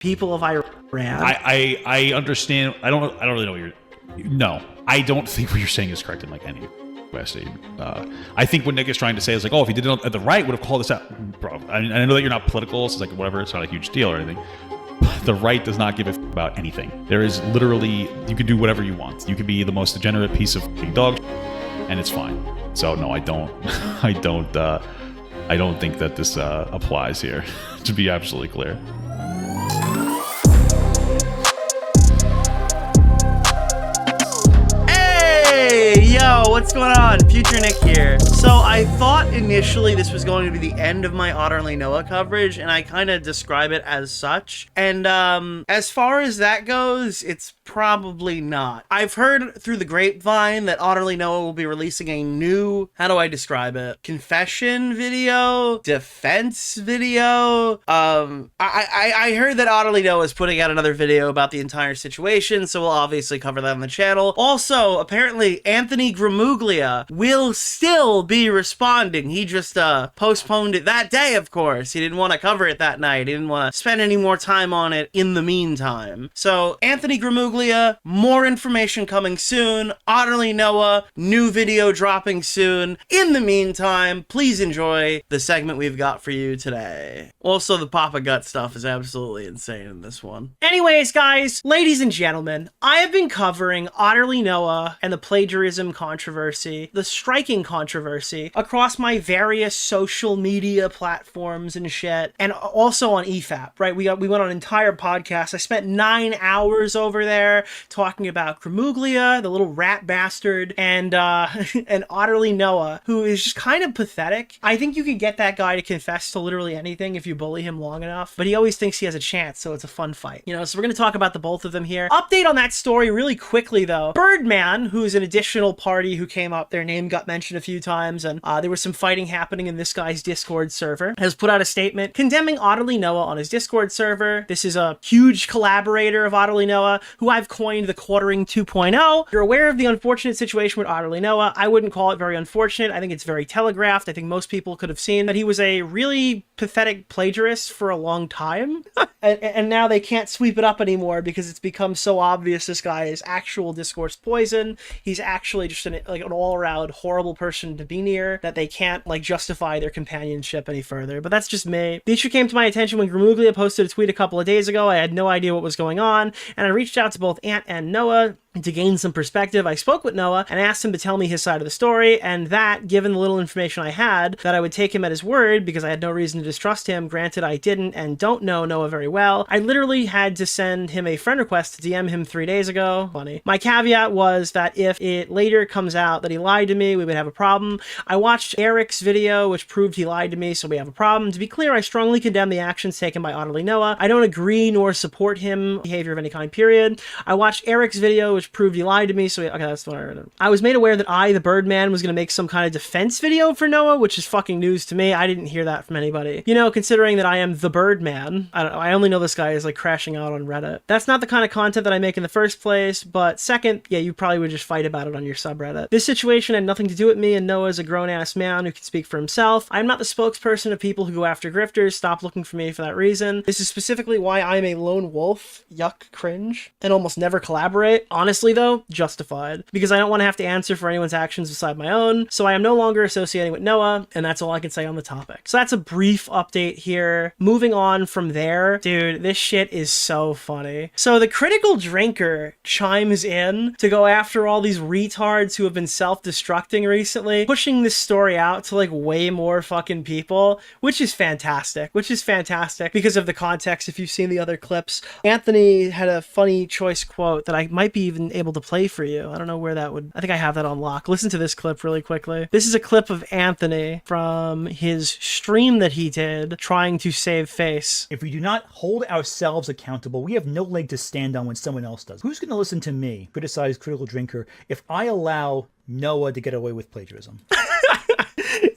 people of Iran. I understand. I don't really know what you're. No, I don't think what you're saying is correct in like any capacity. I think what Nick is trying to say is like, oh, if he did it at the right, would have called this out, bro. I know that you're not political, so it's like whatever. It's not a huge deal or anything. But the right does not give a about anything. There is literally, you can do whatever you want. You can be the most degenerate piece of dog, and it's fine. So no, I don't. I don't think that this applies here. To be absolutely clear. Hey, yo, what's going on? Future Nick here. So I thought initially this was going to be the end of my OtterlyNoah coverage, and I kind of describe it as such. And as far as that goes, it's probably not. I've heard through the grapevine that OtterlyNoah will be releasing a new, how do I describe it? Confession video? Defense video? I heard that OtterlyNoah is putting out another video about the entire situation, so we'll obviously cover that on the channel. Also, apparently, Anthony Grimuglia will still be responding. He just postponed it that day, of course. He didn't want to cover it that night. He didn't want to spend any more time on it in the meantime. So, Anthony Grimuglia, more information coming soon. OtterlyNoah, new video dropping soon. In the meantime, please enjoy the segment we've got for you today. Also, the Papa Gut stuff is absolutely insane in this one. Anyways, guys, ladies and gentlemen, I have been covering OtterlyNoah and the plagiarism controversy, the striking controversy, across my various social media platforms and shit, and also on EFAP, right? We went on an entire podcast. I spent 9 hours over there talking about Grimuglia, the little rat bastard, and OtterlyNoah, who is just kind of pathetic. I think you can get that guy to confess to literally anything if you bully him long enough, but he always thinks he has a chance, so it's a fun fight. You know, so we're going to talk about the both of them here. Update on that story really quickly, though. Birdman, who's an additional party who came up, their name got mentioned a few times, and there was some fighting happening in this guy's Discord server, has put out a statement condemning OtterlyNoah on his Discord server. This is a huge collaborator of OtterlyNoah, who I've coined the quartering 2.0. You're aware of the unfortunate situation with OtterlyNoah. I wouldn't call it very unfortunate. I think it's very telegraphed. I think most people could have seen that he was a really pathetic plagiarist for a long time. and now they can't sweep it up anymore because it's become so obvious this guy is actual discourse poison. He's actually just an all-around horrible person to be near, that they can't justify their companionship any further. But that's just me. The issue came to my attention when Grimuglia posted a tweet a couple of days ago. I had no idea what was going on, and I reached out to both Ant and Noah to gain some perspective. I spoke with Noah and asked him to tell me his side of the story, and that, given the little information I had, that I would take him at his word because I had no reason to distrust him. Granted, I didn't and don't know Noah very well. I literally had to send him a friend request to DM him 3 days ago. Funny. My caveat was that if it later comes out that he lied to me, we would have a problem. I watched Eric's video, which proved he lied to me, so we have a problem. To be clear, I strongly condemn the actions taken by OtterlyNoah. I don't agree nor support him behavior of any kind, period. I watched Eric's video, which proved he lied to me, so okay, that's what I heard. I was made aware that I, the Birdman, was going to make some kind of defense video for Noah, which is fucking news to me. I didn't hear that from anybody. You know, considering that I am the Birdman, I only know this guy is crashing out on Reddit. That's not the kind of content that I make in the first place, but second, yeah, you probably would just fight about it on your subreddit. This situation had nothing to do with me, and Noah is a grown-ass man who can speak for himself. I'm not the spokesperson of people who go after grifters. Stop looking for me for that reason. This is specifically why I'm a lone wolf. Yuck, cringe. And almost never collaborate. Honestly, though, justified, because I don't want to have to answer for anyone's actions beside my own, so I am no longer associating with Noah, and that's all I can say on the topic. So that's a brief update here. Moving on from there, dude, this shit is so funny. So the critical drinker chimes in to go after all these retards who have been self-destructing recently, pushing this story out to way more fucking people, which is fantastic, because of the context. If you've seen the other clips, Anthony had a funny choice quote that I might be even able to play for you. I don't know where that would... I think I have that on lock. Listen to this clip really quickly. This is a clip of Anthony from his stream that he did trying to save face. If we do not hold ourselves accountable, we have no leg to stand on when someone else does. Who's going to listen to me criticize Critical Drinker if I allow Noah to get away with plagiarism?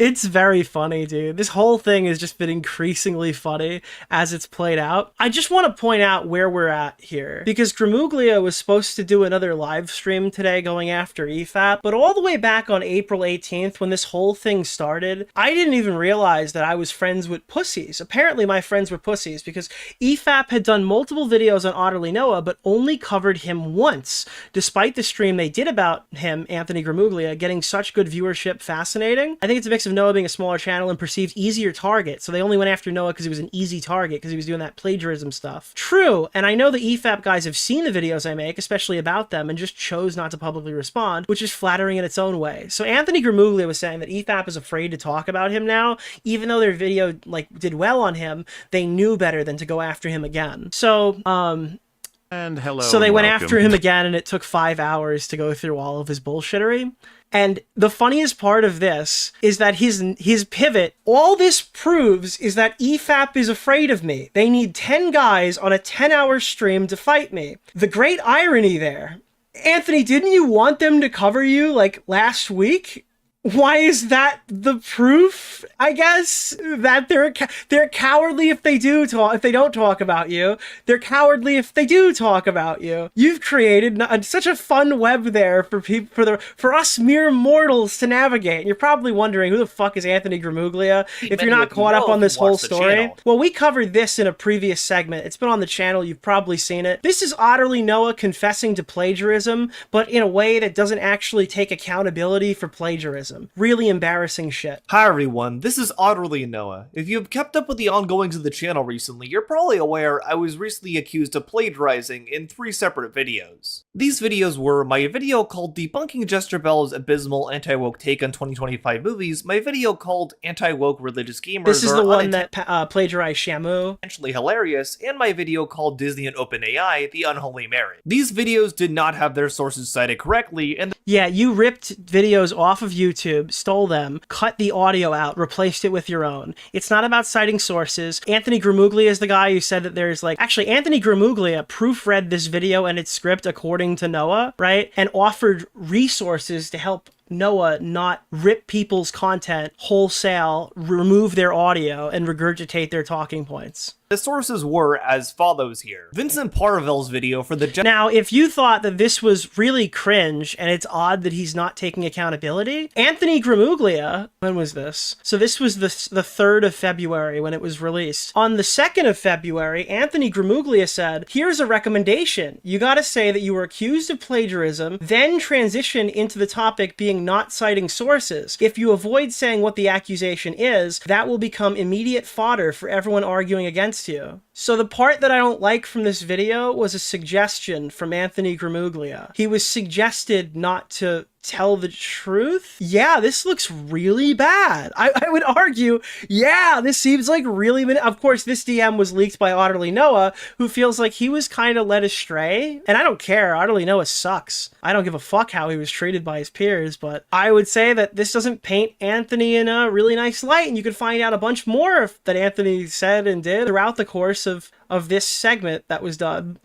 It's very funny, dude. This whole thing has just been increasingly funny as it's played out. I just want to point out where we're at here, because Grimuglia was supposed to do another live stream today going after EFAP, but all the way back on April 18th when this whole thing started, I didn't even realize that I was friends with pussies. Apparently my friends were pussies, because EFAP had done multiple videos on OtterlyNoah, but only covered him once, despite the stream they did about him, Anthony Grimuglia, getting such good viewership. Fascinating. I think it's a mix of Noah being a smaller channel and perceived easier target, so they only went after Noah because he was an easy target, because he was doing that plagiarism stuff. True, and I know the EFAP guys have seen the videos I make, especially about them, and just chose not to publicly respond, which is flattering in its own way. So Anthony Grimuglia was saying that EFAP is afraid to talk about him now, even though their video did well on him, they knew better than to go after him again. So, and hello. So they went welcome. after him again, and it took 5 hours to go through all of his bullshittery. And the funniest part of this is that his pivot, all this proves is that EFAP is afraid of me. They need 10 guys on a 10-hour stream to fight me. The great irony there. Anthony, didn't you want them to cover you like last week? Why is that the proof? I guess that they're cowardly if they don't talk about you. They're cowardly if they do talk about you. You've created such a fun web there for people, for us mere mortals to navigate. You're probably wondering who the fuck is Anthony Grimuglia if you're not caught up on this whole story. Well, we covered this in a previous segment. It's been on the channel. You've probably seen it. This is OtterlyNoah confessing to plagiarism, but in a way that doesn't actually take accountability for plagiarism. Really embarrassing shit. Hi everyone, this is OtterlyNoah. If you've kept up with the ongoings of the channel recently, you're probably aware I was recently accused of plagiarizing in 3 separate videos. These videos were my video called Debunking Jester Bell's Abysmal Anti-Woke Take on 2025 Movies, my video called Anti-Woke Religious Gamers This is the one that plagiarized Shamu. Potentially hilarious, and my video called Disney and OpenAI, The Unholy Marriage. These videos did not have their sources cited correctly, and yeah, you ripped videos off of YouTube, stole them, cut the audio out, replaced it with your own. It's not about citing sources. Anthony Grimuglia is the guy who said that there's actually Anthony Grimuglia proofread this video and its script according to Noah, right? And offered resources to help Noah not rip people's content wholesale, remove their audio, and regurgitate their talking points. the sources were as follows here. Vincent Parvel's video for the... Now, if you thought that this was really cringe and it's odd that he's not taking accountability, Anthony Grimuglia, when was this? So this was the 3rd of February when it was released. On the 2nd of February, Anthony Grimuglia said, here's a recommendation. You gotta say that you were accused of plagiarism, then transition into the topic being not citing sources. If you avoid saying what the accusation is, that will become immediate fodder for everyone arguing against you. So the part that I don't like from this video was a suggestion from Anthony Grimuglia. He was suggested not to tell the truth? Yeah, this looks really bad. I would argue, yeah, this seems like really... Of course, this DM was leaked by OtterlyNoah, who feels like he was kind of led astray. And I don't care. OtterlyNoah sucks. I don't give a fuck how he was treated by his peers, but I would say that this doesn't paint Anthony in a really nice light, and you could find out a bunch more that Anthony said and did throughout the course of this segment that was done.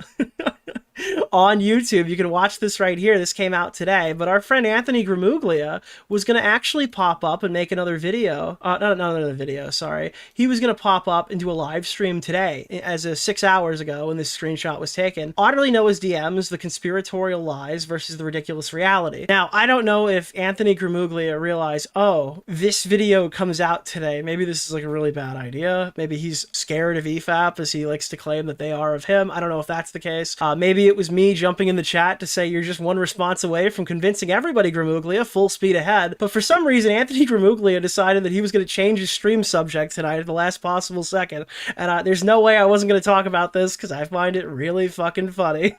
On YouTube. You can watch this right here. This came out today, but our friend Anthony Grimuglia was going to actually pop up and make another video. Not another video, sorry. He was going to pop up and do a live stream today, as of 6 hours ago when this screenshot was taken. OtterlyNoah's DMs, the conspiratorial lies versus the ridiculous reality. Now, I don't know if Anthony Grimuglia realized, oh, this video comes out today. Maybe this is like a really bad idea. Maybe he's scared of EFAP, as he likes to claim that they are of him. I don't know if that's the case. Maybe it was me jumping in the chat to say you're just one response away from convincing everybody, Grimuglia, full speed ahead. But for some reason, Anthony Grimuglia decided that he was going to change his stream subject tonight at the last possible second. And there's no way I wasn't going to talk about this because I find it really fucking funny.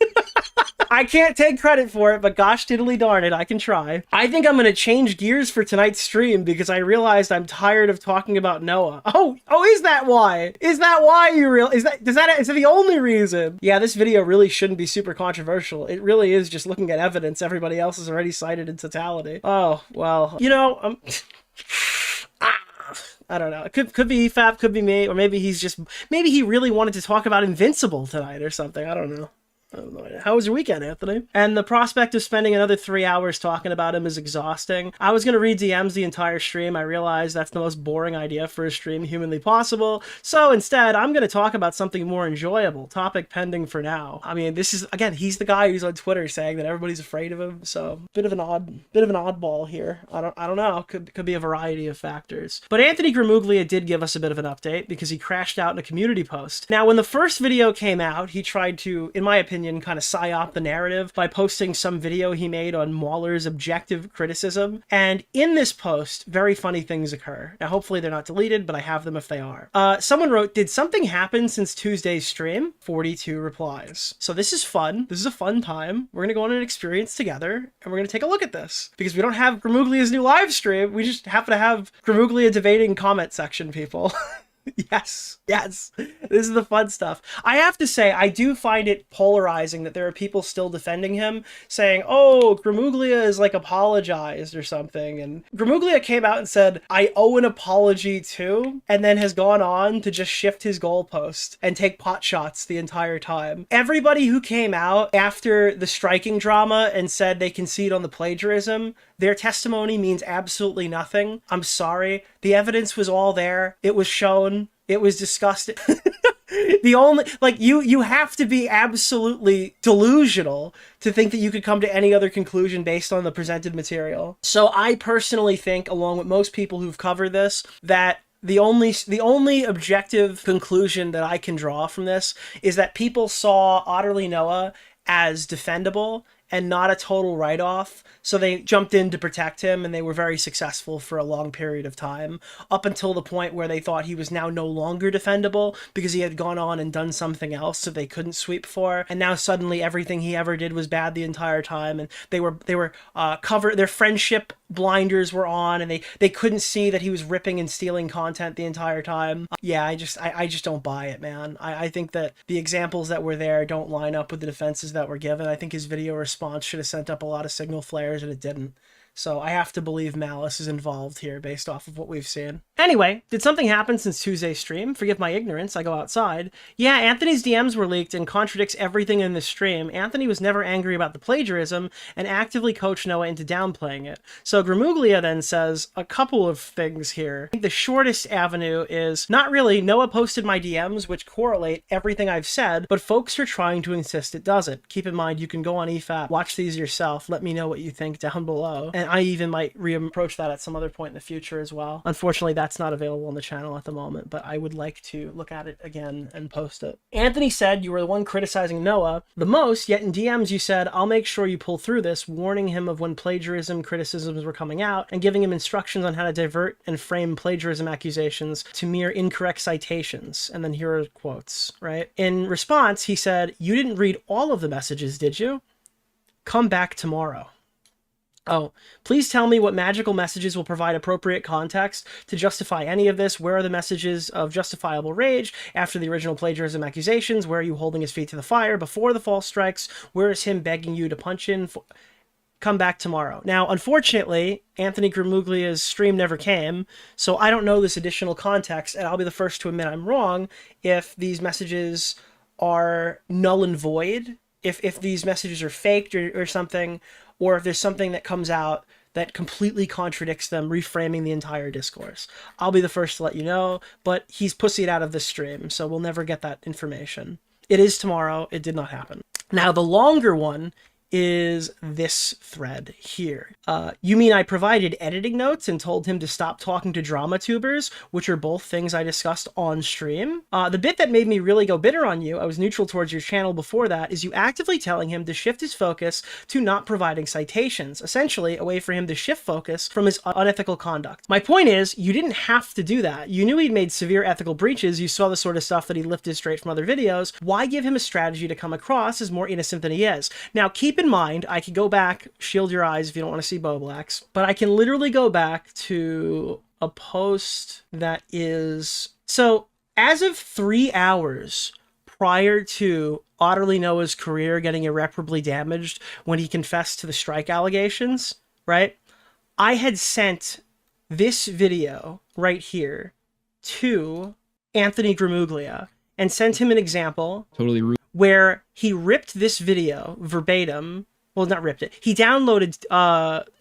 I can't take credit for it, but gosh diddly darn it, I can try. I think I'm going to change gears for tonight's stream because I realized I'm tired of talking about Noah. Oh, is that why? Is that why you is that the only reason? Yeah, this video really shouldn't be super controversial. It really is just looking at evidence everybody else has already cited in totality. Oh, well, you know, I don't know. It could be EFAP, could be me, or maybe he really wanted to talk about Invincible tonight or something. I don't know. I have no idea. How was your weekend, Anthony? And the prospect of spending another 3 hours talking about him is exhausting. I was going to read DMs the entire stream. I realized that's the most boring idea for a stream humanly possible. So instead, I'm going to talk about something more enjoyable. Topic pending for now. I mean, this is, again, he's the guy who's on Twitter saying that everybody's afraid of him. So bit of an oddball here. I don't know. Could be a variety of factors. But Anthony Grimuglia did give us a bit of an update because he crashed out in a community post. Now, when the first video came out, he tried to, in my opinion, kind of psyop the narrative by posting some video he made on Mauler's objective criticism. And in this post, very funny things occur. Now, hopefully they're not deleted, but I have them if they are. Someone wrote, "Did something happen since Tuesday's stream?" 42 replies. So this is fun. This is a fun time. We're going to go on an experience together, and we're going to take a look at this. Because we don't have Grimuglia's new live stream. We just happen to have Grimuglia debating comment section people. Yes. This is the fun stuff. I have to say, I do find it polarizing that there are people still defending him, saying, oh, Grimuglia is like apologized or something. And Grimuglia came out and said, I owe an apology too, and then has gone on to just shift his goalpost and take pot shots the entire time. Everybody who came out after the striking drama and said they concede on the plagiarism, their testimony means absolutely nothing. I'm sorry. The evidence was all there. It was shown. It was discussed. The only, like, you have to be absolutely delusional to think that you could come to any other conclusion based on the presented material. So I personally think, along with most people who've covered this, that the only objective conclusion that I can draw from this is that people saw OtterlyNoah as defendable and not a total write-off, so they jumped in to protect him, and they were very successful for a long period of time, up until the point where they thought he was now no longer defendable because he had gone on and done something else that they couldn't sweep for, and now suddenly everything he ever did was bad the entire time, and they were covered, their friendship blinders were on, and they couldn't see that he was ripping and stealing content the entire time. Yeah, I just don't buy it, man. I think that the examples that were there don't line up with the defenses that were given. I think his video response should have sent up a lot of signal flares, and it didn't. So I have to believe malice is involved here based off of what we've seen. Anyway, did something happen since Tuesday's stream? Forgive my ignorance, I go outside. Yeah, Anthony's DMs were leaked and contradicts everything in the stream. Anthony was never angry about the plagiarism and actively coached Noah into downplaying it. So Grimuglia then says a couple of things here. I think the shortest avenue is, not really, Noah posted my DMs which correlate everything I've said, but folks are trying to insist it doesn't. Keep in mind, you can go on EFAP, watch these yourself, let me know what you think down below. And I even might reapproach that at some other point in the future as well. Unfortunately, that's not available on the channel at the moment, but I would like to look at it again and post it. Anthony said you were the one criticizing Noah the most, yet in DMs you said, I'll make sure you pull through this, warning him of when plagiarism criticisms were coming out and giving him instructions on how to divert and frame plagiarism accusations to mere incorrect citations. And then here are quotes, right? In response, he said, you didn't read all of the messages, did you? Come back tomorrow. Oh, please tell me what magical messages will provide appropriate context to justify any of this. Where are the messages of justifiable rage after the original plagiarism accusations? Where are you holding his feet to the fire before the false strikes? Where is him begging you to punch in? Come back tomorrow. Now, unfortunately, Anthony Grimuglia's stream never came, so I don't know this additional context, and I'll be the first to admit I'm wrong if these messages are null and void, if these messages are faked or something, or if there's something that comes out that completely contradicts them, reframing the entire discourse. I'll be the first to let you know, but he's pussied out of the stream, so we'll never get that information. It is tomorrow. It did not happen. Now, the longer one is this thread here. You mean I provided editing notes and told him to stop talking to drama tubers, which are both things I discussed on stream? The bit that made me really go bitter on you, I was neutral towards your channel before that, is you actively telling him to shift his focus to not providing citations, essentially a way for him to shift focus from his unethical conduct. My point is, you didn't have to do that. You knew he'd made severe ethical breaches, you saw the sort of stuff that he lifted straight from other videos. Why give him a strategy to come across as more innocent than he is? Now, keep in mind, I could go back, shield your eyes if you don't want to see Boblacks, but I can literally go back to a post that is... So, as of 3 hours prior to OtterlyNoah's career getting irreparably damaged when he confessed to the strike allegations, right? I had sent this video right here to Anthony Grimuglia and sent him an example where he ripped this video verbatim. Well, not ripped it. He downloaded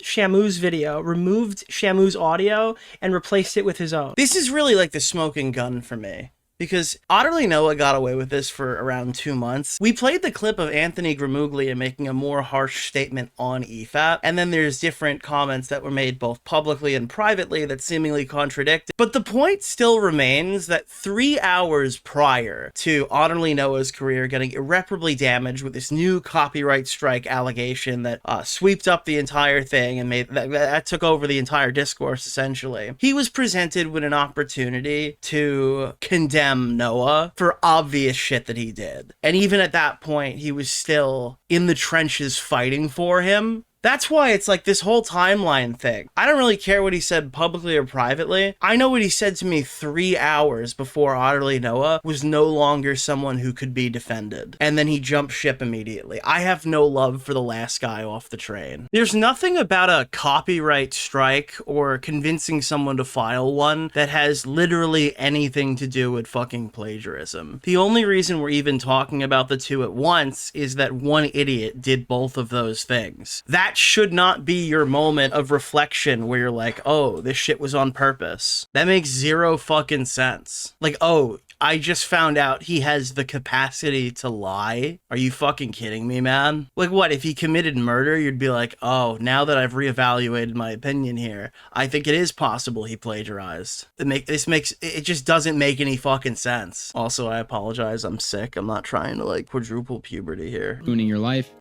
Shamu's video, removed Shamu's audio, and replaced it with his own. This is really like the smoking gun for me. Because OtterlyNoah got away with this for around 2 months. We played the clip of Anthony Grimuglia making a more harsh statement on EFAP, and then there's different comments that were made both publicly and privately that seemingly contradict it. But the point still remains that 3 hours prior to OtterlyNoah's career getting irreparably damaged with this new copyright strike allegation that swept up the entire thing and made that took over the entire discourse, essentially, he was presented with an opportunity to condemn Noah for obvious shit that he did. And even at that point, he was still in the trenches fighting for him. That's why it's like this whole timeline thing. I don't really care what he said publicly or privately. I know what he said to me 3 hours before OtterlyNoah was no longer someone who could be defended. And then he jumped ship immediately. I have no love for the last guy off the train. There's nothing about a copyright strike or convincing someone to file one that has literally anything to do with fucking plagiarism. The only reason we're even talking about the two at once is that one idiot did both of those things. That should not be your moment of reflection where you're like, oh, this shit was on purpose. That makes zero fucking sense. Like, oh, I just found out he has the capacity to lie. Are you fucking kidding me, man? Like, what, if he committed murder, you'd be like, oh, now that I've reevaluated my opinion here, I think it is possible he plagiarized. It just doesn't make any fucking sense. Also, I apologize, I'm sick. I'm not trying to, like, quadruple puberty here. Ruining your life,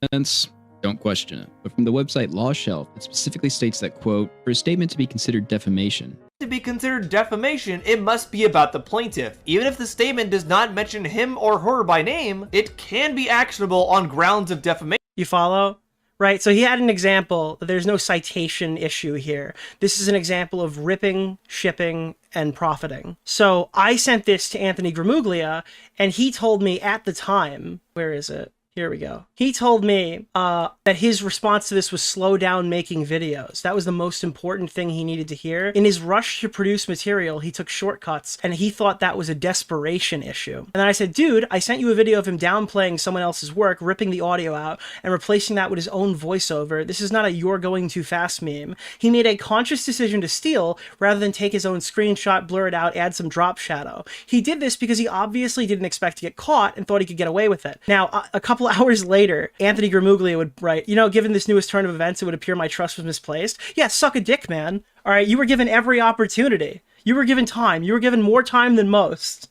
don't question it. But from the website Law Shelf, it specifically states that, quote, for a statement to be considered defamation. To be considered defamation, it must be about the plaintiff. Even if the statement does not mention him or her by name, it can be actionable on grounds of defamation. You follow? Right, so he had an example that there's no citation issue here. This is an example of ripping, shipping, and profiting. So I sent this to Anthony Grimuglia, and he told me at the time, where is it? Here we go. He told me that his response to this was slow down making videos. That was the most important thing he needed to hear. In his rush to produce material, he took shortcuts, and he thought that was a desperation issue. And then I said, dude, I sent you a video of him downplaying someone else's work, ripping the audio out, and replacing that with his own voiceover. This is not a you're going too fast meme. He made a conscious decision to steal rather than take his own screenshot, blur it out, add some drop shadow. He did this because he obviously didn't expect to get caught and thought he could get away with it. Now, a couple hours later, Anthony Grimuglia would write, you know, given this newest turn of events, it would appear my trust was misplaced. Yeah, suck a dick, man. All right, you were given every opportunity. You were given time. You were given more time than most.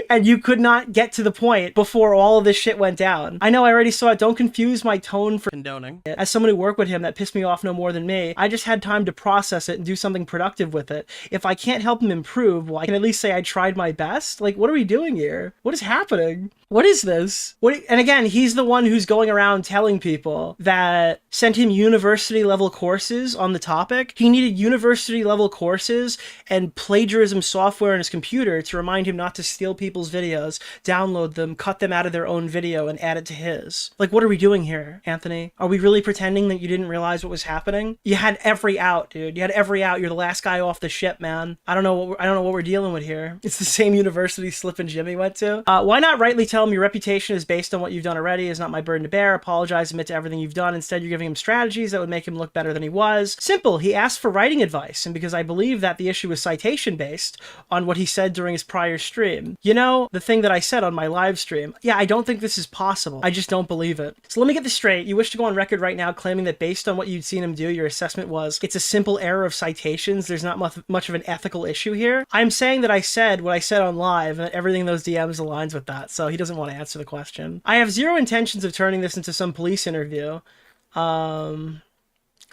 And you could not get to the point before all of this shit went down. I know I already saw it. Don't confuse my tone for Condoning. As someone who worked with him, that pissed me off no more than me. I just had time to process it and do something productive with it. If I can't help him improve, well, I can at least say I tried my best. Like, what are we doing here? What is happening? What is this? And again, he's the one who's going around telling people that sent him university level courses on the topic. He needed university level courses and plagiarism software on his computer to remind him not to steal people's videos, download them, cut them out of their own video, and add it to his. Like, what are we doing here, Anthony? Are we really pretending that you didn't realize what was happening? You had every out, dude. You had every out. You're the last guy off the ship, man. I don't know what we're dealing with here. It's the same university Slip and Jimmy went to. Why not rightly tell him your reputation is based on what you've done already? Is not my burden to bear. Apologize, admit to everything you've done. Instead, you're giving him strategies that would make him look better than he was. Simple. He asked for writing advice, and because I believe that the issue was citation based on what he said during his prior stream. You know, the thing that I said on my live stream. Yeah, I don't think this is possible. I just don't believe it. So let me get this straight. You wish to go on record right now claiming that based on what you'd seen him do, your assessment was it's a simple error of citations. There's not much of an ethical issue here. I'm saying that I said what I said on live and that everything in those DMs aligns with that. So he doesn't want to answer the question. I have zero intentions of turning this into some police interview.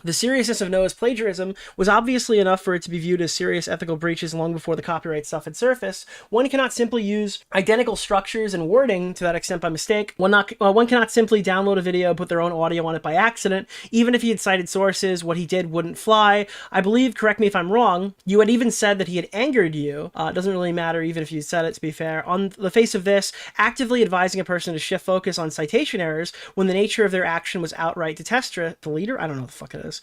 The seriousness of Noah's plagiarism was obviously enough for it to be viewed as serious ethical breaches long before the copyright stuff had surfaced. One cannot simply use identical structures and wording to that extent by mistake. One cannot simply download a video, put their own audio on it by accident. Even if he had cited sources, what he did wouldn't fly. I believe, correct me if I'm wrong, you had even said that he had angered you. It doesn't really matter even if you said it, to be fair. On the face of this, actively advising a person to shift focus on citation errors when the nature of their action was outright deleter? I don't know what the fuck it it is,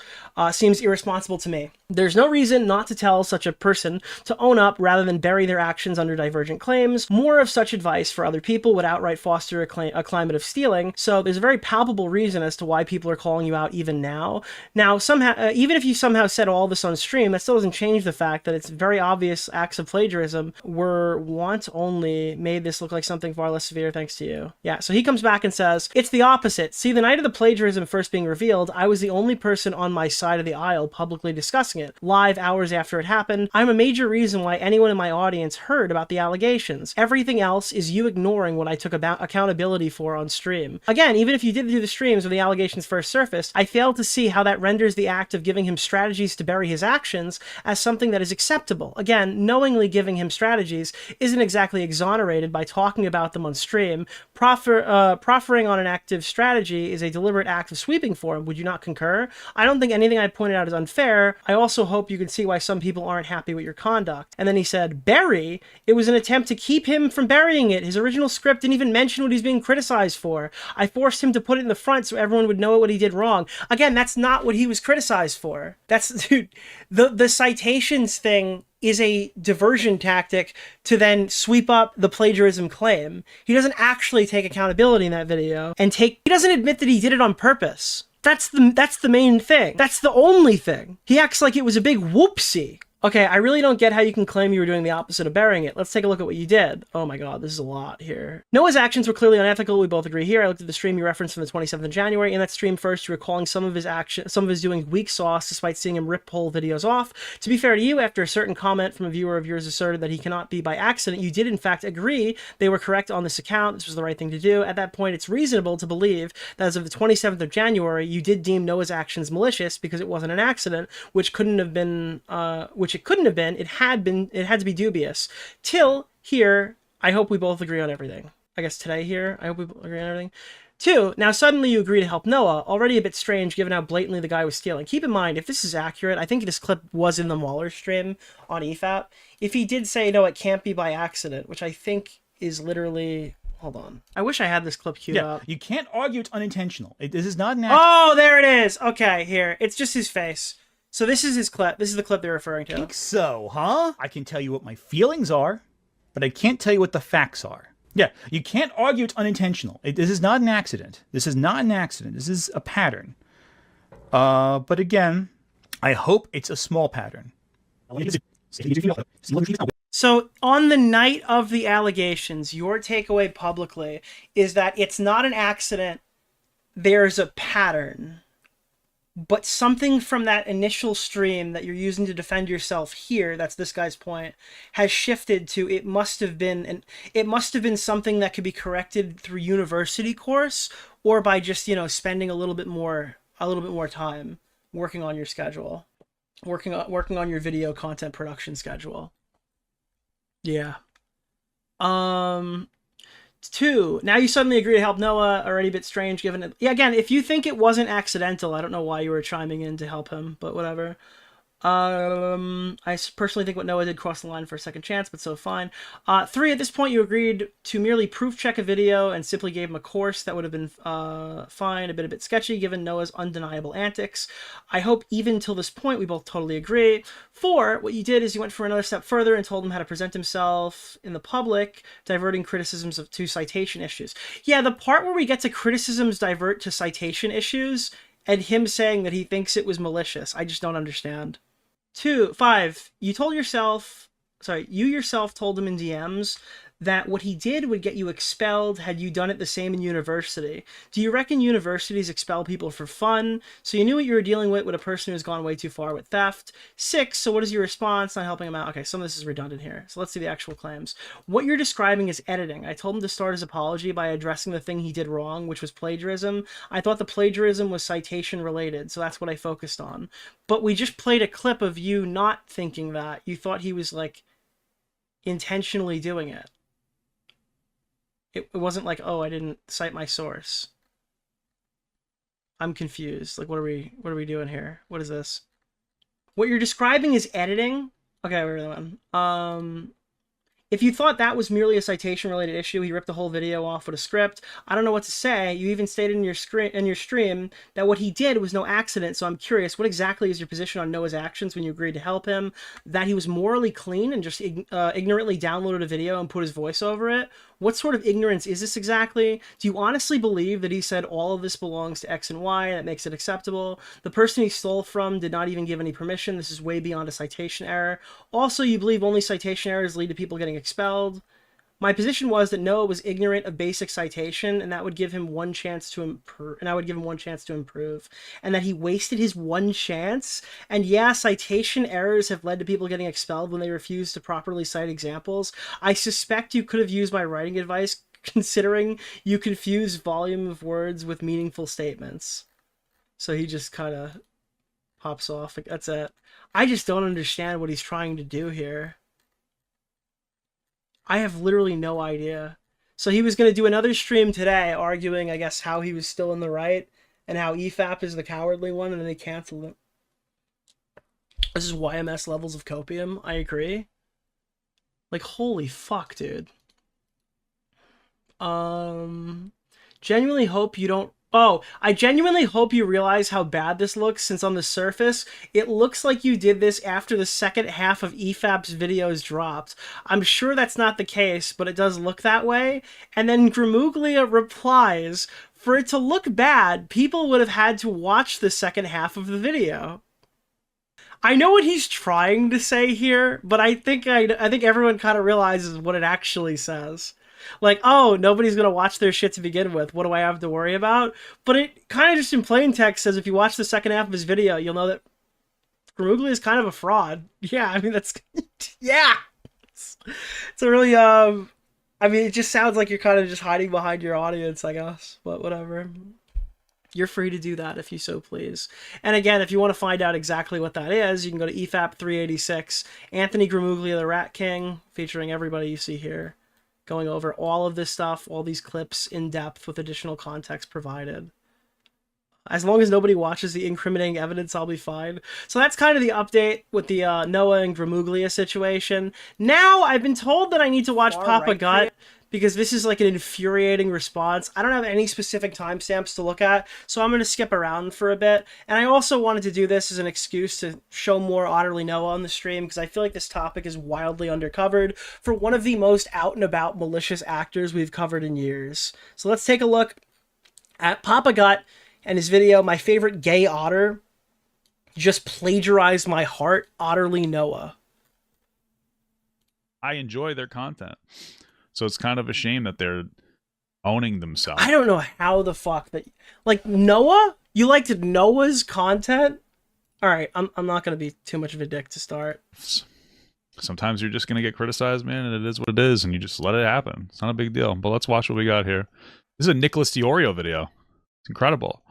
seems irresponsible to me. There's no reason not to tell such a person to own up rather than bury their actions under divergent claims. More of such advice for other people would outright foster a climate of stealing. So there's a very palpable reason as to why people are calling you out even now. Now, somehow, even if you somehow said all this on stream, that still doesn't change the fact that it's very obvious acts of plagiarism were want only made this look like something far less severe thanks to you. Yeah, so he comes back and says, it's the opposite. See, the night of the plagiarism first being revealed, I was the only person on my side of the aisle publicly discussing it, live hours after it happened. I'm a major reason why anyone in my audience heard about the allegations. Everything else is you ignoring what I took about accountability for on stream. Again, even if you did do the streams when the allegations first surfaced, I failed to see how that renders the act of giving him strategies to bury his actions as something that is acceptable. Again, knowingly giving him strategies isn't exactly exonerated by talking about them on stream. Proffering on an active strategy is a deliberate act of sweeping for him. Would you not concur? I don't think anything I pointed out is unfair. I also hope you can see why some people aren't happy with your conduct. And then he said, bury? It was an attempt to keep him from burying it. His original script didn't even mention what he's being criticized for. I forced him to put it in the front so everyone would know what he did wrong. Again, that's not what he was criticized for. That's, dude, the citations thing is a diversion tactic to then sweep up the plagiarism claim. He doesn't actually take accountability in that video, and he doesn't admit that he did it on purpose. That's the main thing. That's the only thing. He acts like it was a big whoopsie. Okay, I really don't get how you can claim you were doing the opposite of burying it. Let's take a look at what you did. Oh my god, this is a lot here. Noah's actions were clearly unethical. We both agree here. I looked at the stream you referenced from the 27th of January. In that stream first, you were calling some of his doing weak sauce despite seeing him rip whole videos off. To be fair to you, after a certain comment from a viewer of yours asserted that he cannot be by accident, you did in fact agree they were correct on this account. This was the right thing to do. At that point, it's reasonable to believe that as of the 27th of January, you did deem Noah's actions malicious because it wasn't an accident, which couldn't have been, it had to be dubious. Till here, I hope we both agree on everything. I guess today here, I hope we agree on everything. 2, now suddenly you agree to help Noah, already a bit strange given how blatantly the guy was stealing. Keep in mind, if this is accurate, I think this clip was in the Mauler stream on EFAP. If he did say, no, it can't be by accident, which I think is literally... Hold on. I wish I had this clip queued up. You can't argue it's unintentional. This is not an accident. Oh, there it is! Okay, here. It's just his face. So this is his clip. This is the clip they're referring to. I think so, huh? I can tell you what my feelings are, but I can't tell you what the facts are. Yeah, you can't argue it's unintentional. This is not an accident. This is not an accident. This is a pattern. But again, I hope it's a small pattern. So on the night of the allegations, your takeaway publicly is that it's not an accident. There's a pattern. But something from that initial stream that you're using to defend yourself here, that's this guy's point, has shifted to it must have been something that could be corrected through university course or by just, spending a little bit more time working on your schedule, working on your video content production schedule. Yeah. 2, now you suddenly agree to help Noah, already a bit strange given it. Yeah, again, if you think it wasn't accidental, I don't know why you were chiming in to help him, but whatever. I personally think what Noah did crossed the line for a second chance, but so fine. 3, at this point you agreed to merely proof check a video and simply gave him a course. That would have been fine, a bit sketchy given Noah's undeniable antics. I hope even till this point we both totally agree. 4, what you did is you went for another step further and told him how to present himself in the public, diverting criticisms to citation issues. Yeah, the part where we get to criticisms divert to citation issues and him saying that he thinks it was malicious, I just don't understand. 5, you yourself told him in DMs that what he did would get you expelled had you done it the same in university. Do you reckon universities expel people for fun? So you knew what you were dealing with a person who's gone way too far with theft. 6, so what is your response? Not helping him out. Okay, some of this is redundant here. So let's see the actual claims. What you're describing is editing. I told him to start his apology by addressing the thing he did wrong, which was plagiarism. I thought the plagiarism was citation related, so that's what I focused on. But we just played a clip of you not thinking that. You thought he was, intentionally doing it. It wasn't like, oh, I didn't cite my source. I'm confused. What are we doing here? What is this? What you're describing is editing? Okay, we're the one. If you thought that was merely a citation-related issue, he ripped the whole video off with a script. I don't know what to say. You even stated in your stream that what he did was no accident, so I'm curious, what exactly is your position on Noah's actions when you agreed to help him? That he was morally clean and just ignorantly downloaded a video and put his voice over it? What sort of ignorance is this exactly? Do you honestly believe that he said all of this belongs to X and Y, that makes it acceptable? The person he stole from did not even give any permission. This is way beyond a citation error. Also, you believe only citation errors lead to people getting expelled? My position was that Noah was ignorant of basic citation, and that would give him one chance to improve, and that he wasted his one chance. And yeah, citation errors have led to people getting expelled when they refuse to properly cite examples. I suspect you could have used my writing advice, considering you confuse volume of words with meaningful statements. So he just kind of hops off. Like, that's it. I just don't understand what he's trying to do here. I have literally no idea. So he was going to do another stream today arguing, I guess, how he was still in the right and how EFAP is the cowardly one, and then they canceled it. This is YMS levels of copium. I agree. Like, holy fuck, dude. Genuinely hope you don't... Oh, I genuinely hope you realize how bad this looks, since on the surface, it looks like you did this after the second half of EFAP's videos dropped. I'm sure that's not the case, but it does look that way. And then Grimuglia replies, for it to look bad, people would have had to watch the second half of the video. I know what he's trying to say here, but I think everyone kind of realizes what it actually says. Like, oh, nobody's going to watch their shit to begin with. What do I have to worry about? But it kind of just in plain text says if you watch the second half of his video, you'll know that Grimuglia is kind of a fraud. Yeah, I mean, that's... yeah! It's a really, I mean, it just sounds like you're kind of just hiding behind your audience, I guess. But whatever. You're free to do that if you so please. And again, if you want to find out exactly what that is, you can go to EFAP 386, Anthony Grimuglia, the Rat King, featuring everybody you see here, going over all of this stuff, all these clips in depth with additional context provided. As long as nobody watches the incriminating evidence, I'll be fine. So that's kind of the update with the Noah and Grimuglia situation. Now, I've been told that I need to watch Papa Gut, because this is like an infuriating response. I don't have any specific timestamps to look at, so I'm going to skip around for a bit. And I also wanted to do this as an excuse to show more OtterlyNoah on the stream, because I feel like this topic is wildly undercovered for one of the most out and about malicious actors we've covered in years. So let's take a look at Papa Gut and his video, My Favorite Gay Otter Just Plagiarized My Heart, OtterlyNoah. I enjoy their content. So it's kind of a shame that they're owning themselves. I don't know how the fuck that... Like, Noah? You liked Noah's content? Alright, I'm not going to be too much of a dick to start. Sometimes you're just going to get criticized, man, and it is what it is, and you just let it happen. It's not a big deal. But let's watch what we got here. This is a Nicholas DeOrio video. It's incredible.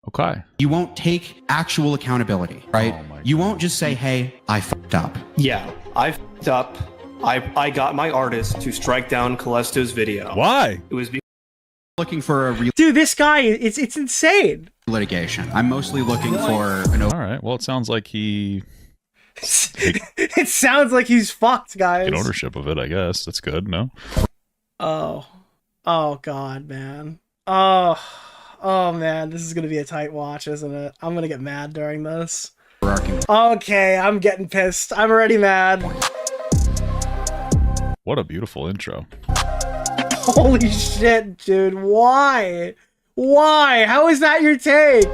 Okay. You won't take actual accountability, right? Oh you won't just say, hey, I fucked up. Yeah, I fucked up. I got my artist to strike down Callisto's video. Why? It was Looking for a Dude, this guy, it's insane. litigation. I'm mostly looking for an All right. Well, it sounds like he It sounds like he's fucked, guys. get ownership of it, I guess. That's good, no? Oh God, man. Oh man, this is gonna be a tight watch, isn't it? I'm gonna get mad during this. overarching. Okay, I'm getting pissed. I'm already mad. What a beautiful intro. Holy shit, dude. Why? Why? How is that your take?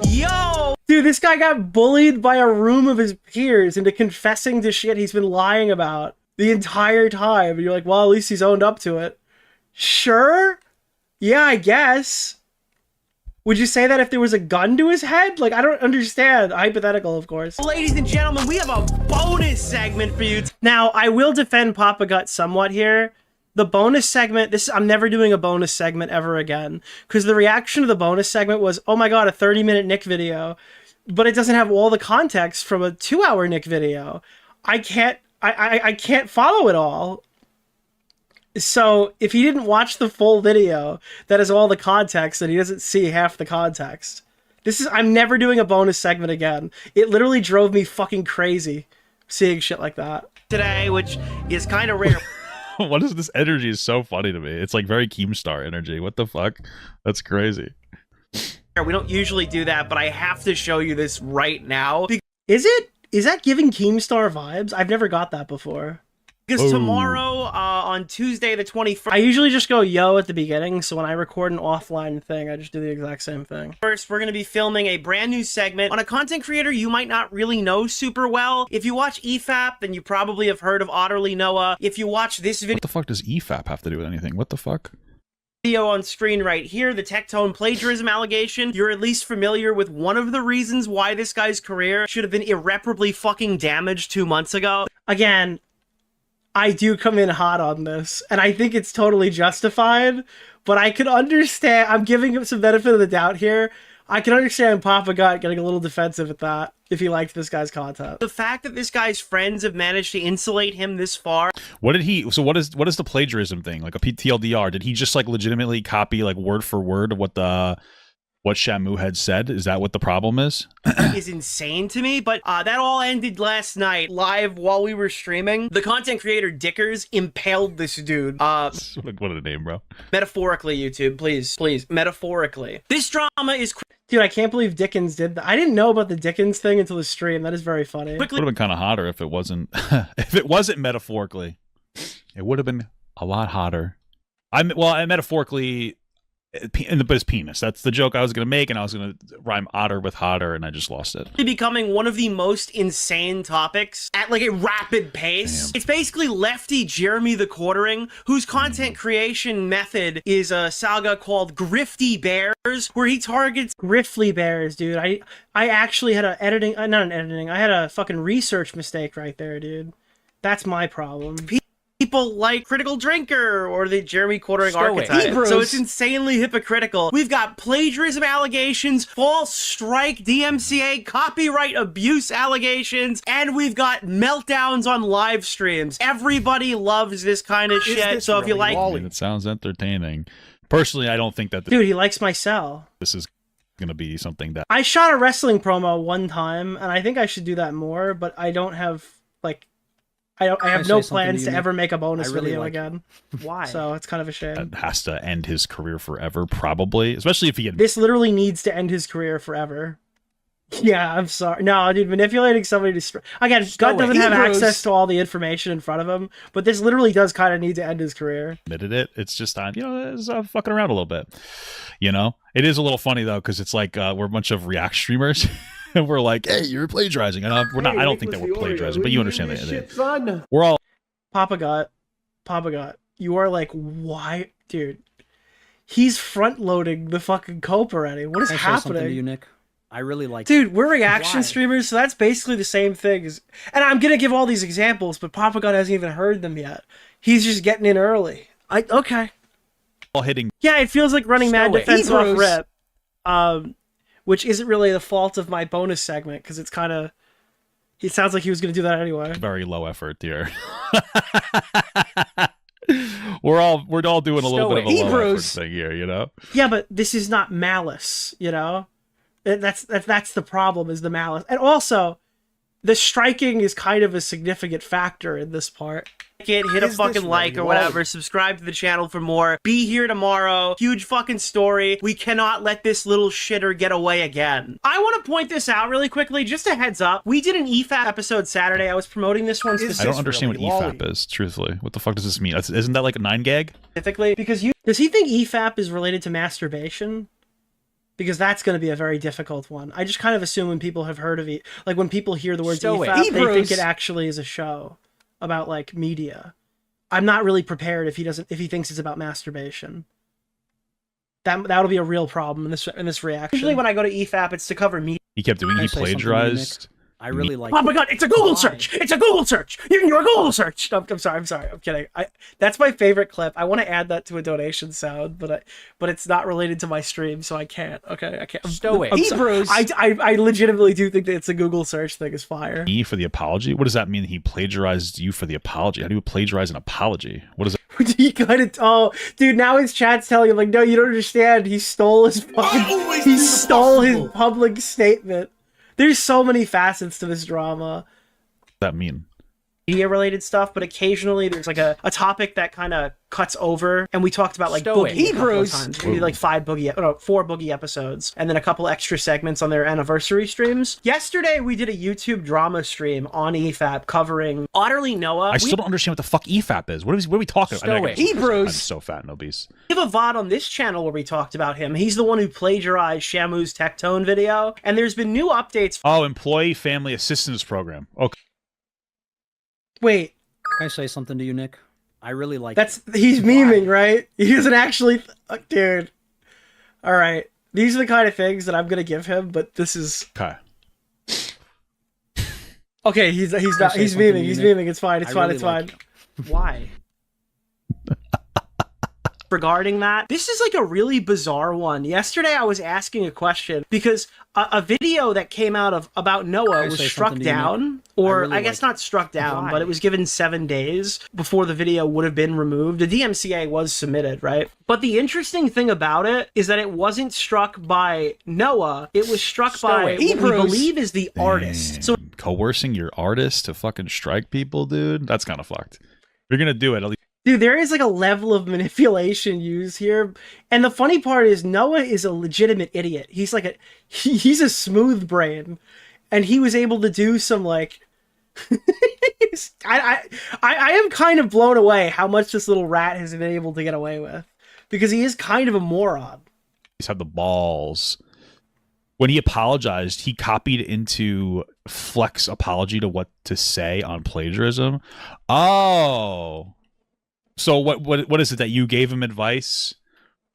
Yo! Dude, this guy got bullied by a room of his peers into confessing to shit he's been lying about the entire time. And you're like, well, at least he's owned up to it. Sure? Yeah, I guess. Would you say that if there was a gun to his head? Like, I don't understand. Hypothetical, of course. Ladies and gentlemen, we have a bonus segment for you. Now, I will defend Papa Gut somewhat here. The bonus segment, I'm never doing a bonus segment ever again. Because the reaction to the bonus segment was, oh my god, a 30-minute Nick video. But it doesn't have all the context from a 2-hour Nick video. I can't follow it all. So if he didn't watch the full video that has all the context, then he doesn't see half the context. I'm never doing a bonus segment again. It literally drove me fucking crazy seeing shit like that today, which is kind of rare. What is this energy? Is so funny to me. It's like very Keemstar energy. What the fuck? That's crazy. We don't usually do that, but I have to show you this right now. Is that giving Keemstar vibes? I've never got that before. Because tomorrow, on Tuesday the 21st... I usually just go yo at the beginning, so when I record an offline thing, I just do the exact same thing. First, we're going to be filming a brand new segment on a content creator you might not really know super well. If you watch EFAP, then you probably have heard of OtterlyNoah. If you watch this What the fuck does EFAP have to do with anything? What the fuck? video on screen right here, the Tectone plagiarism allegation, you're at least familiar with one of the reasons why this guy's career should have been irreparably fucking damaged 2 months ago. Again, I do come in hot on this, and I think it's totally justified, but I can understand, I'm giving him some benefit of the doubt here. I can understand Papa Gut getting a little defensive at that if he liked this guy's content. The fact that this guy's friends have managed to insulate him this far. What did he? So what is the plagiarism thing? Like a TLDR? Did he just like legitimately copy like word for word what Shamu had said? Is that what the problem is? Is insane to me, but that all ended last night live while we were streaming. The content creator Dickers impaled this dude. What a name, bro. Metaphorically, YouTube, please, metaphorically. This drama is Dude, I can't believe Dickens did that. I didn't know about the Dickens thing until the stream. That is very funny. It would have been kind of hotter if it wasn't metaphorically. It would have been a lot hotter. I metaphorically, but his penis. That's the joke I was going to make, and I was going to rhyme otter with hotter, and I just lost it. Becoming one of the most insane topics at like a rapid pace. Damn. It's basically lefty Jeremy the Quartering, whose content creation method is a saga called Grifty Bears, where he targets Griffly Bears, dude. I actually had a editing, not an editing, I had a fucking research mistake right there, dude. That's my problem. people like Critical Drinker or the Jeremy Quartering archetype. So it's insanely hypocritical. We've got plagiarism allegations, false strike, DMCA, copyright abuse allegations, and we've got meltdowns on live streams. Everybody loves this kind of shit. So if you like... I mean, it sounds entertaining. Personally, I don't think that... Dude, he likes my cell. This is going to be something that... I shot a wrestling promo one time, and I think I should do that more, but I don't have, like... I have no plans to ever make a bonus video again. Why? So it's kind of a shame. That has to end his career forever, probably. Especially if he had... This literally needs to end his career forever. Yeah, I'm sorry. No, dude, manipulating somebody to... Again, God doesn't have access to all the information in front of him, but this literally does kind of need to end his career. Admitted it. It's just on, it's fucking around a little bit. It is a little funny, though, because it's like we're a bunch of React streamers. And we're like, hey, you're plagiarizing. And we're not. I don't think that we're plagiarizing, but you understand that. We're all... Papa Got, you are like, why? Dude, he's front-loading the fucking cope already. What is happening? Something to you, Nick? I really like... Dude, we're reaction streamers, so that's basically the same thing. And I'm going to give all these examples, but Papa God hasn't even heard them yet. He's just getting in early. Okay. All hitting... Yeah, it feels like running mad defense off rip. Which isn't really the fault of my bonus segment, because it's kind of... He sounds like he was going to do that anyway. Very low effort here. We're all doing a little bit of a low effort thing here, Yeah, but this is not malice, That's the problem, is the malice. And also, the striking is kind of a significant factor in this part. Hit a fucking like or whatever. Subscribe to the channel for more. Be here tomorrow. Huge fucking story. We cannot let this little shitter get away again. I want to point this out really quickly. Just a heads up. We did an EFAP episode Saturday. I was promoting this one specifically. I don't understand what EFAP is, truthfully. What the fuck does this mean? Isn't that like a 9gag? Specifically, because does he think EFAP is related to masturbation? Because that's going to be a very difficult one. I just kind of assume when people have heard of it, like when people hear the words EFAP, they think it actually is a show about like media. I'm not really prepared if he thinks it's about masturbation. That'll be a real problem in this reaction. Usually when I go to EFAP, it's to cover media. He kept doing. He plagiarized. I really like... Oh my God, it's a Google search! It's a Google search! You can do a Google search! No, I'm sorry, I'm kidding. That's my favorite clip. I want to add that to a donation sound, but it's not related to my stream, so I can't. Okay, I can't. I legitimately do think that it's a Google search thing is fire. Me for the apology? What does that mean? He plagiarized you for the apology? How do you plagiarize an apology? What is it? He kind of... Oh, dude, now his chat's telling him, like, no, you don't understand. He stole his fucking... He stole his public statement. There's so many facets to this drama. that mean? Media related stuff, but occasionally there's like a topic that kind of cuts over, and we talked about like Stoic. Boogie a couple of times. We did like 4 Boogie episodes, and then a couple extra segments on their anniversary streams. Yesterday we did a YouTube drama stream on EFAP covering OtterlyNoah. I still don't understand what the fuck EFAP is. What are we talking about? Stoic. Hebrews. I'm so fat and obese. We have a VOD on this channel where we talked about him. He's the one who plagiarized Shamu's Tectone video, and there's been new updates. Oh, Employee Family Assistance Program. Okay. Wait, Can I say something to you, Nick? I really like. he's memeing, right? He doesn't actually, dude. All right, these are the kind of things that I'm gonna give him, but this is Okay. okay. He's not. He's memeing. He's memeing. It's fine. It's fine. It's fine. Why? Regarding that, this is like a really bizarre one. Yesterday I was asking a question because a video that came out of about Noah was struck down, or I guess not struck down, but it was given 7 days before the video would have been removed. The DMCA was submitted, right? But the interesting thing about it is that it wasn't struck by Noah, it was struck by what we believe is the artist. So Coercing your artist to fucking strike people, dude? That's kind of fucked. If you're gonna do it, at least. dude, there is like a level of manipulation used here. And the funny part is Noah is a legitimate idiot. He's like he's a smooth brain. And he was able to do some like I am kind of blown away how much this little rat has been able to get away with. Because he is kind of a moron. He's had the balls. When he apologized, he copied into Flex apology to what to say on plagiarism. Oh. So what is it that you gave him advice,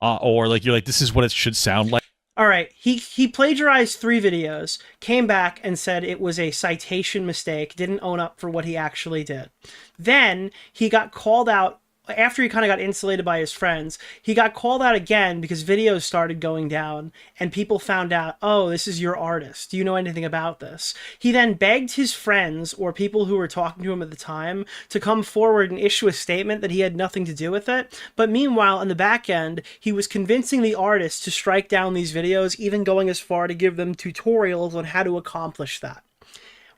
or like you're like, this is what it should sound like? All right, he plagiarized 3 videos, came back and said it was a citation mistake, didn't own up for what he actually did. Then he got called out. After he kind of got insulated by his friends, he got called out again because videos started going down and people found out, oh, this is your artist. Do you know anything about this? He then begged his friends or people who were talking to him at the time to come forward and issue a statement that he had nothing to do with it. But meanwhile, on the back end, he was convincing the artist to strike down these videos, even going as far to give them tutorials on how to accomplish that.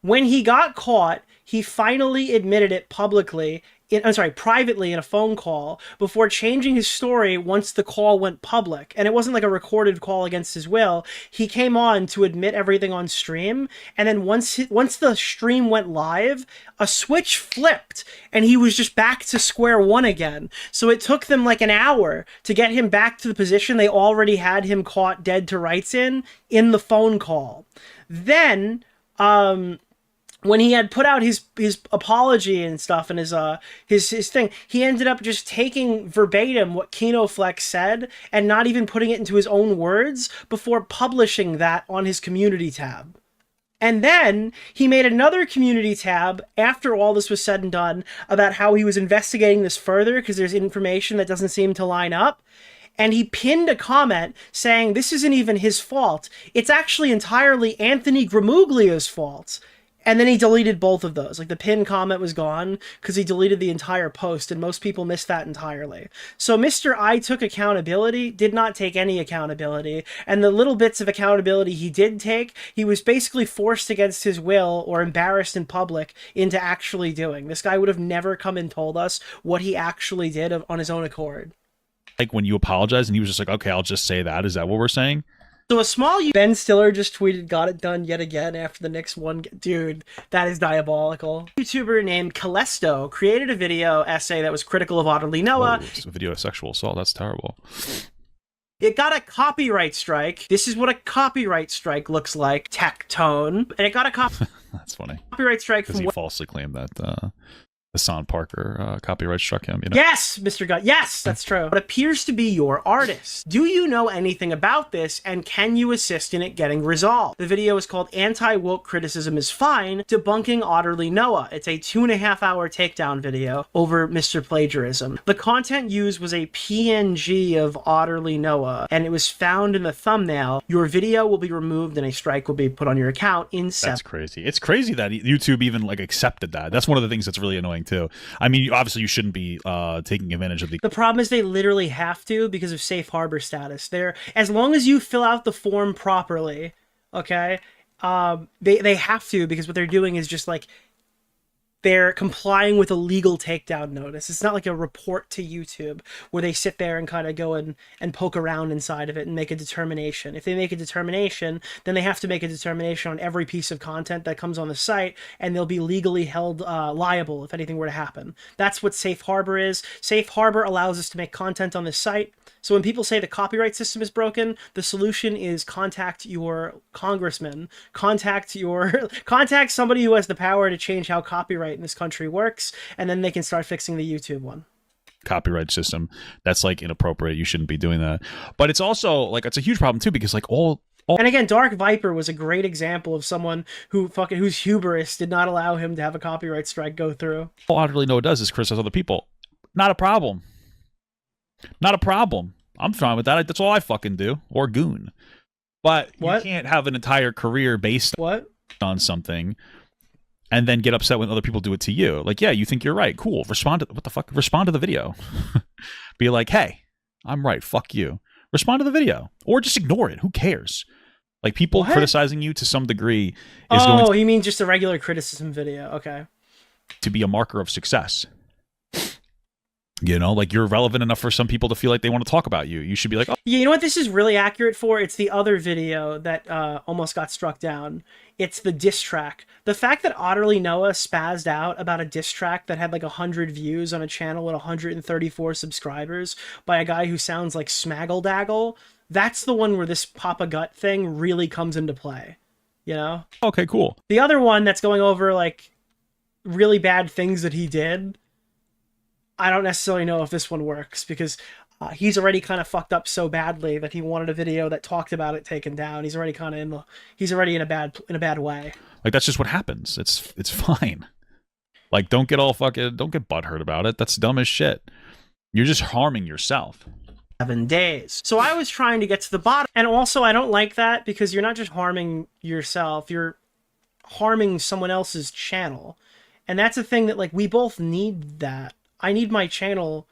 When he got caught, he finally admitted it publicly, privately in a phone call before changing his story once the call went public. And it wasn't like a recorded call against his will. He came on to admit everything on stream. And then once the stream went live, a switch flipped and he was just back to square one again. So it took them like an hour to get him back to the position they already had him caught dead to rights in the phone call. Then, when he had put out his apology and stuff and his thing, he ended up just taking verbatim what KinoFlex said and not even putting it into his own words before publishing that on his community tab. And then he made another community tab after all this was said and done about how he was investigating this further because there's information that doesn't seem to line up. And he pinned a comment saying this isn't even his fault. It's actually entirely Anthony Grimuglia's fault. And then he deleted both of those. Like the pinned comment was gone because he deleted the entire post, and most people missed that entirely. So Mr. I took accountability, did not take any accountability, and the little bits of accountability he did take, he was basically forced against his will or embarrassed in public into actually doing. This guy would have never come and told us what he actually did on his own accord. Like when you apologize and he was just like, okay, I'll just say that. Is that what we're saying? So a small Ben Stiller just tweeted, got it done yet again after the Knicks won. Dude, that is diabolical. A YouTuber named Calesto created a video essay that was critical of OtterlyNoah. Oh, it's a video of sexual assault. That's terrible. It got a copyright strike. This is what a copyright strike looks like. Tectone. And it got a That's funny. Copyright strike because from he falsely claimed that Hassan Parker copyright struck him. You know? Yes, Mr. God. Yes, that's true. What appears to be your artist. Do you know anything about this, and can you assist in it getting resolved? The video is called Anti-Woke Criticism is Fine, Debunking OtterlyNoah. It's a 2.5-hour takedown video over Mr. Plagiarism. The content used was a PNG of OtterlyNoah, and it was found in the thumbnail. Your video will be removed and a strike will be put on your account in 7. That's crazy. It's crazy that YouTube even like accepted that. That's one of the things that's really annoying too. I mean, obviously you shouldn't be taking advantage of the problem is they literally have to because of safe harbor status. They're, as long as you fill out the form properly, okay, they have to, because what they're doing is just like they're complying with a legal takedown notice. It's not like a report to YouTube where they sit there and kind of go and poke around inside of it and make a determination. If they make a determination, then they have to make a determination on every piece of content that comes on the site, and they'll be legally held liable if anything were to happen. That's what Safe Harbor is. Safe Harbor allows us to make content on this site. So when people say the copyright system is broken, the solution is contact your congressman, contact somebody who has the power to change how copyright in this country works, and then they can start fixing the YouTube one. Copyright system, that's like inappropriate. You shouldn't be doing that. But it's also like, it's a huge problem too, because like all and again, Dark Viper was a great example of someone whose hubris did not allow him to have a copyright strike go through. all OtterlyNoah does is criticize other people. Not a problem. Not a problem. I'm fine with that. That's all I fucking do. Or goon. But you can't have an entire career based on something and then get upset when other people do it to you. Like, yeah, you think you're right. Cool. Respond to what the fuck? Respond to the video. Be like, hey, I'm right. Fuck you. Respond to the video. Or just ignore it. Who cares? Like, people criticizing you to some degree is going to... you mean just a regular criticism video. Okay. To be a marker of success. You know, like, you're relevant enough for some people to feel like they want to talk about you. You should be like, oh. Yeah, you know what this is really accurate for? It's the other video that almost got struck down. It's the diss track. The fact that OtterlyNoah spazzed out about a diss track that had like 100 views on a channel with 134 subscribers by a guy who sounds like Smaggle Daggle, that's the one where this Papa Gut thing really comes into play. You know? Okay, cool. The other one that's going over like really bad things that he did, I don't necessarily know if this one works because he's already kind of fucked up so badly that he wanted a video that talked about it taken down. He's already kind of in a bad way. Like, that's just what happens. It's fine. Like, don't get butthurt about it. That's dumb as shit. You're just harming yourself. 7 days. So I was trying to get to the bottom, and also I don't like that because you're not just harming yourself, you're harming someone else's channel. And that's a thing that like we both need that. I need my channel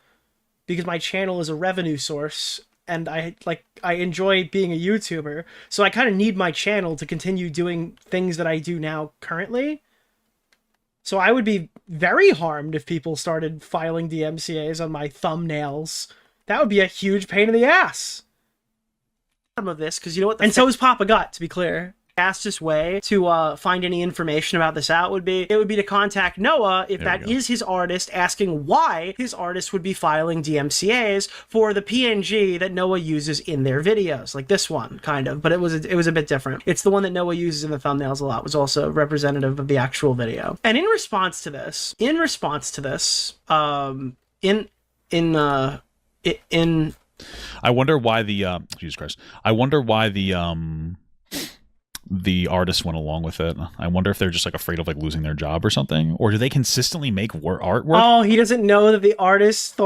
because my channel is a revenue source and I enjoy being a YouTuber. So I kind of need my channel to continue doing things that I do now currently. So I would be very harmed if people started filing DMCAs on my thumbnails. That would be a huge pain in the ass. Of this, because you know what? And so is Papa Gut, to be clear. Fastest way to find any information about this out would be to contact Noah if that is his artist, asking why his artist would be filing DMCAs for the PNG that Noah uses in their videos, like this one kind of, but it was a bit different. It's the one that Noah uses in the thumbnails a lot, was also representative of the actual video. And in response to this, I wonder why Jesus Christ. I wonder why the artist went along with it. I wonder if they're just like afraid of like losing their job or something, or do they consistently make artwork? Oh, he doesn't know that the artist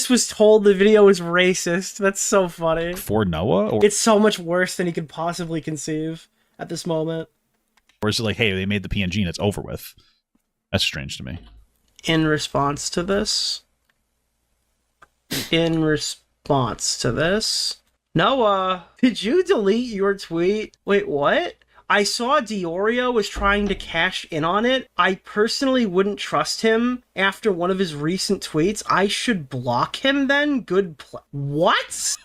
was told the video was racist. That's so funny. For Noah? Or it's so much worse than he could possibly conceive at this moment. Or is it like, hey, they made the PNG and it's over with? That's strange to me. In response to this, Noah, did you delete your tweet? Wait, what? I saw DeOrio was trying to cash in on it. I personally wouldn't trust him after one of his recent tweets. I should block him then? What?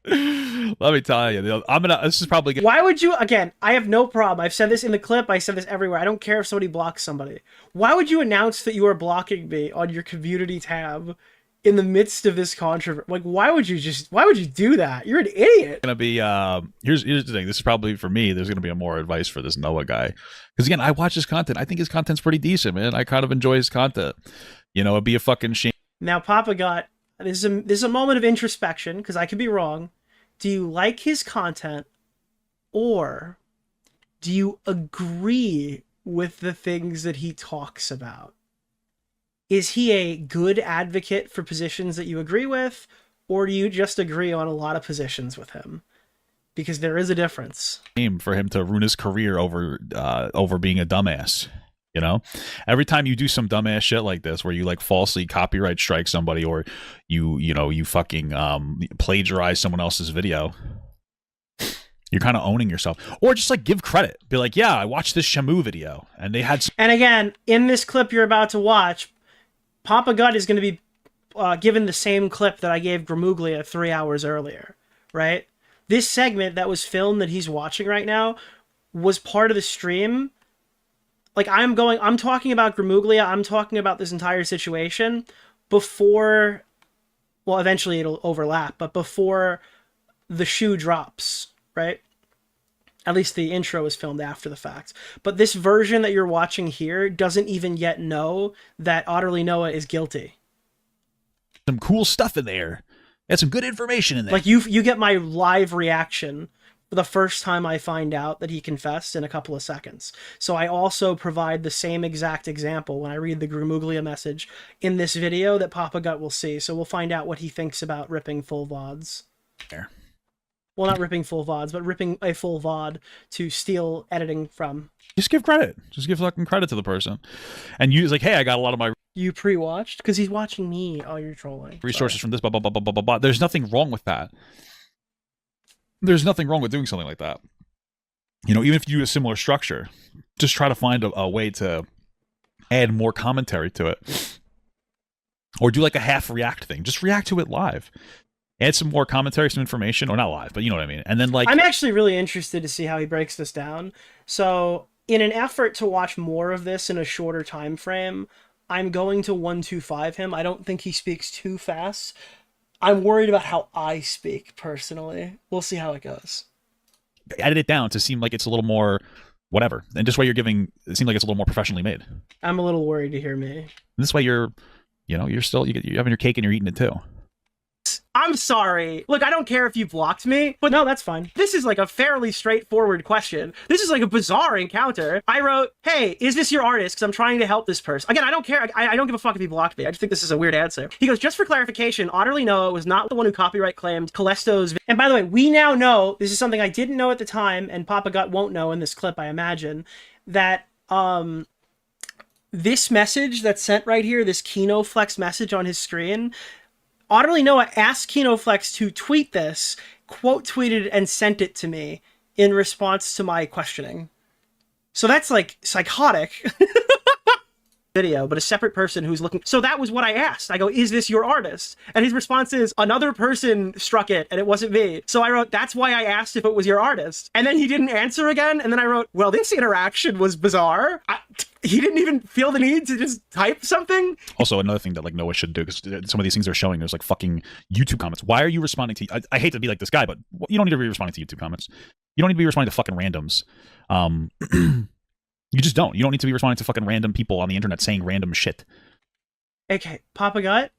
Let me tell you, this is probably good. Why would you, again, I have no problem. I've said this in the clip. I said this everywhere. I don't care if somebody blocks somebody. Why would you announce that you are blocking me on your community tab in the midst of this controversy? Like, why would you do that? You're an idiot. Gonna be here's the thing. This is probably for me. There's gonna be more advice for this Noah guy, because again, I watch his content. I think his content's pretty decent, man. I kind of enjoy his content. You know, it'd be a fucking shame. Now, Papa Gut, this is a moment of introspection because I could be wrong. Do you like his content, or do you agree with the things that he talks about? Is he a good advocate for positions that you agree with, or do you just agree on a lot of positions with him? Because there is a difference. For him to ruin his career over being a dumbass, you know? Every time you do some dumbass shit like this, where you like falsely copyright strike somebody, or you fucking plagiarize someone else's video, You're kind of owning yourself. Or just like give credit. Be like, yeah, I watched this Shamu video and they had... And again, in this clip you're about to watch, Papa Gut is going to be given the same clip that I gave Grimuglia 3 hours earlier, right? This segment that was filmed that he's watching right now was part of the stream. Like, I'm talking about Grimuglia, I'm talking about this entire situation before, well, eventually it'll overlap, but before the shoe drops, right? At least the intro is filmed after the fact. But this version that you're watching here doesn't even yet know that OtterlyNoah is guilty. Some cool stuff in there. Had some good information in there. Like, you get my live reaction for the first time I find out that he confessed in a couple of seconds. So I also provide the same exact example when I read the Grimuglia message in this video that Papa Gut will see. So we'll find out what he thinks about ripping full VODs. There. Well, not ripping full VODs, but ripping a full VOD to steal editing from. Just give credit. Just give fucking credit to the person. And use like, hey, I got a lot of my You pre-watched? Because he's watching me. Oh, you're trolling. resources Sorry. from this, blah, blah, blah, blah, blah, blah, blah. There's nothing wrong with that. There's nothing wrong with doing something like that. You know, even if you do a similar structure, just try to find a way to add more commentary to it. Or do like a half react thing. Just react to it live. Add some more commentary, some information. Or not live, but you know what I mean. And then like... I'm actually really interested to see how he breaks this down. So, in an effort to watch more of this in a shorter time frame, I'm going to 125 him. I don't think he speaks too fast. I'm worried about how I speak, personally. We'll see how it goes. Edit it down to seem like it's a little more whatever. And this way you're giving... It seems like it's a little more professionally made. I'm a little worried to hear me. And this way you're... You know, you're still... You're having your cake and you're eating it too. I'm sorry. Look, I don't care if you blocked me, but no, that's fine. This is like a fairly straightforward question. This is like a bizarre encounter. I wrote, hey, is this your artist? Because I'm trying to help this person. Again, I don't care. I don't give a fuck if he blocked me. I just think this is a weird answer. He goes, just for clarification, OtterlyNoah was not the one who copyright claimed Calesto's. And by the way, we now know, this is something I didn't know at the time, and Papa Gut won't know in this clip, I imagine, that this message that's sent right here, this KinoFlex message on his screen, OtterlyNoah asked KinoFlex to tweet this, quote tweeted and sent it to me in response to my questioning. So that's like psychotic. Video, but a separate person who's looking. So that was what I asked. I go, is this your artist? And his response is, another person struck it and it wasn't me. So I wrote, that's why I asked if it was your artist. And then he didn't answer again. And then I wrote, well, this interaction was bizarre. He didn't even feel the need to just type something. Also, another thing that like Noah should do, because some of these things they're showing, there's like fucking YouTube comments. Why are you responding to... I hate to be like this guy, but you don't need to be responding to YouTube comments. You don't need to be responding to fucking randoms. You just don't. You don't need to be responding to fucking random people on the internet saying random shit. Okay, Papa Gut,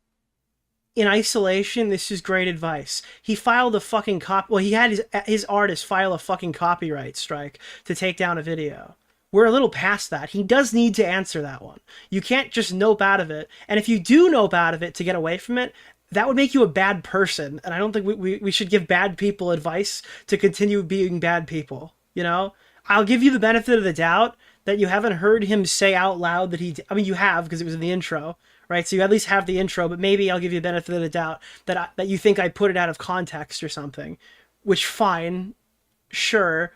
in isolation, this is great advice. He filed a fucking well, he had his artist file a fucking copyright strike to take down a video. We're a little past that. He does need to answer that one. You can't just nope out of it. And if you do nope out of it to get away from it, that would make you a bad person. And I don't think we should give bad people advice to continue being bad people. You know? I'll give you the benefit of the doubt that you haven't heard him say out loud that he... I mean, you have, because it was in the intro, right? So you at least have the intro, but maybe I'll give you the benefit of the doubt that that you think I put it out of context or something. Which, fine. Sure.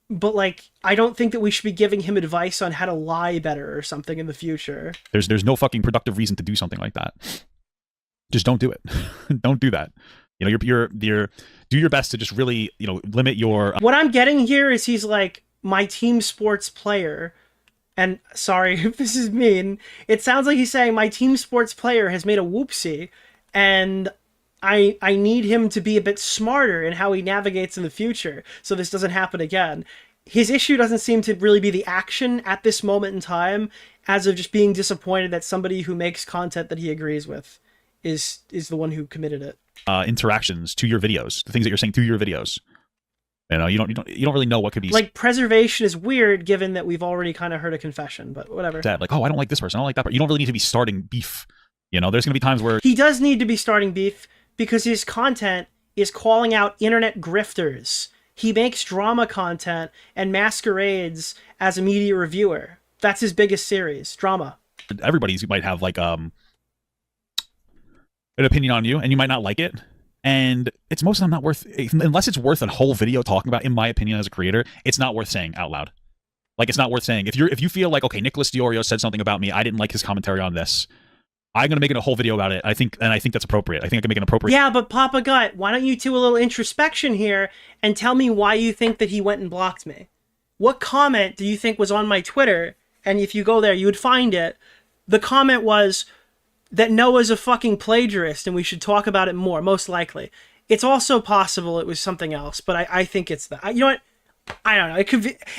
But, like, I don't think that we should be giving him advice on how to lie better or something in the future. There's no fucking productive reason to do something like that. Just don't do it. Don't do that. You know, you're do your best to just really, you know, limit your... What I'm getting here is he's like, my team sports player, and sorry if this is mean, it sounds like he's saying my team sports player has made a whoopsie, and I need him to be a bit smarter in how he navigates in the future, so this doesn't happen again. His issue doesn't seem to really be the action at this moment in time, as of just being disappointed that somebody who makes content that he agrees with is the one who committed it. Interactions to your videos, the things that you're saying to your videos. You know, you don't really know what could be... Like, preservation is weird, given that we've already kind of heard a confession, but whatever. Like, oh, I don't like this person, I don't like that person. You don't really need to be starting beef. You know, there's going to be times where... He does need to be starting beef, because his content is calling out internet grifters. He makes drama content and masquerades as a media reviewer. That's his biggest series, drama. Everybody might have, like, an opinion on you, and you might not like it. And it's most of them not worth, unless it's worth a whole video talking about, in my opinion as a creator, it's not worth saying out loud. Like, it's not worth saying. If you feel like, okay, Nicholas DeOrio said something about me, I didn't like his commentary on this, I'm going to make it a whole video about it. I think that's appropriate. I think I can make an appropriate. Yeah, but Papa Gut, why don't you do a little introspection here and tell me why you think that he went and blocked me? What comment do you think was on my Twitter? And if you go there, you would find it. The comment was that Noah's a fucking plagiarist and we should talk about it more, most likely. It's also possible it was something else, but I think it's that. You know what? I don't know.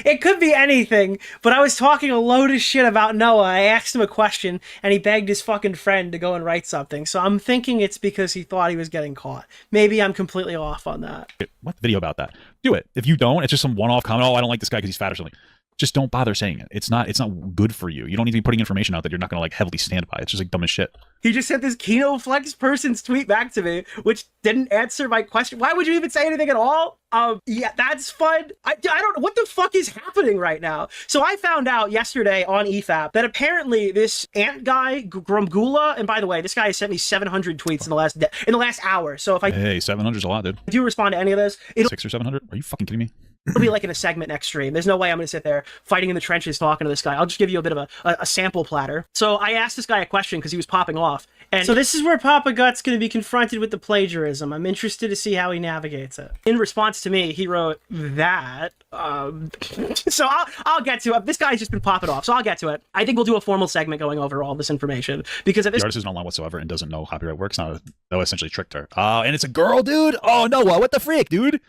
It could be anything, but I was talking a load of shit about Noah. I asked him a question and he begged his fucking friend to go and write something. So I'm thinking it's because he thought he was getting caught. Maybe I'm completely off on that. What video about that? Do it. If you don't, it's just some one-off comment. Oh, I don't like this guy because he's fat or something. Just don't bother saying it. It's not good for you. You don't need to be putting information out that you're not going to like heavily stand by. It's just like dumb as shit. He just sent this Kino Flex person's tweet back to me, which didn't answer my question. Why would you even say anything at all? Yeah, that's fun. I don't know. What the fuck is happening right now? So I found out yesterday on EFAP that apparently this ant guy, Grimuglia, and by the way, this guy has sent me 700 tweets in the last hour. So if I Hey, 700's a lot, dude. do respond to any of this, it'll 600 or 700? Are you fucking kidding me? It'll be like in a segment next stream. There's no way I'm going to sit there fighting in the trenches talking to this guy. I'll just give you a bit of a sample platter. So I asked this guy a question because he was popping off. And so this is where Papa Gut's going to be confronted with the plagiarism. I'm interested to see how he navigates it. In response to me, he wrote that. So I'll get to it. This guy's just been popping off, so I'll get to it. I think we'll do a formal segment going over all this information because if this the artist isn't online whatsoever and doesn't know copyright works. Noah essentially tricked her. And it's a girl, dude. Oh, Noah, what the freak, dude?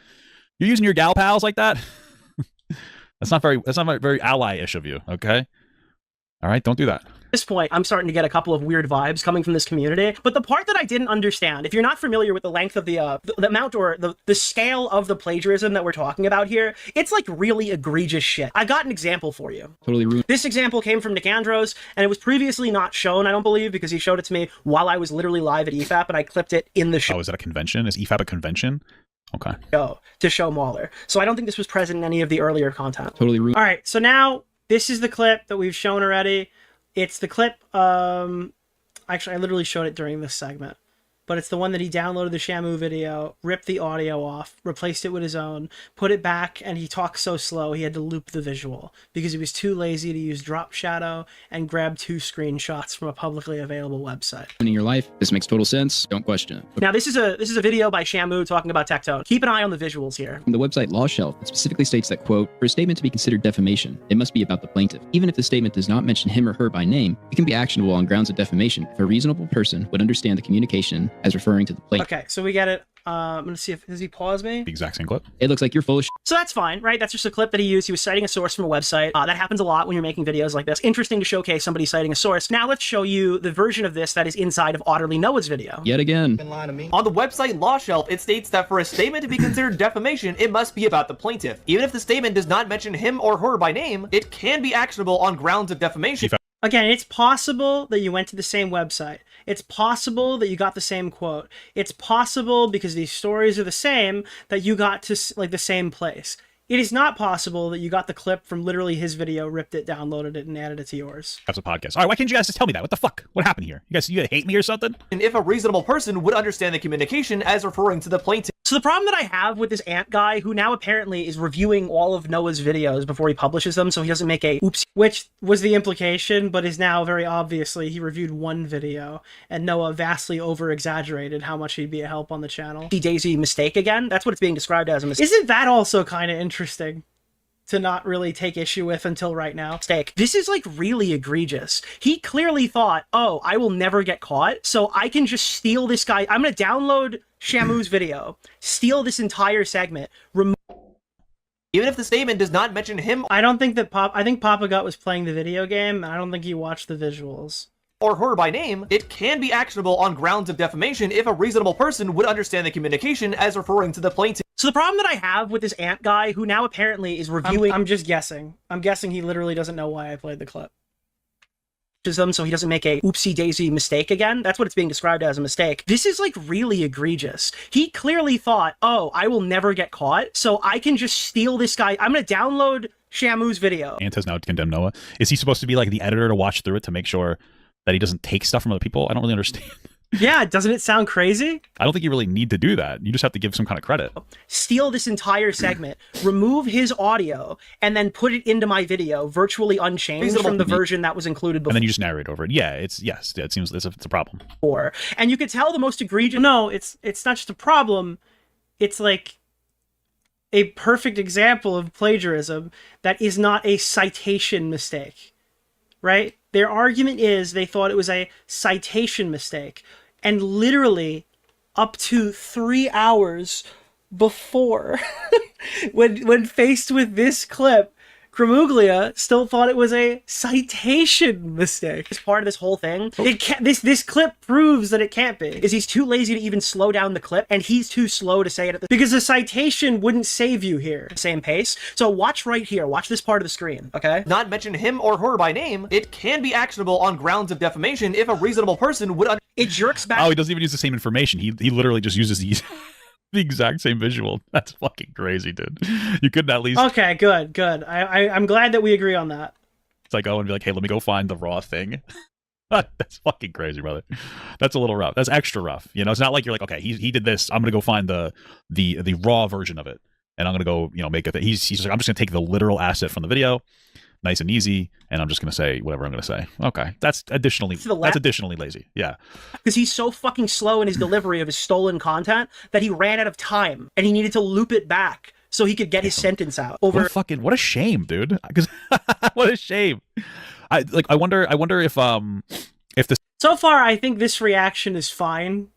You're using your gal pals like that? That's not very ally-ish of you, okay? All right, don't do that. At this point, I'm starting to get a couple of weird vibes coming from this community. But the part that I didn't understand, if you're not familiar with the length of the amount or the scale of the plagiarism that we're talking about here, it's like really egregious shit. I got an example for you. Totally ruined. This example came from Nick Andros, and it was previously not shown, I don't believe, because he showed it to me while I was literally live at EFAP, and I clipped it in the show. Oh, is that a convention? Is EFAP a convention? Okay. To show Mahler. So I don't think this was present in any of the earlier content. Totally ruined. All right, so now this is the clip that we've shown already. It's the clip, actually, I literally showed it during this segment, but it's the one that he downloaded the Shamu video, ripped the audio off, replaced it with his own, put it back, and he talks so slow he had to loop the visual because he was too lazy to use drop shadow and grab 2 screenshots from a publicly available website. In your life, this makes total sense. Don't question it. Now, this is a video by Shamu talking about Tectone. Keep an eye on the visuals here. From the website Law Shelf, it specifically states that, quote, for a statement to be considered defamation, it must be about the plaintiff. Even if the statement does not mention him or her by name, it can be actionable on grounds of defamation if a reasonable person would understand the communication as referring to the plaintiff. Okay, so we get it. I'm gonna see if does he pause me? The exact same clip. It looks like you're full of So that's fine, right? That's just a clip that he used. He was citing a source from a website. That happens a lot when you're making videos like this. Interesting to showcase somebody citing a source. Now let's show you the version of this that is inside of OtterlyNoah's video. Yet again. On the website Law Shelf, it states that for a statement to be considered defamation, it must be about the plaintiff. Even if the statement does not mention him or her by name, it can be actionable on grounds of defamation. Again, it's possible that you went to the same website. It's possible that you got the same quote. It's possible, because these stories are the same, that you got to like the same place. It is not possible that you got the clip from literally his video, ripped it, downloaded it, and added it to yours. That's a podcast. All right, why can't you guys just tell me that? What the fuck? What happened here? You guys hate me or something? And if a reasonable person would understand the communication as referring to the plaintiff. So the problem that I have with this ant guy, who now apparently is reviewing all of Noah's videos before he publishes them so he doesn't make a oops, which was the implication, but is now very obviously he reviewed one video and Noah vastly over-exaggerated how much he'd be a help on the channel. Daisy mistake again? That's what it's being described as a mistake. Isn't that also kind of interesting to not really take issue with until right now? Mistake. This is like really egregious. He clearly thought, oh, I will never get caught, so I can just steal this guy. I'm going to download Shamu's video, steal this entire segment, even if the statement does not mention him. I don't think that I think Papa Gut was playing the video game. I don't think he watched the visuals. Or her by name, it can be actionable on grounds of defamation if a reasonable person would understand the communication as referring to the plaintiff. So the problem that I have with this ant guy, who now apparently is reviewing... I'm just guessing. I'm guessing he literally doesn't know why I played the clip. Them so he doesn't make a oopsie daisy mistake again. That's what it's being described as, a mistake. This is like really egregious. He clearly thought, oh, I will never get caught, so I can just steal this guy. I'm going to download Shamu's video. Ant has now condemned Noah. Is he supposed to be like the editor to watch through it to make sure that he doesn't take stuff from other people? I don't really understand. Yeah, doesn't it sound crazy? I don't think you really need to do that. You just have to give some kind of credit. Steal this entire segment, remove his audio, and then put it into my video, virtually unchanged from the version that was included before. And then you just narrate over it. Yeah, it seems it's a problem. And you could tell the most egregious. No, it's not just a problem. It's like a perfect example of plagiarism that is not a citation mistake, right? Their argument is they thought it was a citation mistake, and literally up to 3 hours before, when faced with this clip, Grimuglia still thought it was a citation mistake. It's part of this whole thing. It can't, this clip proves that it can't be. Is he's too lazy to even slow down the clip, and he's too slow to say it because the citation wouldn't save you here. Same pace. So watch right here. Watch this part of the screen, okay? Not mention him or her by name, it can be actionable on grounds of defamation if a reasonable person would. It jerks back. Oh, he doesn't even use the same information. He literally just uses the exact same visual. That's fucking crazy, dude. You couldn't at least. Okay, good. I'm glad that we agree on that. It's like, oh, and be like, hey, let me go find the raw thing. That's fucking crazy, brother. That's a little rough. That's extra rough. You know, it's not like you're like, okay, he did this. I'm gonna go find the raw version of it, and I'm gonna go, make it. He's like, I'm just gonna take the literal asset from the video, nice and easy, and I'm just gonna say whatever I'm gonna say. Okay, that's additionally lazy. Yeah, because he's so fucking slow in his delivery of his stolen content that he ran out of time and he needed to loop it back so he could get his sentence out. What a shame, dude. Because what a shame. I wonder if the so far I think this reaction is fine.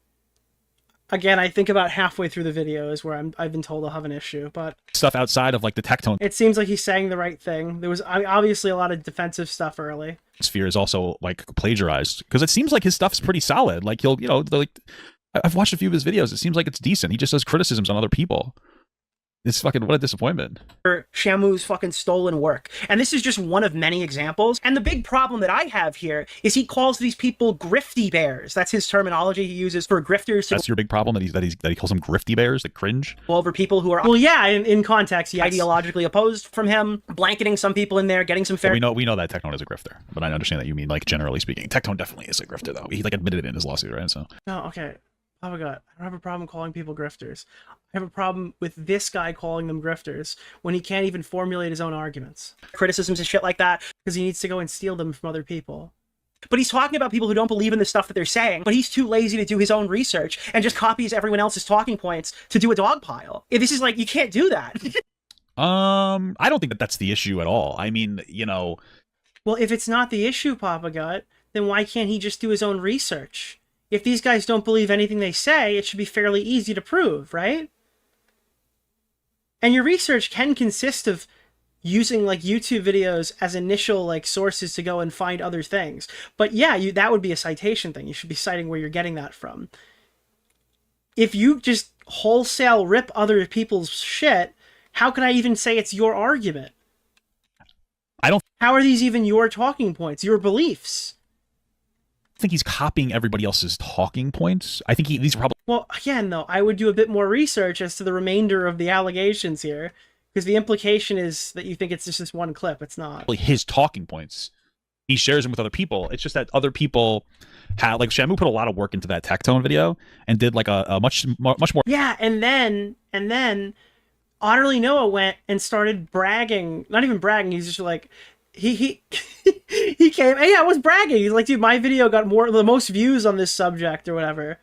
Again, I think about halfway through the video is where I've been told I'll have an issue, but stuff outside of like the tech tone. It seems like he's saying the right thing. There was obviously a lot of defensive stuff early. Sphere is also like plagiarized because it seems like his stuff's pretty solid. Like I've watched a few of his videos. It seems like it's decent. He just does criticisms on other people. It's fucking, what a disappointment. Shamu's fucking stolen work. And this is just one of many examples. And the big problem that I have here is he calls these people grifty bears. That's his terminology he uses for grifters. That's your big problem, that he calls them grifty bears, that cringe? Over people who are, well, yeah, in context, he ideologically opposed from him, blanketing some people in there, getting some fair... Well, we know that Tectone is a grifter, but I understand that you mean, like, generally speaking. Tectone definitely is a grifter, though. He, like, admitted it in his lawsuit, right? So. No, okay. Oh my god, I don't have a problem calling people grifters. I have a problem with this guy calling them grifters when he can't even formulate his own arguments. Criticisms and shit like that because he needs to go and steal them from other people. But he's talking about people who don't believe in the stuff that they're saying, but he's too lazy to do his own research and just copies everyone else's talking points to do a dog pile. This is like, you can't do that. I don't think that that's the issue at all. I mean, Well, if it's not the issue, Papa Gut, then why can't he just do his own research? If these guys don't believe anything they say, it should be fairly easy to prove, right? And your research can consist of using like YouTube videos as initial like sources to go and find other things. But yeah, that would be a citation thing. You should be citing where you're getting that from. If you just wholesale rip other people's shit, how can I even say it's your argument? How are these even your talking points, your beliefs? I think he's copying everybody else's talking points. I think these are probably... Well, again, though, I would do a bit more research as to the remainder of the allegations here, because the implication is that you think it's just this one clip. It's not. His talking points. He shares them with other people. It's just that other people have... Like, Shamu put a lot of work into that Tectone video and did, like, a much more... Yeah, and then OtterlyNoah went and started bragging. Not even bragging, he's just like... He came, and yeah, I was bragging. He's like, dude, my video got the most views on this subject or whatever.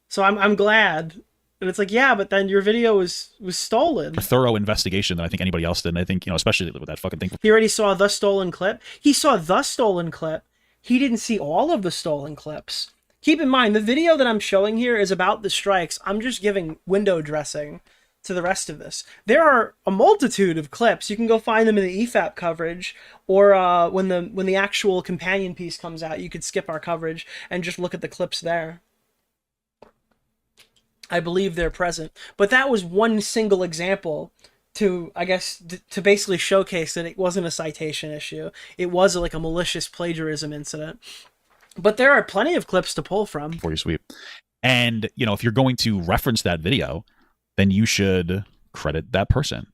So I'm glad. And it's like, yeah, but then your video was stolen. A thorough investigation than I think anybody else did. And I think, especially with that fucking thing. He already saw the stolen clip. He saw the stolen clip. He didn't see all of the stolen clips. Keep in mind, the video that I'm showing here is about the strikes. I'm just giving window dressing to the rest of this. There are a multitude of clips. You can go find them in the EFAP coverage, or when the actual companion piece comes out, you could skip our coverage and just look at the clips there. I believe they're present. But that was one single example to, I guess, to basically showcase that it wasn't a citation issue. It was like a malicious plagiarism incident. But there are plenty of clips to pull from. For your sweep. And, if you're going to reference that video, then you should credit that person.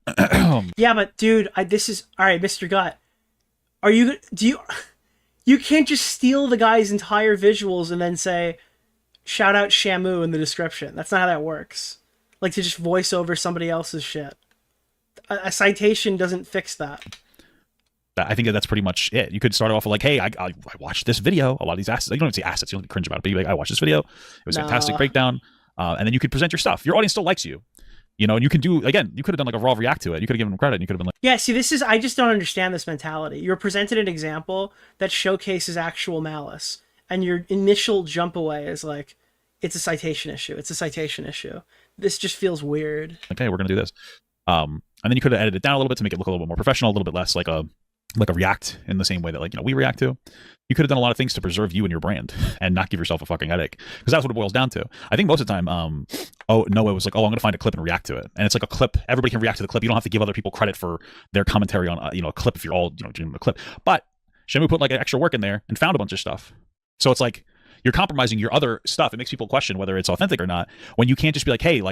Yeah, but dude, this is all right, Mr. Gut. You can't just steal the guy's entire visuals and then say, shout out Shamu in the description. That's not how that works. Like to just voice over somebody else's shit. A citation doesn't fix that. I think that's pretty much it. You could start off with like, hey, I watched this video. A lot of these assets, you don't even say assets, you don't cringe about it, but you're like, I watched this video. It was a fantastic breakdown. And then you could present your stuff. Your audience still likes you. You know, and you can do, again, you could have done like a raw react to it. You could have given them credit and you could have been like, yeah, see, this is, I just don't understand this mentality. You're presented an example that showcases actual malice. And your initial jump away is like, it's a citation issue. It's a citation issue. This just feels weird. okay, we're going to do this. And then you could have edited it down a little bit to make it look a little bit more professional, a little bit less like a react in the same way that, like, you know, we react to. You could have done a lot of things to preserve you and your brand and not give yourself a fucking headache, because that's what it boils down to. I think most of the time, Noah was like, oh, I'm going to find a clip and react to it. And it's like a clip. Everybody can react to the clip. You don't have to give other people credit for their commentary on, you know, a clip if you're all, you know, doing a clip. But Shamu put like an extra work in there and found a bunch of stuff. So it's like, you're compromising your other stuff. It makes people question whether it's authentic or not, when you can't just be like, hey,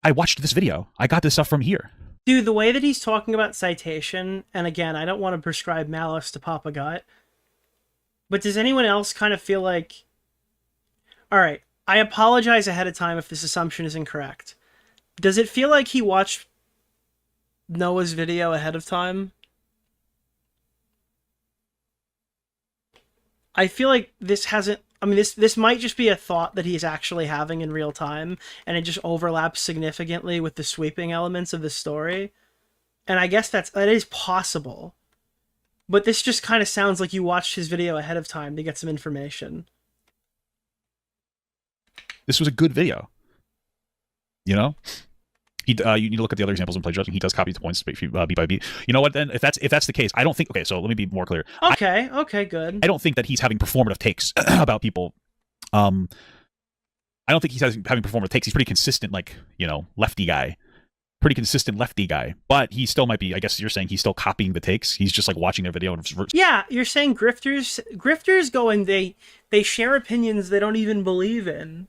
I watched this video. I got this stuff from here. Dude, the way that he's talking about citation, and again, I don't want to prescribe malice to Papa Gut, but does anyone else kind of feel like, all right, I apologize ahead of time if this assumption is incorrect. Does it feel like he watched Noah's video ahead of time? I feel like this hasn't, I mean, this might just be a thought that he's actually having in real time, and it just overlaps significantly with the sweeping elements of the story. And I guess that is possible. But this just kind of sounds like you watched his video ahead of time to get some information. This was a good video. You know? You need to look at the other examples in plagiarism. He does copy the points beat by beat. You know what? Then if that's the case, I don't think. Okay, so let me be more clear. Okay, good. I don't think that he's having performative takes about people. I don't think he's having performative takes. He's pretty consistent, like, you know, lefty guy. Pretty consistent lefty guy. But he still might be. I guess you're saying he's still copying the takes. He's just like watching their video and yeah, you're saying grifters go and they share opinions they don't even believe in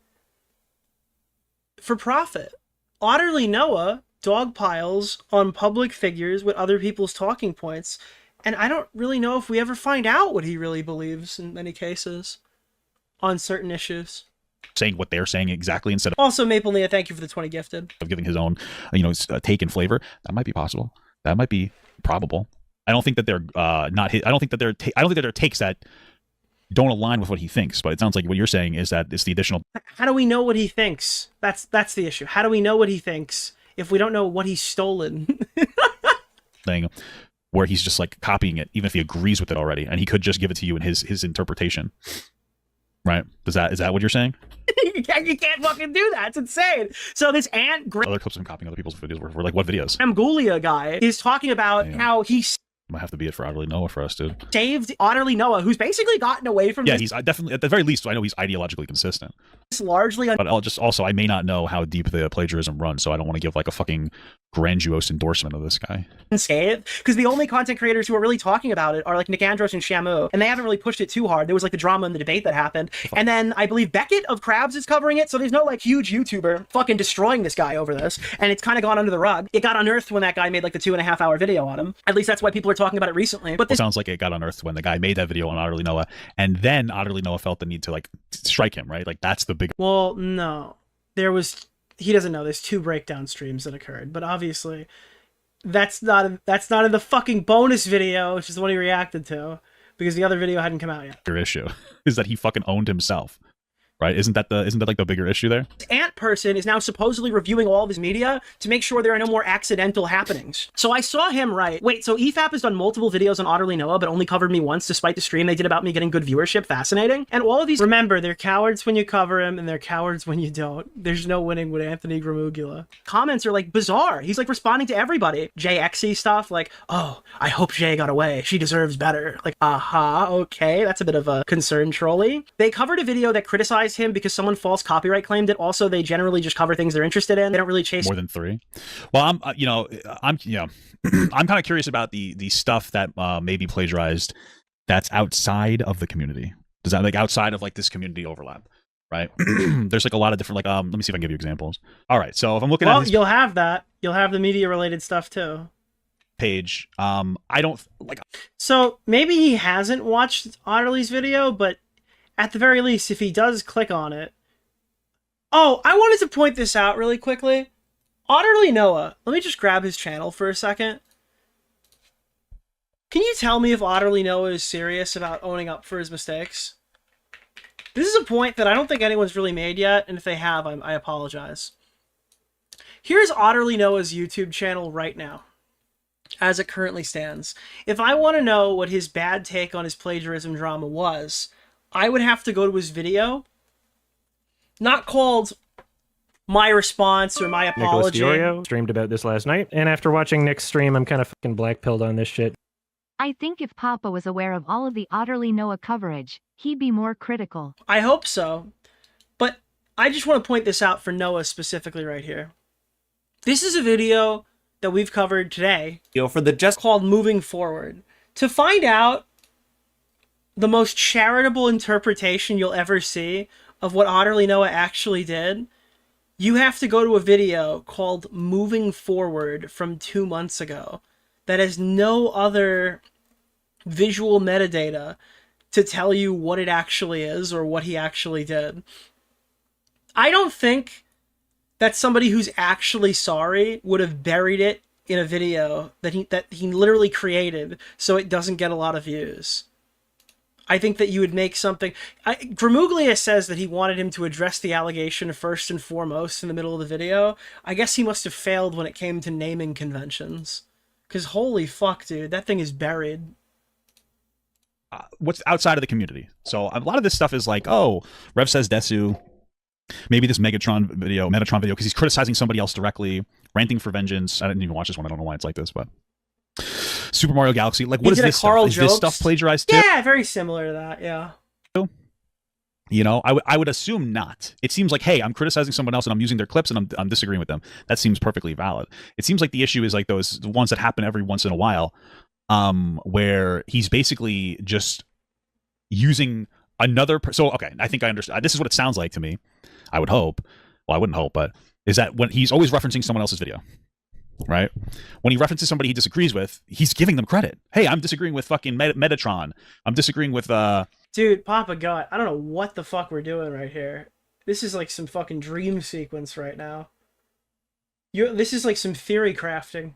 for profit. OtterlyNoah dogpiles on public figures with other people's talking points, and I don't really know if we ever find out what he really believes in many cases on certain issues. Saying what they're saying exactly instead of also Maple Nia, thank you for the 20 gifted. Of giving his own, you know, take and flavor. That might be possible. That might be probable. I don't think that they're not his. I don't think that they're takes that don't align with what he thinks, but it sounds like what you're saying is that it's the additional. How do we know what he thinks? That's the issue. How do we know what he thinks if we don't know what he's stolen? thing where he's just like copying it, even if he agrees with it already, and he could just give it to you in his interpretation. Right? Is that what you're saying? You can't fucking do that. It's insane. So this other clips of copying other people's videos were like, what videos? Grimuglia guy is talking about how he might have to be it for OtterlyNoah for us, dude. Saved OtterlyNoah, who's basically gotten away from. Yeah, he's definitely, at the very least, I know he's ideologically consistent. It's largely, but I'll just also, I may not know how deep the plagiarism runs, so I don't want to give like a fucking grandiose endorsement of this guy. Unscathed, because the only content creators who are really talking about it are like Nick Andros and Shamu, and they haven't really pushed it too hard. There was like the drama and the debate that happened, and then I believe Beckett of Crabs is covering it, so there's no like huge YouTuber fucking destroying this guy over this, and it's kind of gone under the rug. It got unearthed when that guy made like the 2.5 hour video on him. At least that's why people are talking about it recently. But this sounds like it got unearthed when the guy made that video on OtterlyNoah, and then OtterlyNoah felt the need to like strike him, right? Like that's the big. Well, no, there was. He doesn't know. There's 2 breakdown streams that occurred, but obviously. That's not in the fucking bonus video, which is the one he reacted to, because the other video hadn't come out yet. Your issue is that he fucking owned himself, right? Isn't that like the bigger issue there? This ant person is now supposedly reviewing all of his media to make sure there are no more accidental happenings. So I saw him write, wait, so EFAP has done multiple videos on OtterlyNoah, but only covered me once despite the stream they did about me getting good viewership. Fascinating. And all of these, remember, they're cowards when you cover him and they're cowards when you don't. There's no winning with Anthony Grimuglia. Comments are like bizarre. He's like responding to everybody. JXE stuff like, oh, I hope Jay got away. She deserves better. Like, okay, that's a bit of a concern trolley. They covered a video that criticized him because someone false copyright claimed it. Also, they generally just cover things they're interested in. They don't really chase more than 3. Well, I'm kind of curious about the stuff that may be plagiarized that's outside of the community. Does that like outside of like this community overlap? Right? There's like a lot of different let me see if I can give you examples. All right, so if I'm looking at you'll have that. You'll have the media related stuff too. Page. I don't like. So maybe he hasn't watched Otterly's video, but at the very least, if he does click on it... Oh, I wanted to point this out really quickly. OtterlyNoah, let me just grab his channel for a second. Can you tell me if OtterlyNoah is serious about owning up for his mistakes? This is a point that I don't think anyone's really made yet, and if they have, I apologize. Here's OtterlyNoah's YouTube channel right now, as it currently stands. If I want to know what his bad take on his plagiarism drama was, I would have to go to his video, not called My Response or My Apology. Nicholas DeOrio streamed about this last night, and after watching Nick's stream, I'm kind of fucking blackpilled on this shit. I think if Papa was aware of all of the OtterlyNoah coverage, he'd be more critical. I hope so. But I just want to point this out for Noah specifically right here. This is a video that we've covered today. For the just called Moving Forward. To find out the most charitable interpretation you'll ever see of what OtterlyNoah actually did, you have to go to a video called Moving Forward from 2 months ago that has no other visual metadata to tell you what it actually is or what he actually did. I don't think that somebody who's actually sorry would have buried it in a video that he literally created so it doesn't get a lot of views. I think that you would make something... Grimuglia says that he wanted him to address the allegation first and foremost in the middle of the video. I guess he must have failed when it came to naming conventions. Because holy fuck, dude, that thing is buried. What's outside of the community? So a lot of this stuff is like, oh, Rev says Desu. Maybe this Metatron video, because he's criticizing somebody else directly, ranting for vengeance. I didn't even watch this one. I don't know why it's like this, but Super Mario Galaxy. Like, what is this stuff? Is this stuff plagiarized too? Yeah, very similar to that, yeah. You know, I would assume not. It seems like, hey, I'm criticizing someone else and I'm using their clips and I'm disagreeing with them. That seems perfectly valid. It seems like the issue is like the ones that happen every once in a while, where he's basically just using another... So, okay, I think I understand. This is what it sounds like to me. I would hope. Well, I wouldn't hope, but is that when he's always referencing someone else's video, right? When he references somebody he disagrees with, he's giving them credit. Hey, I'm disagreeing with fucking Metatron. I'm disagreeing with... Dude, Papa God, I don't know what the fuck we're doing right here. This is like some fucking dream sequence right now. This is like some theory crafting.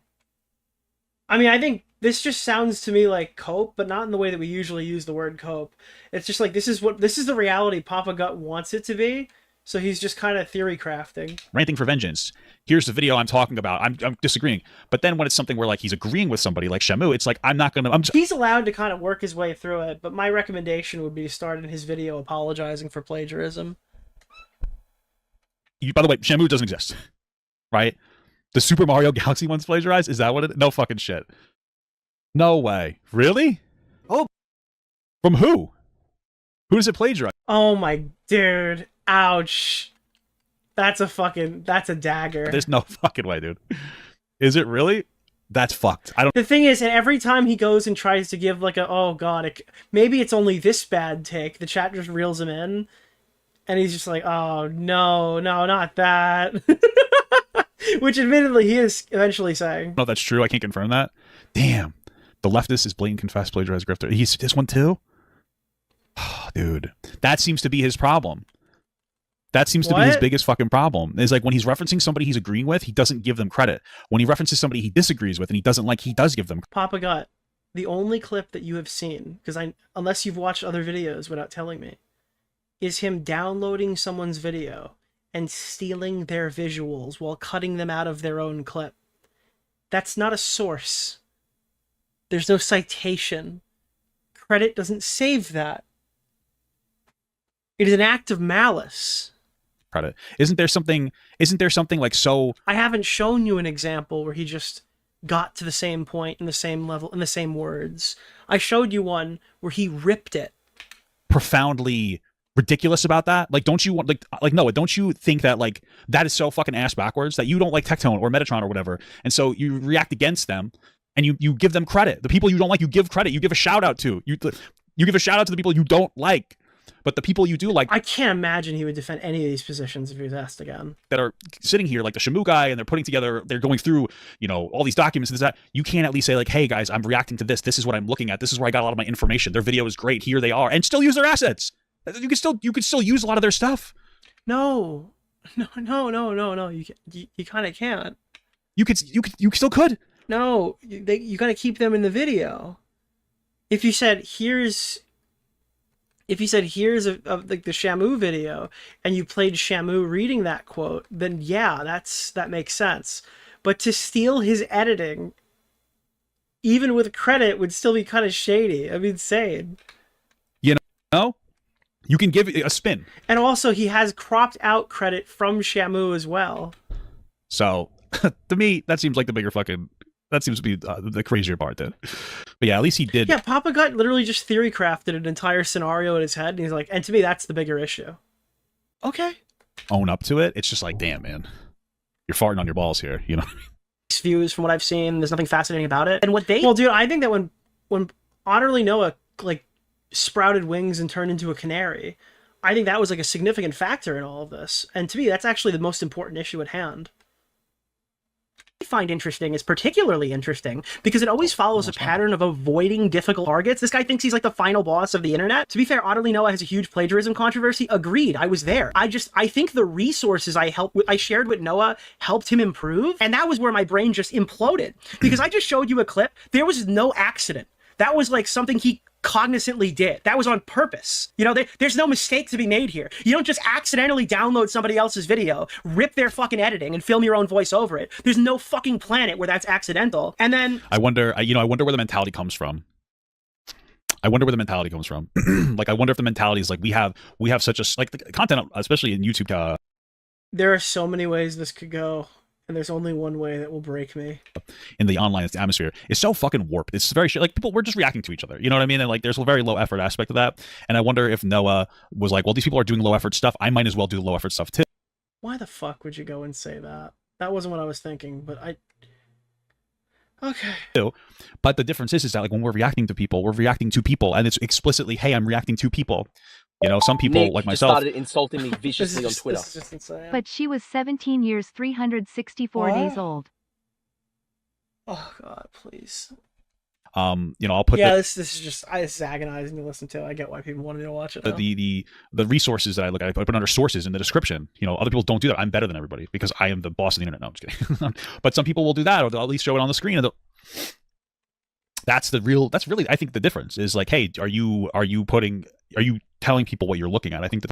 I mean, I think this just sounds to me like cope, but not in the way that we usually use the word cope. It's just like, this is the reality Papa Gut wants it to be. So he's just kind of theory crafting. Ranting for vengeance. Here's the video I'm talking about. I'm disagreeing. But then when it's something where like he's agreeing with somebody like Shamu, it's like, I'm not going to... He's allowed to kind of work his way through it, but my recommendation would be to start in his video apologizing for plagiarism. By the way, Shamu doesn't exist, right? The Super Mario Galaxy one's plagiarized? Is that what it... No fucking shit. No way. Really? Oh. From who? Who does it plagiarize? Oh my... Dude... Ouch. That's a dagger. There's no fucking way, dude. Is it really? That's fucked. I don't... The thing is, and every time he goes and tries to give like a, oh god, maybe it's only this bad take, the chat just reels him in. And he's just like, oh, no, not that. Which admittedly he is eventually saying. No, that's true. I can't confirm that. Damn. The leftist is blatant confessed plagiarized grifter. He's this one too? Oh, dude. That seems to be his problem. That seems to be his biggest fucking problem. Is like when he's referencing somebody he's agreeing with, he doesn't give them credit. When he references somebody he disagrees with and he doesn't like, he does give them. Papa Gut, the only clip that you have seen, because unless you've watched other videos without telling me, is him downloading someone's video and stealing their visuals while cutting them out of their own clip. That's not a source. There's no citation. Credit doesn't save that. It is an act of malice. Credit. Isn't there something like so... I haven't shown you an example where he just got to the same point in the same level, in the same words. I showed you one where he ripped it. Profoundly ridiculous about that? Like, don't you want, like Noah, don't you think that, like, that is so fucking ass backwards that you don't like Tectone or Metatron or whatever, and so you react against them, and you give them credit. The people you don't like, you give credit. You give a shout out to. You give a shout out to the people you don't like. But the people you do like... I can't imagine he would defend any of these positions if he was asked again. That are sitting here, like the Shamu guy, and they're putting together, they're going through, you know, all these documents and this, that. You can't at least say, like, hey, guys, I'm reacting to this. This is what I'm looking at. This is where I got a lot of my information. Their video is great. Here they are. And still use their assets. You could still use a lot of their stuff. No. You kind of can't. You still could. No, you got to keep them in the video. If you said here's like the Shamu video, and you played Shamu reading that quote, then yeah, that makes sense. But to steal his editing, even with credit, would still be kind of shady. I mean, insane. You know, you can give it a spin. And also, he has cropped out credit from Shamu as well. So, to me, that seems like the bigger fucking. That seems to be the crazier part, then. But yeah, at least he did. Yeah, Papa Gut literally just theory crafted an entire scenario in his head, and he's like, and to me, that's the bigger issue. Okay. Own up to it. It's just like, damn, man, you're farting on your balls here. You know. Views from what I've seen, there's nothing fascinating about it. And what they, well, dude, I think that when OtterlyNoah like sprouted wings and turned into a canary, I think that was like a significant factor in all of this. And to me, that's actually the most important issue at hand. I find interesting is particularly interesting because it always follows a pattern of avoiding difficult targets. This guy thinks he's like the final boss of the internet. To be fair, OtterlyNoah has a huge plagiarism controversy. Agreed, I was there. I think the resources I shared with Noah helped him improve, and that was where my brain just imploded because I just showed you a clip. There was no accident. That was like something he cognizantly did. That was on purpose. You know, there's no mistake to be made here. You don't just accidentally download somebody else's video, rip their fucking editing, and film your own voice over it. There's no fucking planet where that's accidental. And then I wonder where the mentality comes from. Like, I wonder if the mentality is like we have such a like the content, especially in YouTube. There are so many ways this could go. And there's only one way that will break me. In the online atmosphere, it's so fucking warped. It's very like people, we're just reacting to each other. You know what I mean? And like, there's a very low effort aspect of that. And I wonder if Noah was like, well, these people are doing low effort stuff. I might as well do low effort stuff too. Why the fuck would you go and say that? That wasn't what I was thinking, but okay. But the difference is that like when we're reacting to people, and it's explicitly, hey, I'm reacting to people. You know, some people Nick, like you myself started insulting me viciously on Twitter. This is just insane. But she was 17 years, 364 days old. Oh God, please. You know, I'll put this is just it's agonizing to listen to. I get why people wanted to watch it. The resources that I look at, I put under sources in the description. You know, other people don't do that. I'm better than everybody because I am the boss of the internet. No, I'm just kidding. But some people will do that, or they'll at least show it on the screen. And that's really, I think the difference is like, hey, are you telling people what you're looking at? I think that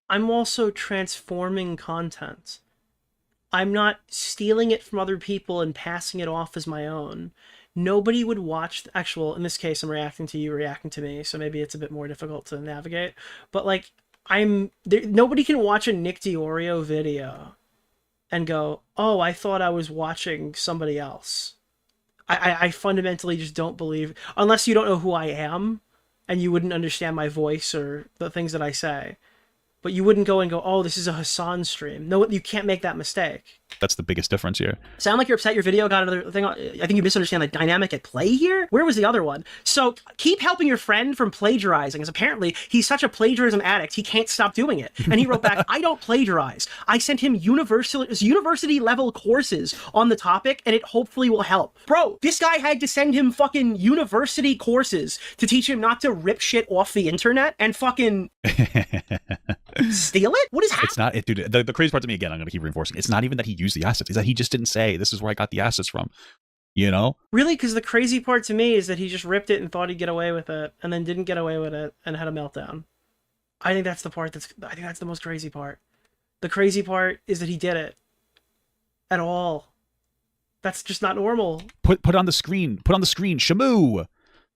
I'm also transforming content. I'm not stealing it from other people and passing it off as my own. Nobody would watch the actual, in this case, I'm reacting to you, reacting to me, so maybe it's a bit more difficult to navigate. But like, nobody can watch a Nick DeOrio video and go, oh, I thought I was watching somebody else. I fundamentally just don't believe, unless you don't know who I am, and you wouldn't understand my voice or the things that I say. But you wouldn't go and go, oh, this is a Hassan stream. No, you can't make that mistake. That's the biggest difference here. Sound like you're upset your video got another thing. I think you misunderstand the dynamic at play here. Where was the other one? So keep helping your friend from plagiarizing, as apparently he's such a plagiarism addict, he can't stop doing it. And he wrote back, I don't plagiarize. I sent him university level courses on the topic, and it hopefully will help. Bro, this guy had to send him fucking university courses to teach him not to rip shit off the internet and fucking steal it? What is happening? It's not it, dude. The crazy part to me, again, I'm gonna keep reinforcing. It's not even that he used the assets. It's that he just didn't say this is where I got the assets from. You know? Really? Because the crazy part to me is that he just ripped it and thought he'd get away with it, and then didn't get away with it and had a meltdown. I think that's the part I think that's the most crazy part. The crazy part is that he did it at all. That's just not normal. Put on the screen. Shamu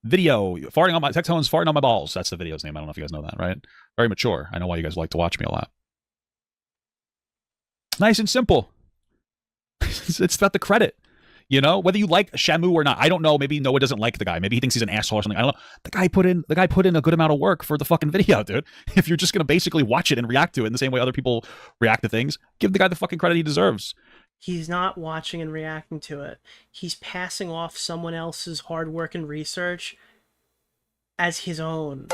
video farting on my Textone's farting on my balls. That's the video's name. I don't know if you guys know that, right? Very mature. I know why you guys like to watch me a lot. Nice and simple. It's about the credit. You know, whether you like Shamu or not, I don't know. Maybe Noah doesn't like the guy. Maybe he thinks he's an asshole or something. I don't know. The guy put in a good amount of work for the fucking video, dude. If you're just gonna basically watch it and react to it in the same way other people react to things, give the guy the fucking credit he deserves. He's not watching and reacting to it. He's passing off someone else's hard work and research as his own.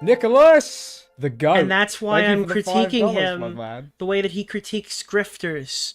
Nicholas, the goat. And that's why I'm critiquing $5, him the way that he critiques grifters.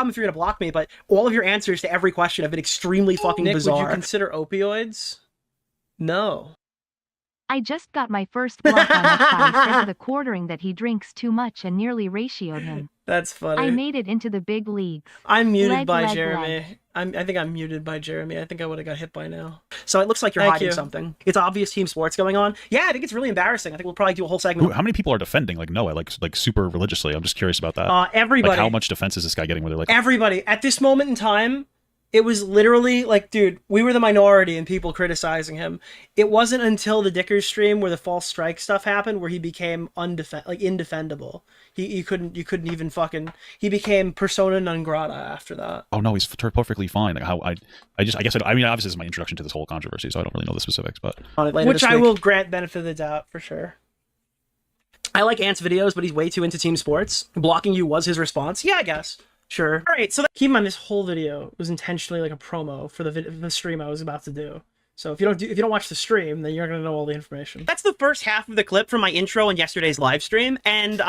problem if you're gonna block me, but all of your answers to every question have been extremely fucking Nick, bizarre. would you consider opioids? No. I just got my first block on X because of the quartering that he drinks too much and nearly ratioed him. That's funny. I made it into the big leagues. I'm muted Leg, by leg, Jeremy. leg. I think I'm muted by Jeremy. I think I would have got hit by now. So it looks like you're Thank hiding you. something. It's obvious team sports going on. Yeah, I think it's really embarrassing. I think we'll probably do a whole segment. Ooh, how many people are defending like Noah, like super religiously? I'm just curious about that. Everybody. Like, how much defense is this guy getting? Where they're like, Everybody. At this moment in time, it was literally like, dude, we were the minority in people criticizing him. It wasn't until the Dickers stream where the false strike stuff happened where he became indefendable. You couldn't even fucking. He became persona non grata after that. oh no, he's perfectly fine. Like, how I guess I mean, obviously this is my introduction to this whole controversy, so I don't really know the specifics, but On it later Which this I week. will grant benefit of the doubt for sure. I like Ant's videos, but he's way too into team sports. Blocking you was his response. Yeah, I guess. Sure. All right, so Keep in mind, this whole video was intentionally like a promo for the stream I was about to do. So if you don't watch the stream, then you're gonna know all the information. that's the first half of the clip from my intro in yesterday's live stream. And,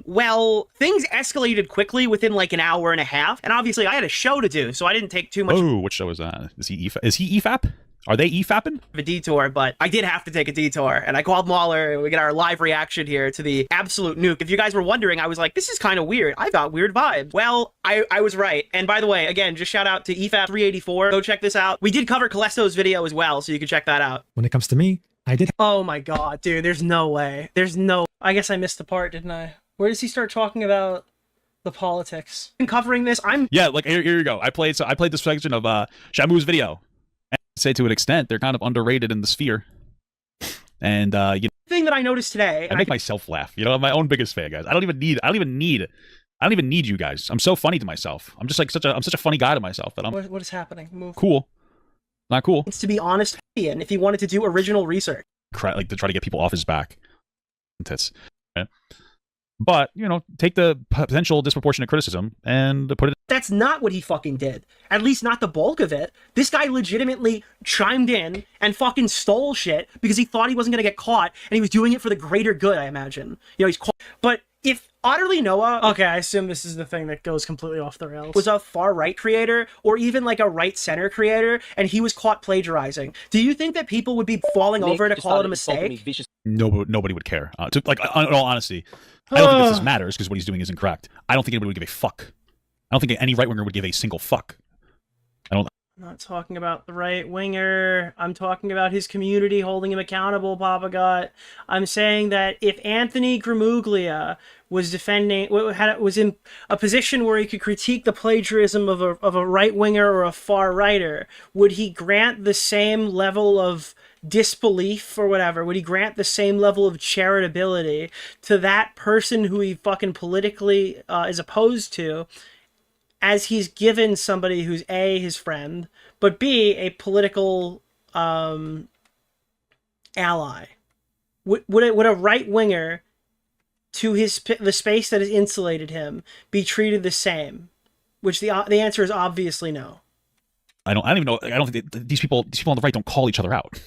well, things escalated quickly within like an hour and a half. And obviously I had a show to do, so I didn't take too much oh, which show is that? Is he EFAP? Are they EFAPing? of a detour, but I did have to take a detour. And I called Mauler, and we get our live reaction here to the absolute nuke. If you guys were wondering, I was like, this is kind of weird. I got weird vibes. Well, I was right. And by the way, again, just shout out to EFAP384. Go check this out. We did cover Calesto's video as well, so you can check that out. When it comes to me, I did. Oh my god, dude, there's no way. There's no. I guess I missed the part, didn't I? Where does he start talking about the politics? In covering this, Yeah, like here you go. I played this section of Shamu's video. And I'd say to an extent they're kind of underrated in the sphere. And you know, thing that I noticed today, I and make myself laugh. You know, I'm my own biggest fan, guys. I don't even need you guys. I'm so funny to myself. I'm just like I'm such a funny guy to myself that I'm What is happening? Move. cool. Not cool. it's to be honest, and if he wanted to do original research. Like to try to get people off his back. Tits. Right? But, you know, take the potential disproportionate criticism and put it. That's not what he fucking did. At least not the bulk of it. This guy legitimately chimed in and fucking stole shit because he thought he wasn't going to get caught, and he was doing it for the greater good, I imagine. You know, he's caught. But if OtterlyNoah, okay, I assume this is the thing that goes completely off the rails, was a far-right creator or even like a right-center creator, and he was caught plagiarizing, do you think that people would be falling over to call it a mistake? Nobody would care. Like, in all honesty, I don't think this matters because what he's doing is incorrect. I don't think anybody would give a fuck. I don't think any right-winger would give a single fuck. I'm not talking about the right-winger. I'm talking about his community holding him accountable, Papa Got. I'm saying that if Anthony Grimuglia was was in a position where he could critique the plagiarism of a right-winger or a far-righter, would he grant the same level of disbelief or whatever? Would he grant the same level of charitability to that person who he fucking politically is opposed to as he's given somebody who's A, his friend, but B, a political ally? Would a right-winger to the space that has insulated him be treated the same? Which the answer is obviously no. I don't even know. I don't think these people on the right don't call each other out.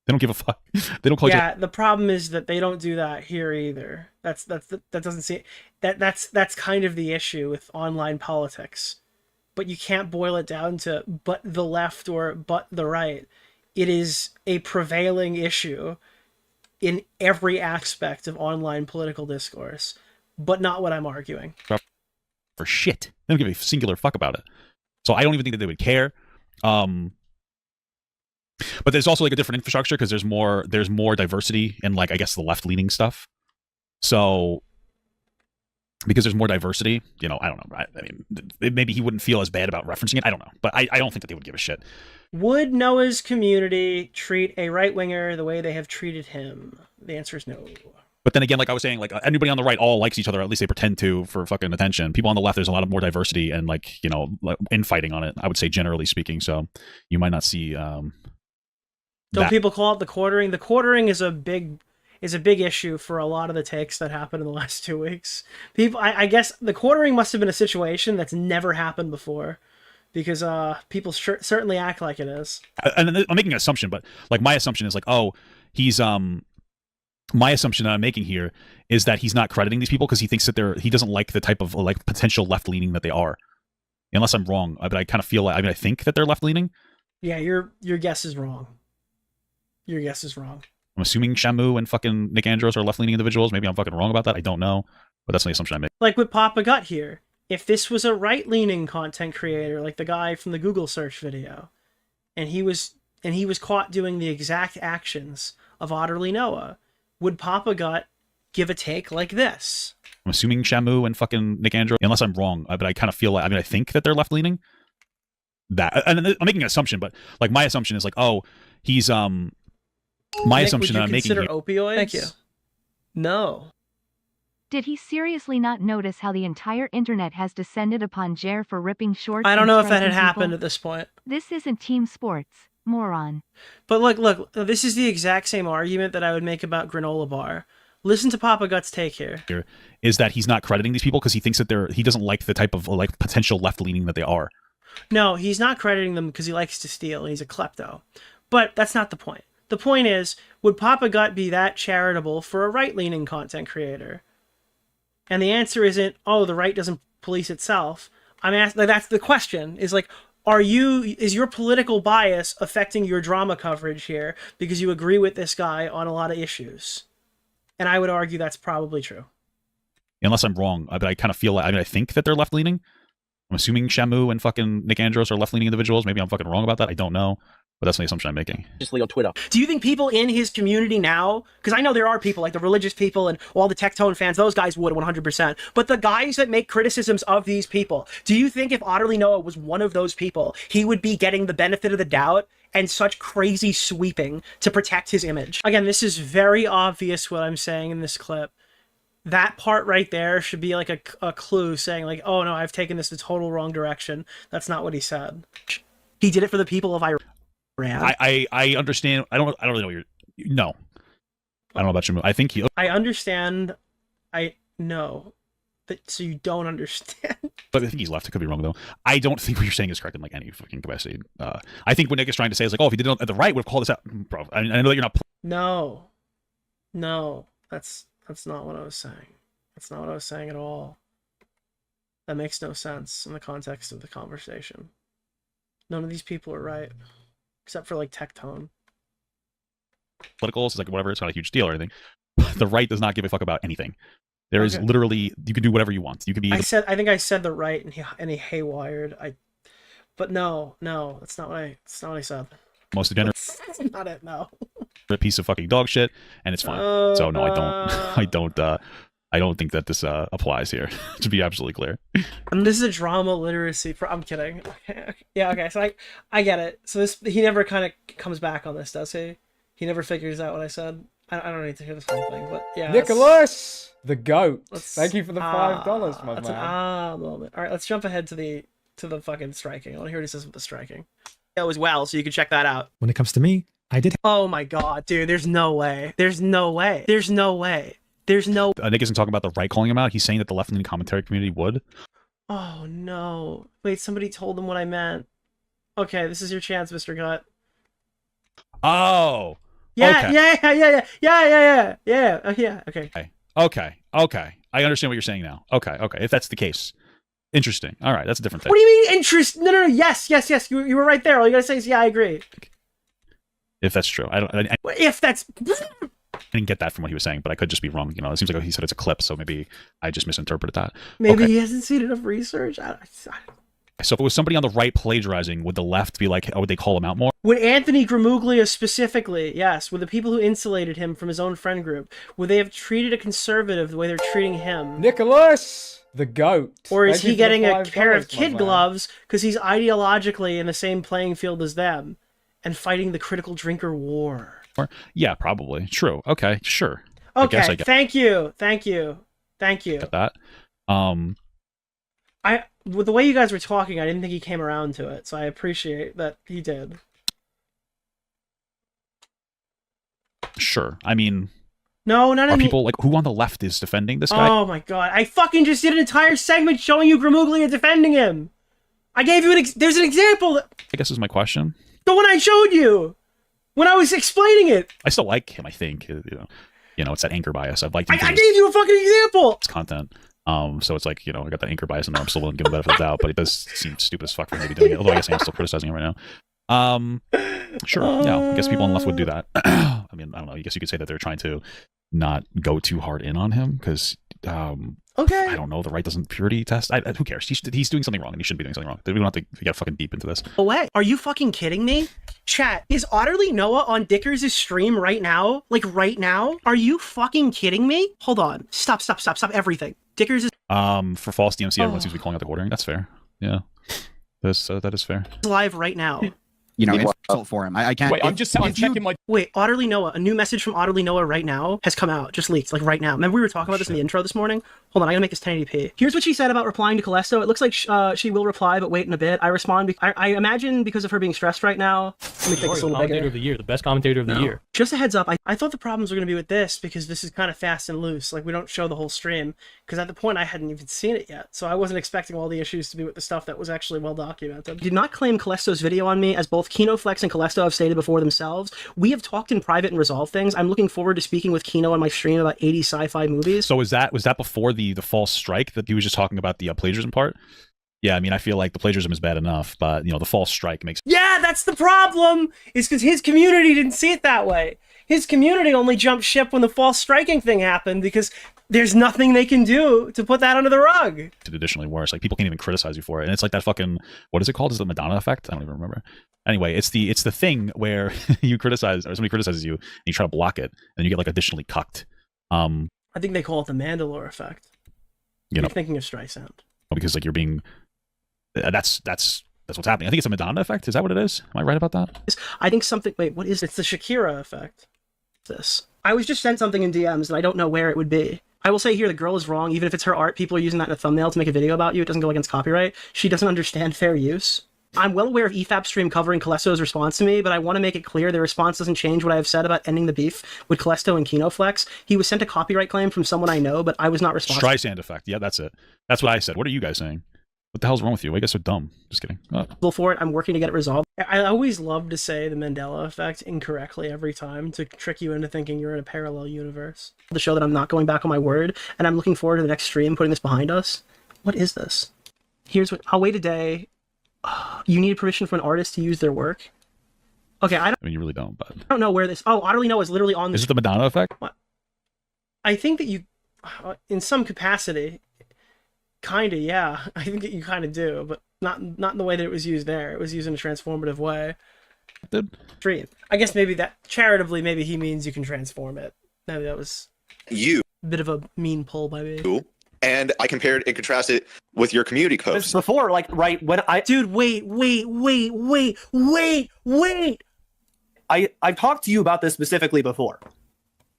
They don't give a fuck. They don't call each other. Yeah, the problem is that they don't do that here either. That doesn't seem that's kind of the issue with online politics. But you can't boil it down to but the left or but the right. It is a prevailing issue in every aspect of online political discourse, but not what I'm arguing. For shit. They don't give a singular fuck about it. So I don't even think that they would care. But there's also like a different infrastructure because there's more diversity in, like, I guess, the left-leaning stuff. So because there's more diversity, you know, I don't know. I mean, maybe he wouldn't feel as bad about referencing it. I don't know. But I don't think that they would give a shit. Would Noah's community treat a right-winger the way they have treated him? The answer is no. But then again, like I was saying, like anybody on the right all likes each other, or at least they pretend to, for fucking attention. People on the left, there's a lot of more diversity and, like, you know, infighting on it, I would say, generally speaking. So you might not see Don't people call it the quartering? The quartering is a big issue for a lot of the takes that happened in the last 2 weeks. People, I guess the quartering must have been a situation that's never happened before, because people certainly act like it is. And I'm making an assumption, but like my assumption is like, oh, he's my assumption that I'm making here is that he's not crediting these people because he thinks that he doesn't like the type of like potential left leaning that they are. Unless I'm wrong, but I kind of feel like, I mean, I think that they're left leaning. Yeah, your guess is wrong. Your guess is wrong. I'm assuming Shamu and fucking Nick Andros are left-leaning individuals. Maybe I'm fucking wrong about that. I don't know. But that's the assumption I make. Like with Papa Gut here. If this was a right-leaning content creator, like the guy from the Google search video, and he was caught doing the exact actions of OtterlyNoah, would Papa Gut give a take like this? I'm assuming Shamu and fucking Nick Andros, unless I'm wrong, but I kind of feel like, I mean, I think that they're left-leaning. And I'm making an assumption, but like my assumption is like, oh, he's my Nick, assumption that I'm making. Would you consider opioids? Thank you. No. Did he seriously not notice how the entire internet has descended upon Jer for ripping shorts? I don't know if that had people? happened at this point. This isn't team sports, moron. But look, this is the exact same argument that I would make about granola bar. Listen to Papa Gut's take here. Is that he's not crediting these people because he thinks that he doesn't like the type of like potential left leaning that they are. No, he's not crediting them because he likes to steal. He's a klepto. But that's not the point. The point is, would Papa Gut be that charitable for a right-leaning content creator? And the answer isn't, oh, the right doesn't police itself. I'm asking, like, that's the question, is like, is your political bias affecting your drama coverage here because you agree with this guy on a lot of issues? And I would argue that's probably true. Unless I'm wrong, but I kind of feel like, I mean, I think that they're left-leaning. I'm assuming Shamu and fucking Nick Andros are left-leaning individuals. Maybe I'm fucking wrong about that. I don't know. But that's the assumption I'm making. Just on Twitter. Do you think people in his community now, because I know there are people like the religious people and all the Tectone fans, those guys would 100%. But the guys that make criticisms of these people, do you think if OtterlyNoah was one of those people, he would be getting the benefit of the doubt and such crazy sweeping to protect his image? Again, this is very obvious what I'm saying in this clip. That part right there should be like a clue saying like, oh no, I've taken this the total wrong direction. That's not what he said. He did it for the people of Iran. I understand. I don't really know what you're. No, I don't know about you. I think he. I understand. No. So you don't understand. But I think he's left. I could be wrong though. I don't think what you're saying is correct in like any fucking capacity. I think what Nick is trying to say is like, oh, if he did it at the right, would have called this out, bro. I mean, I know that you're not. No, that's not what I was saying. That's not what I was saying at all. That makes no sense in the context of the conversation. None of these people are right, except for like Tectone. Political, it's like whatever. It's not a huge deal or anything. The right does not give a fuck about anything. There is literally, you can do whatever you want. You can be. I think I said the right, and he haywired. But no, that's not what I said. Most degenerate. That's not it. No. A piece of fucking dog shit, and it's fine. So no, I don't think that this applies here. To be absolutely clear. And this is a drama literacy. I'm kidding. Okay. Yeah. Okay. So I get it. So he never kind of comes back on this, does he? He never figures out what I said. I don't need to hear this whole thing, but yeah. Nicholas, the goat. Thank you for the $5, my that's man. An moment. All right, let's jump ahead to the fucking striking. I want to hear what he says with the striking. As well, so you can check that out. When it comes to me, I did. Oh my god, dude! There's no way. There's no way. There's no way. There's no. Nick isn't talking about the right calling him out. He's saying that the left-leaning commentary community would. Oh no! Wait, somebody told him what I meant. Okay, this is your chance, Mr. Gut. Oh. Yeah, okay. yeah. Okay. Okay. I understand what you're saying now. Okay. If that's the case, interesting. All right, that's a different thing. What do you mean interest? No. Yes. You were right there. All you gotta say is yeah, I agree. If that's true, if that's. I didn't get that from what he was saying, but I could just be wrong. You know, it seems like he said it's a clip, so maybe I just misinterpreted that. Maybe he hasn't seen enough research. So if it was somebody on the right plagiarizing, would the left be like, oh, would they call him out more? Would Anthony Grimuglia specifically, yes, would the people who insulated him from his own friend group, would they have treated a conservative the way they're treating him? Nicholas, the goat. Or is he getting a pair of kid gloves because he's ideologically in the same playing field as them and fighting the critical drinker war? Yeah, probably. True. Okay, sure. Okay, I guess. Thank you. Get that. With the way you guys were talking, I didn't think he came around to it, so I appreciate that he did. Sure. I mean, no, are people like who on the left is defending this guy? Oh my god! I fucking just did an entire segment showing you Grimuglia defending him. I gave you there's an example. I guess is my question. The one I showed you when I was explaining it. I still like him. I think you know, it's that anchor bias. I've liked him. I gave you a fucking example. It's content. So it's like, you know, I got that anchor bias in there. I'm still willing to give him the benefit of the doubt, but it does seem stupid as fuck for me to be doing it. Although I guess I'm still criticizing him right now. Sure. Yeah. I guess people on the left would do that. I mean, I don't know. I guess you could say that they're trying to not go too hard in on him because, okay. I don't know. The right doesn't purity test. Who cares? He's doing something wrong and he shouldn't be doing something wrong. We don't have to get fucking deep into this. Away. Are you fucking kidding me? Chat, is OtterlyNoah on Dickers' stream right now? Like right now? Are you fucking kidding me? Hold on. Stop everything. Dickers is for false DMC, everyone seems to be calling out the ordering. That's fair. Yeah. That is fair. Live right now. You know, insult for him. I can't. Wait, I'm checking my. Wait, OtterlyNoah, a new message from OtterlyNoah right now has come out, just leaked, like right now. Remember we were talking about this in the intro this morning? Hold on, I gotta make this 1080p. Here's what she said about replying to Callisto. It looks like she will reply, but wait in a bit. I respond. I imagine because of her being stressed right now. Let me take this a little commentator bigger. of the year, the best commentator of the year. Just a heads up, I thought the problems were gonna be with this because this is kind of fast and loose. Like we don't show the whole stream because at the point I hadn't even seen it yet, so I wasn't expecting all the issues to be with the stuff that was actually well documented. Did not claim Callisto's video on me, as both KinoFlex and Callisto have stated before themselves. We have talked in private and resolved things. I'm looking forward to speaking with Kino on my stream about 80 sci-fi movies. So was that before the false strike that he was just talking about, the plagiarism part? Yeah, I mean, I feel like the plagiarism is bad enough, but you know, the false strike makes. Yeah, that's the problem. Is because his community didn't see it that way. His community only jumped ship when the false striking thing happened because there's nothing they can do to put that under the rug. It's additionally worse. Like people can't even criticize you for it, and it's like that fucking, what is it called? Is it the Madonna effect? I don't even remember. Anyway, it's the thing where you criticize or somebody criticizes you and you try to block it, and you get like additionally cucked. I think they call it the Mandalore effect. You're thinking of Streisand. Because like you're being, that's what's happening. I think it's a Madonna effect. Is that what it is? Am I right about that? I think something. Wait, what is it? It's the Shakira effect. I was just sent something in DMs and I don't know where it would be. I will say here, the girl is wrong. Even if it's her art, people are using that in a thumbnail to make a video about you. It doesn't go against copyright. She doesn't understand fair use. I'm well aware of EFAP stream covering Calesto's response to me, but I want to make it clear their response doesn't change what I have said about ending the beef with Calesto and Kinoflex. He was sent a copyright claim from someone I know, but I was not responsible. Streisand effect. Yeah, that's it. That's what I said. What are you guys saying? What the hell's wrong with you? I guess so dumb. Just kidding. For it, I'm working to get it resolved. I always love to say the Mandela effect incorrectly every time to trick you into thinking you're in a parallel universe. The show that I'm not going back on my word, and I'm looking forward to the next stream putting this behind us. What is this? Here's what I'll wait a day. You need permission from an artist to use their work. Okay, I mean, you really don't, but I don't know where this. Oh, OtterlyNoah is literally on. Is it the Madonna effect? What? I think that you, in some capacity, kind of, yeah. I think that you kind of do, but not in the way that it was used there. It was used in a transformative way. Stream. I guess maybe that charitably, maybe he means you can transform it. Maybe that was a bit of a mean pull by me. And I compared and contrasted with your community posts. Before, like, right when I... Dude, wait. I've talked to you about this specifically before.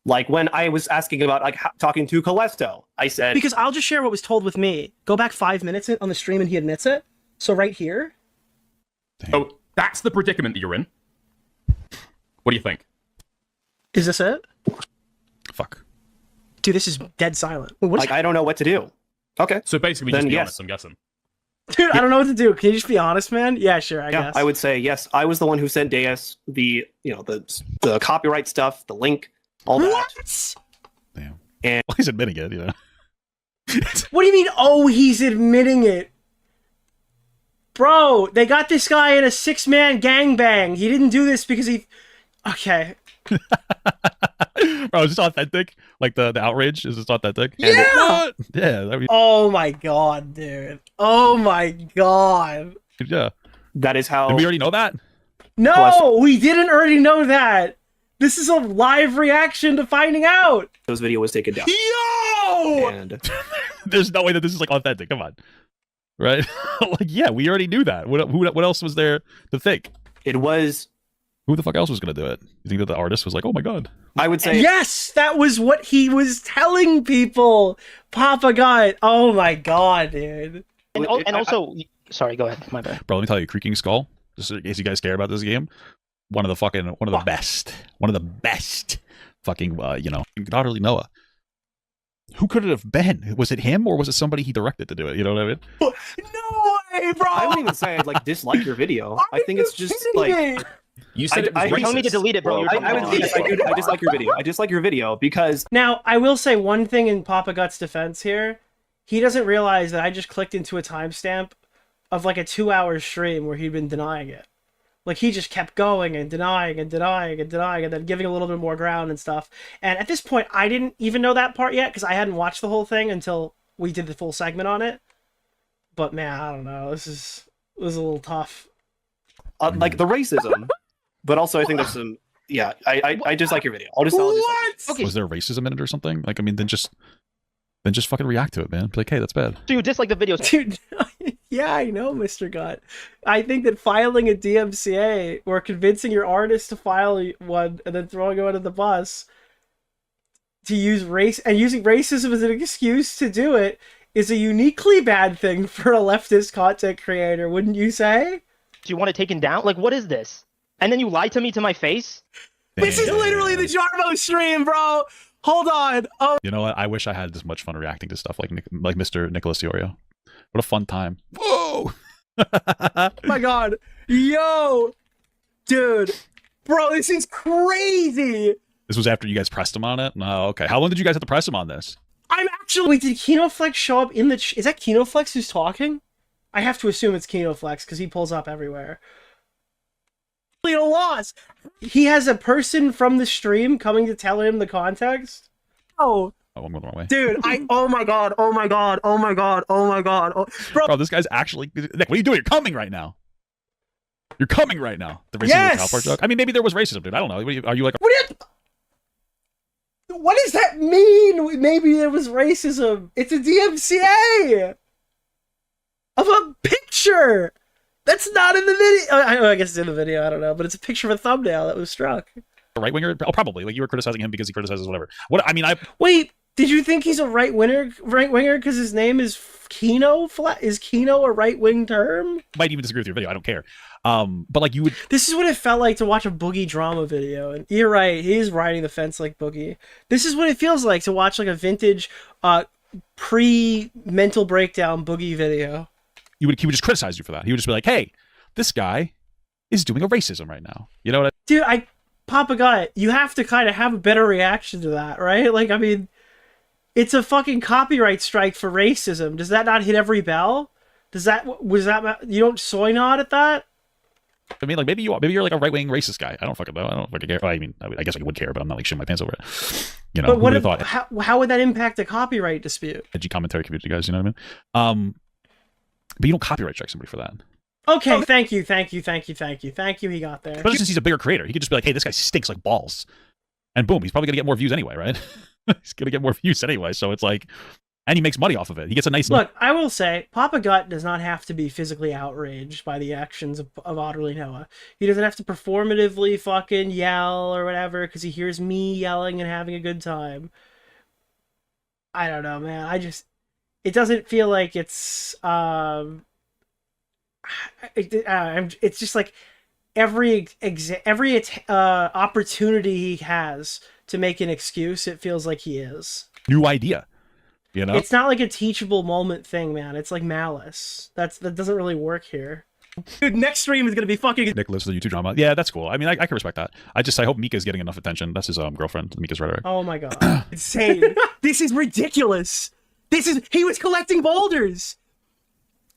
Like, when I was asking about, like, talking to Calesto, I said... Because I'll just share what was told with me. Go back 5 minutes on the stream and he admits it. So right here... Oh, that's the predicament that you're in. What do you think? Is this it? Fuck. Dude, this is dead silent. Wait, like, I don't know what to do. Okay. So basically, then just be yes. honest, I'm guessing. Dude, I don't know what to do. Can you just be honest, man? Yeah, sure, I guess. I would say, yes, I was the one who sent Deus the copyright stuff, the link, all that. What? Damn. And well, he's admitting it, you know. What do you mean, oh, he's admitting it? Bro, they got this guy in a 6-man gangbang. He didn't do this because he... Okay. Bro, is this authentic? Like the outrage? Is this authentic? Yeah! Yeah. Oh my god, dude. Oh my god. Yeah. That is how... Did we already know that? No, we didn't already know that. This is a live reaction to finding out. Those video was taken down. Yo! And there's no way that this is like authentic. Come on. Right? Like, yeah, we already knew that. What else was there to think? It was... Who the fuck else was going to do it? You think that the artist was like, oh my god? I would say... Yes! That was what he was telling people! Papa got... Oh my god, dude. And also... Sorry, go ahead. My bad. Bro, let me tell you, Creaking Skull, just in case you guys care about this game, one of the best fucking, OtterlyNoah. Who could it have been? Was it him or was it somebody he directed to do it? You know what I mean? No way, bro! I wouldn't even say I'd like dislike your video. I think it's just like... You said you're telling me to delete it, bro. I dislike your video. I dislike your video because... Now, I will say one thing in Papa Gut's defense here. He doesn't realize that I just clicked into a timestamp of like a 2-hour stream where he'd been denying it. Like, he just kept going and denying and denying and denying and then giving a little bit more ground and stuff. And at this point, I didn't even know that part yet because I hadn't watched the whole thing until we did the full segment on it. But man, I don't know. This was a little tough. Like the racism, but also I think there's some... Yeah, I dislike your video. I'll just tell you. Okay. Was there racism in it or something? Like, I mean, then just fucking react to it, man. Be like, hey, that's bad. Do you dislike the videos? Dude, yeah, I know, Mr. Gut. I think that filing a DMCA or convincing your artist to file one and then throwing it under the bus to use race and using racism as an excuse to do it is a uniquely bad thing for a leftist content creator, wouldn't you say? Do you want it taken down? Like, what is this? And then you lie to me to my face? This is literally the Jarmo stream, bro! Hold on. Oh. You know what? I wish I had this much fun reacting to stuff like Mr. Nicholas DeOrio. What a fun time. Whoa! Oh my god. Yo! Dude. Bro, this is crazy! This was after you guys pressed him on it? No, okay. How long did you guys have to press him on this? I'm actually... Wait, did Kinoflex show up in the... Is that Kinoflex who's talking? I have to assume it's Kinoflex because he pulls up everywhere. A loss. He has a person from the stream coming to tell him the context. Oh, I'm going the wrong way. Dude, oh my god, oh my god, oh my god, oh my god. Oh, bro, this guy's actually... Nick, what are you doing? You're coming right now. You're coming right now. The racism of the South joke. I mean, maybe there was racism, dude. I don't know. Are you like... What does that mean? Maybe there was racism. It's a DMCA of a picture. That's not in the video. I guess it's in the video. I don't know, but it's a picture of a thumbnail that was struck. A right winger? Oh, probably. Like, you were criticizing him because he criticizes whatever. What? I mean, Wait, Did you think he's a right winger because his name is Kino? Is Kino a right wing term? Might even disagree with your video. I don't care. But like you would. This is what it felt like to watch a Boogie drama video, and you're right. He is riding the fence like Boogie. This is what it feels like to watch like a vintage, pre-mental breakdown Boogie video. He would just criticize you for that. He would just be like, "Hey, this guy is doing a racism right now." You know what? Dude, Papa Gut, you have to kind of have a better reaction to that, right? Like, I mean, it's a fucking copyright strike for racism. Does that not hit every bell? You don't soy nod at that? I mean, like maybe you're like a right wing racist guy. I don't fucking know. I don't fucking care. I mean, I guess I would care, but I'm not like shitting my pants over it. You know, but what who would have thought? How would that impact a copyright dispute? Edgy commentary community guys, you know what I mean? But you don't copyright strike somebody for that. Okay, thank you. He got there. Especially since he's a bigger creator, he could just be like, "Hey, this guy stinks like balls," and boom, he's probably gonna get more views anyway, right? He's gonna get more views anyway, so it's like, and he makes money off of it. He gets a nice. Look, I will say, Papa Gut does not have to be physically outraged by the actions of OtterlyNoah. He doesn't have to performatively fucking yell or whatever because he hears me yelling and having a good time. I don't know, man. It doesn't feel like it's it's just like every opportunity he has to make an excuse, it feels like he is. New idea, you know? It's not like a teachable moment thing, man. It's like malice. That doesn't really work here. Dude, next stream is gonna be fucking Nicholas, the YouTube drama. Yeah, that's cool. I mean, I can respect that. I hope Mika's getting enough attention. That's his girlfriend, Mika's rhetoric. Oh my god. Insane. This is ridiculous. He was collecting boulders.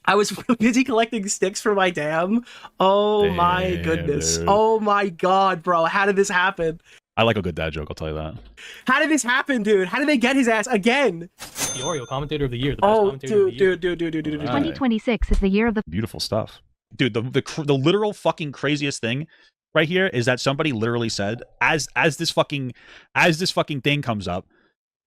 I was busy collecting sticks for my dam. Oh my goodness. Dude. Oh my god, bro. How did this happen? I like a good dad joke, I'll tell you that. How did this happen, dude? How did they get his ass again? DeOrio, commentator of the year. The best commentator of the year. Dude. 2026 is the year of the... Beautiful stuff. Dude, the literal fucking craziest thing right here is that somebody literally said, as this fucking thing comes up,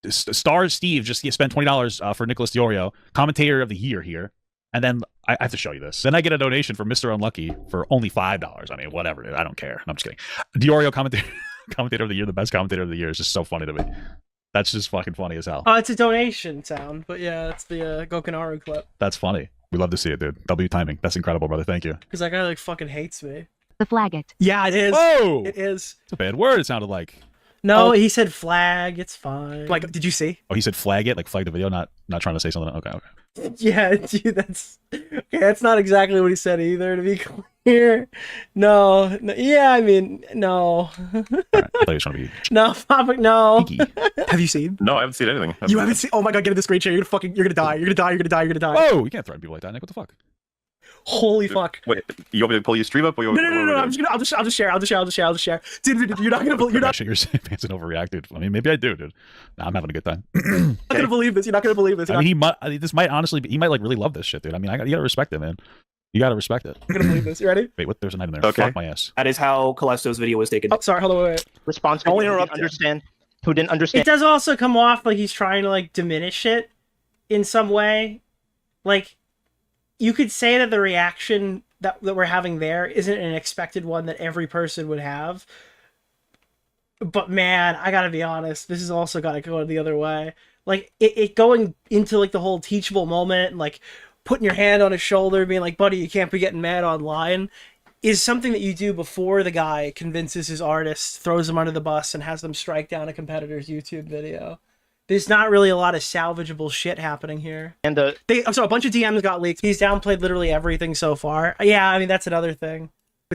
Star Steve just spent $20 for Nicholas DeOrio, commentator of the year here. And then I have to show you this. Then I get a donation from Mr. Unlucky for only $5. I mean, whatever, dude. I don't care. I'm just kidding. DeOrio commentator of the year, the best commentator of the year is just so funny to me. That's just fucking funny as hell. It's a donation sound, but yeah, it's the Gokinaru clip. That's funny. We love to see it, dude. W timing. That's incredible, brother. Thank you. Because that guy like fucking hates me. The flag it. Yeah, it is. Oh! It is. It's a bad word, it sounded like. No, he said flag. It's fine. Like, did you see? Oh, he said flag it, like flag the video, not trying to say something. Okay. Yeah, dude, that's not exactly what he said either, to be clear. No. Yeah, I mean, no. All right, I thought he was trying to be... No, Papa, no. Have you seen? No, I haven't seen anything. You haven't seen? Oh my god, get in the screen share. You're gonna die. Whoa, you can't threaten people like that, Nick. What the fuck? Holy fuck. Wait, you want me to pull your stream up? Or No. I'll just share. Dude, you're not gonna believe. You're not. You're saying fans and overreacted. I mean, maybe I do, dude. Nah, I'm having a good time. You're not gonna believe this. You're not gonna believe this. I mean, this might honestly be, he might like really love this shit, dude. I mean, you gotta respect it, man. You gotta respect it. You're gonna believe this. You ready? Wait, what? There's an item there. Okay. Fuck my ass. That is how Callisto's video was taken. Oh, sorry. Hold on. Wait. Response. I'll Who interrupt didn't understand. It does also come off like he's trying to like diminish it in some way. Like, you could say that the reaction that we're having there isn't an expected one that every person would have. But man, I gotta be honest, this has also gotta go the other way. Like, it going into like the whole teachable moment and like putting your hand on his shoulder, being like, buddy, you can't be getting mad online, is something that you do before the guy convinces his artist, throws them under the bus, and has them strike down a competitor's YouTube video. There's not really a lot of salvageable shit happening here. And so a bunch of DMs got leaked. He's downplayed literally everything so far. Yeah, I mean, that's another thing.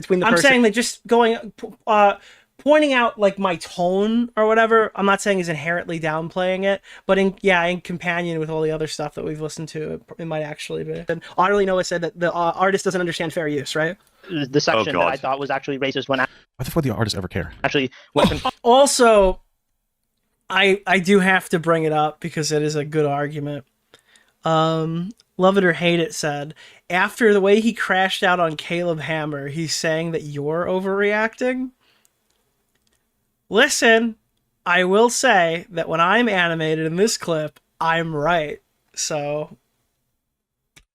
I'm saying that just going, pointing out like my tone or whatever, I'm not saying is inherently downplaying it, but in companion with all the other stuff that we've listened to, it might actually be. And OtterlyNoah said that the artist doesn't understand fair use, right? The section that I thought was actually racist when why the fuck do the artists ever care? Actually, also, I do have to bring it up because it is a good argument. Love it or hate it said, after the way he crashed out on Caleb Hammer, he's saying that you're overreacting. Listen, I will say that when I'm animated in this clip, I'm right. So...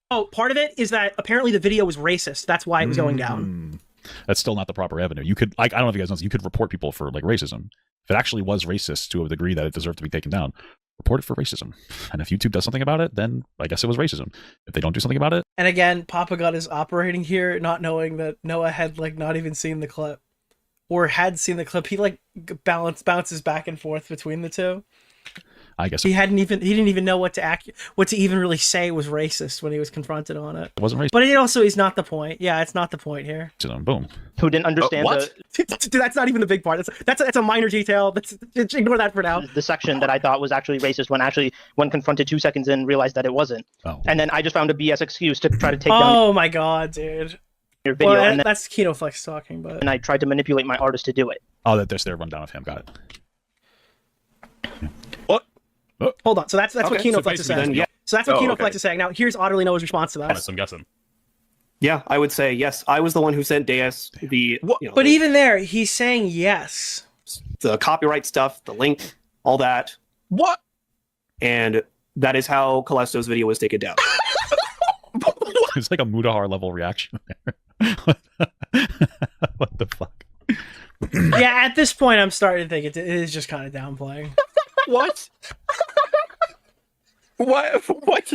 Oh, part of it is that apparently the video was racist. That's why it was going down. That's still not the proper avenue. You could, like, I don't know if you guys know, you could report people for like racism. If it actually was racist to a degree that it deserved to be taken down, report it for racism. And if YouTube does something about it, then I guess it was racism. If they don't do something about it, And again, Papa God is operating here, not knowing that Noah had like not even seen the clip, or had seen the clip. He like bounces back and forth between the two. I guess he didn't even know what to even really say was racist when he was confronted on it. It wasn't racist. But it also is not the point. Yeah, it's not the point here. Boom. Who didn't understand what? Dude, that's not even the big part. That's a minor detail. Ignore that for now. the section that I thought was actually racist when confronted 2 seconds in, realized that it wasn't. Oh. And then I just found a BS excuse to try to take down. Oh my god, dude. Your video. Well, and then, that's KinoFlex talking, but. And I tried to manipulate my artist to do it. Oh, there's their rundown of him. Got it. Hold on. So that's what Okay, so KinoFlex is saying. basically then, yeah. So that's what Oh, KinoFlex okay. is saying. Now, here's OtterlyNoah's response to that. Honest, I'm guessing. Yeah, I would say yes. I was the one who sent Deus the But even there, he's saying yes. the copyright stuff, the link, all that. What? And that is how Callisto's video was taken down. It's like a Mudahar level reaction there. What the fuck? Yeah, at this point, I'm starting to think it is just kind of downplaying. What? What?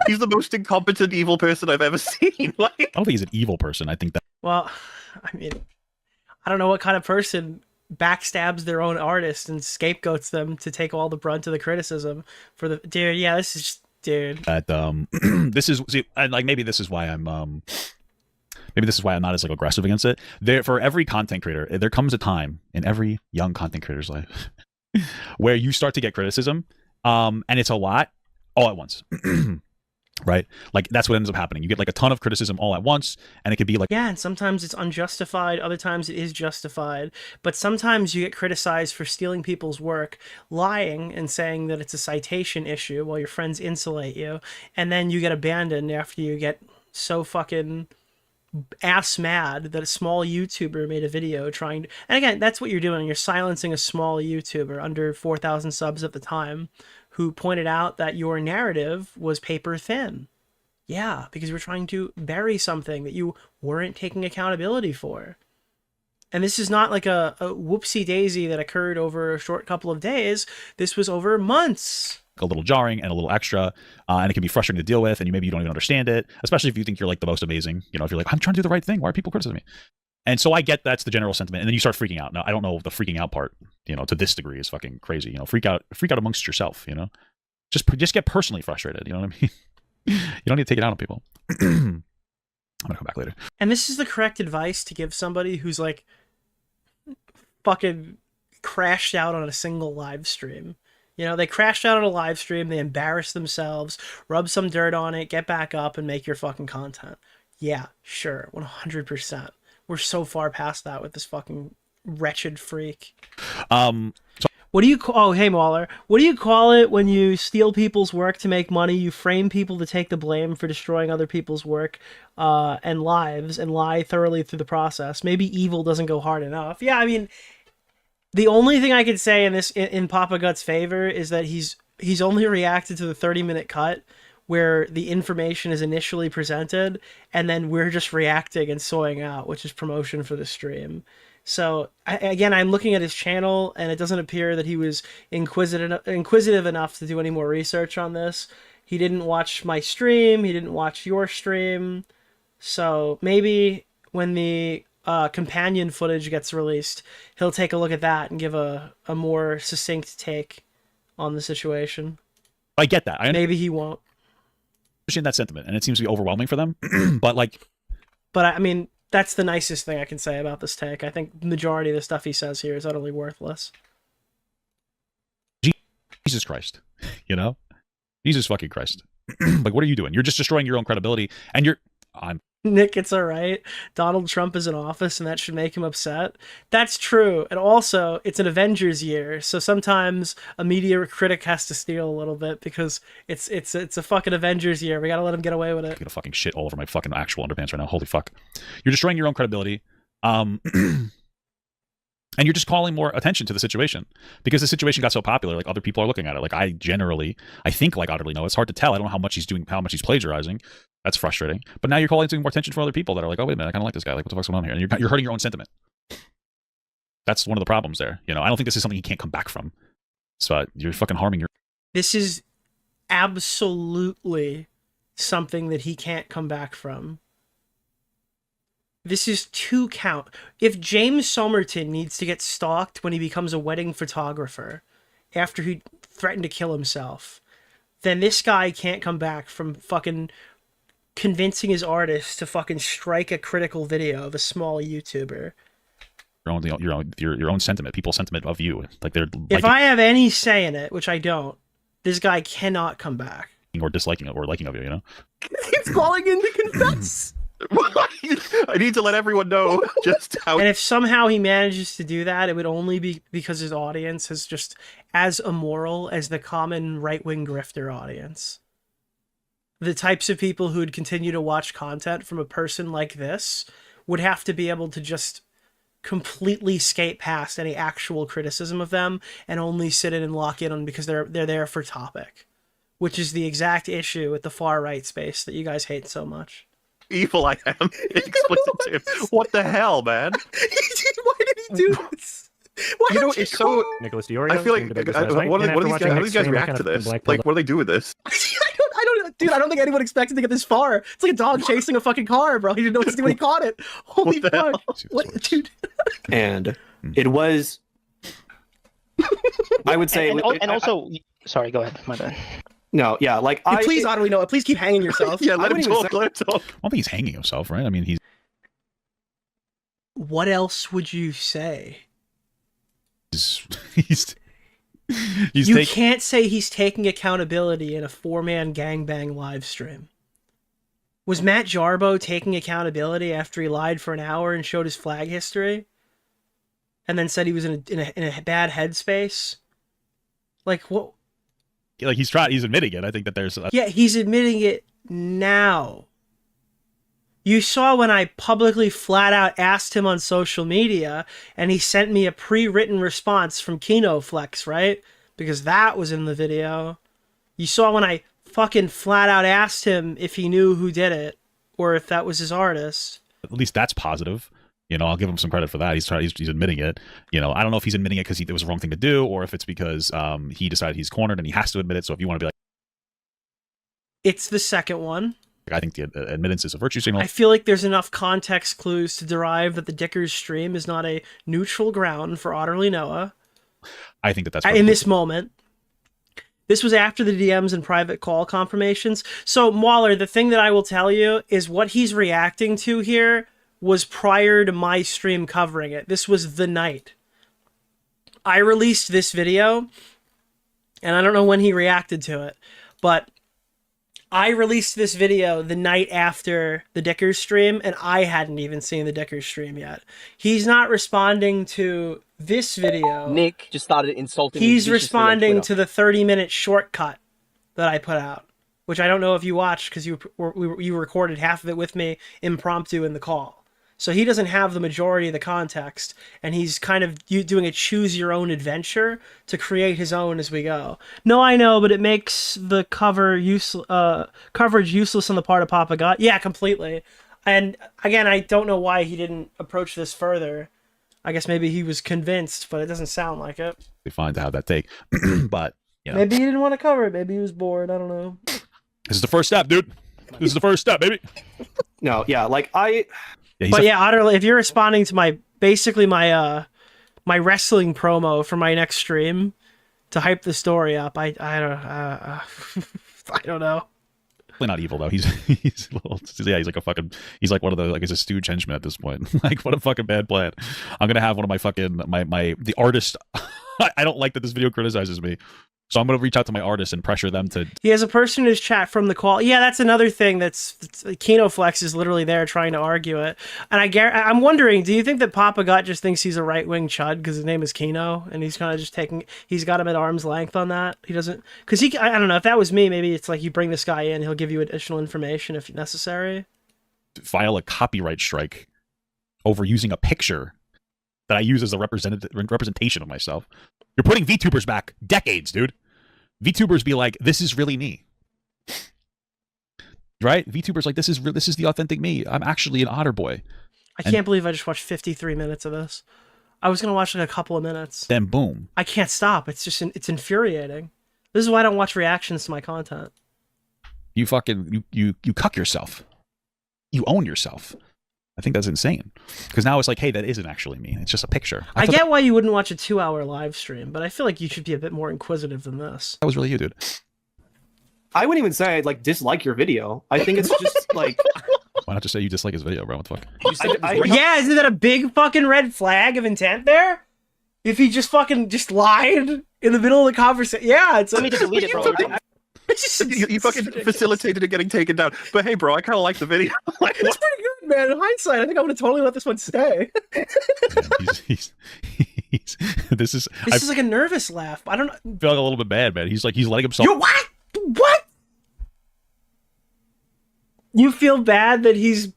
He's the most incompetent evil person I've ever seen. Like, I don't think he's an evil person. I think that. Well, I mean, I don't know what kind of person backstabs their own artist and scapegoats them to take all the brunt of the criticism for the dude. Yeah, this is just, dude. That this is and like maybe this is why I'm not as like aggressive against it. There, for every content creator, there comes a time in every young content creator's life where you start to get criticism, and it's a lot all at once. Right? Like that's what ends up happening. You get like a ton of criticism all at once, and it could be like, yeah, and sometimes it's unjustified, other times it is justified, but sometimes you get criticized for stealing people's work, lying and saying that it's a citation issue while your friends insulate you, and then you get abandoned after you get so fucking ass mad that a small YouTuber made a video trying to, and again, that's what you're doing. You're silencing a small YouTuber under 4,000 subs at the time who pointed out that your narrative was paper thin. Yeah, because you were trying to bury something that you weren't taking accountability for. And this is not like a whoopsie daisy that occurred over a short couple of days. This was over months. a little jarring and a little extra, and it can be frustrating to deal with, and maybe you don't even understand it, especially if you think you're like the most amazing. You know, if you're like, I'm trying to do the right thing, why are people criticizing me? And so I get that's the general sentiment, and then you start freaking out. Now I don't know if the freaking out part, you know, to this degree is fucking crazy. You know, freak out amongst yourself. You know, just get personally frustrated. You know what I mean? You don't need to take it out on people. I'm gonna come back later. And this is the correct advice to give somebody who's like fucking crashed out on a single live stream. You know, they crashed out on a live stream, they embarrass themselves, rub some dirt on it, get back up and make your fucking content. Yeah, sure, 100%. We're so far past that with this fucking wretched freak. What do you call? Oh, hey Mauler. What do you call it when you steal people's work to make money? You frame people to take the blame for destroying other people's work and lives, and lie thoroughly through the process. Maybe evil doesn't go hard enough. Yeah, I mean, the only thing I could say in this in Papa Gut's favor is that he's only reacted to the 30-minute cut where the information is initially presented, and then we're just reacting and soying out, which is promotion for the stream. So again, I'm looking at his channel, and it doesn't appear that he was inquisitive enough to do any more research on this. He didn't watch my stream. He didn't watch your stream. So maybe when the companion footage gets released, he'll take a look at that and give a more succinct take on the situation. I get that. Maybe he won't. I understand that sentiment, and it seems to be overwhelming for them. But I mean, that's the nicest thing I can say about this take. I think the majority of the stuff he says here is utterly worthless. Jesus Christ, you know, Jesus fucking Christ. Like, what are you doing? You're just destroying your own credibility, and Nick, it's all right. Donald Trump is in office, and that should make him upset. That's true. And also, it's an Avengers year, so sometimes a media critic has to steal a little bit because it's a fucking Avengers year. We gotta let him get away with it. I'm gonna fucking shit all over my fucking actual underpants right now. Holy fuck. You're destroying your own credibility. And you're just calling more attention to the situation because the situation got so popular. Like, other people are looking at it. Like, I think like OtterlyNoah. It's hard to tell. I don't know how much he's doing, how much he's plagiarizing. That's frustrating. But now you're calling more attention from other people that are like, oh, wait a minute, I kind of like this guy. Like, what the fuck's going on here? And you're hurting your own sentiment. That's one of the problems there. You know, I don't think this is something he can't come back from. So you're fucking harming your. This is absolutely something that he can't come back from. This is 2 count. If James Somerton needs to get stalked when he becomes a wedding photographer after he threatened to kill himself, then this guy can't come back from fucking convincing his artist to fucking strike a critical video of a small YouTuber. Your own sentiment, people's sentiment of you. Like they're if I have any say in it, which I don't, this guy cannot come back. Or disliking it or liking of you, you know? He's calling in to confess. I need to let everyone know just how. And if somehow he manages to do that, it would only be because his audience is just as immoral as the common right-wing grifter audience. The types of people who would continue to watch content from a person like this would have to be able to just completely skate past any actual criticism of them and only sit in and lock in on because they're there for topic, which is the exact issue with the far right space that you guys hate so much. Evil I am. Explicit. What the hell, man? Why did he do this? Why You know, it's so. Nicholas DeOrio. I feel like what do these guys react to this? Like, what do they do with this? Dude, I don't think anyone expected to get this far. It's like a dog chasing a fucking car, bro. He didn't know what to do when he caught it. Holy fuck. What, dude? And it was. I would say. And also, sorry, go ahead. My bad. No, yeah, like Hey, please, OtterlyNoah, please keep hanging yourself. Yeah, let him talk. I don't think he's hanging himself, right? I mean, he's. What else would you say? You can't say he's taking accountability in a 4-man gangbang live stream. Was Matt Jarbo taking accountability after he lied for an hour and showed his flag history? And then said he was in a bad headspace? Like, what? Like, he's admitting it. I think that there's... Yeah, he's admitting it now. You saw when I publicly flat out asked him on social media, and he sent me a pre-written response from KinoFlex, right? Because that was in the video. You saw when I fucking flat out asked him if he knew who did it, or if that was his artist. At least that's positive. You know, I'll give him some credit for that. He's admitting it. You know, I don't know if he's admitting it because it was the wrong thing to do, or if it's because he decided he's cornered and he has to admit it. So if you want to be like... It's the second one. I think the admittance is a virtue signal. I feel like there's enough context clues to derive that the Dickers stream is not a neutral ground for OtterlyNoah. I think that's in this moment. This was after the DMs and private call confirmations. So, Waller, the thing that I will tell you is what he's reacting to here was prior to my stream covering it. This was the night. I released this video, and I don't know when he reacted to it, but I released this video the night after the Dickers stream, and I hadn't even seen the Dickers stream yet. He's not responding to this video. Nick just started insulting me. He's responding to the 30-minute shortcut that I put out, which I don't know if you watched because you recorded half of it with me impromptu in the call. So he doesn't have the majority of the context, and he's kind of doing a choose-your-own-adventure to create his own as we go. No, I know, but it makes the coverage useless on the part of Papa God. Yeah, completely. And again, I don't know why he didn't approach this further. I guess maybe he was convinced, but it doesn't sound like it. Be fine to have that take, but you know. Maybe he didn't want to cover it. Maybe he was bored. I don't know. This is the first step, dude. This is the first step, baby. No, yeah, like I. Yeah, but yeah, Otterly, if you're responding to my wrestling promo for my next stream to hype the story up, I don't know. Probably not evil though. He's a little, yeah, he's like a fucking, he's like one of the, like, he's a stooge henchman at this point. Like, what a fucking bad plan. I'm gonna have one of my fucking the artist. I don't like that this video criticizes me. So I'm going to reach out to my artists and pressure them to... He has a person in his chat from the call. Yeah, that's another thing that's KinoFlex is literally there trying to argue it. And I'm wondering, do you think that Papa Gut just thinks he's a right-wing chud because his name is Kino and he's kind of just he's got him at arm's length on that? He doesn't... Because I don't know, if that was me, maybe it's like you bring this guy in, he'll give you additional information if necessary. File a copyright strike over using a picture that I use as a representation of myself. You're putting VTubers back decades, dude. VTubers be like, this is really me. Right? VTubers like, this is the authentic me. I'm actually an otter boy. I can't believe I just watched 53 minutes of this. I was gonna watch like a couple of minutes. Then boom. I can't stop. It's just it's infuriating. This is why I don't watch reactions to my content. You fucking you cuck yourself. You own yourself. I think that's insane. Because now it's like, hey, that isn't actually me. It's just a picture. I get why you wouldn't watch a 2-hour live stream, but I feel like you should be a bit more inquisitive than this. That was really you, dude. I wouldn't even say I'd like dislike your video. I think it's just like. Why not just say you dislike his video, bro? What the fuck? Yeah, isn't that a big fucking red flag of intent there? If he just fucking just lied in the middle of the conversation. Yeah, it's. Let me just delete it, bro. You fucking facilitated it getting taken down. But hey, bro, I kind of like the video. Like, it's pretty good, man. In hindsight, I think I'm gonna totally let this one stay. This is like a nervous laugh. I don't know. I feel like a little bit bad, man. He's letting himself. You what? What? You feel bad that he's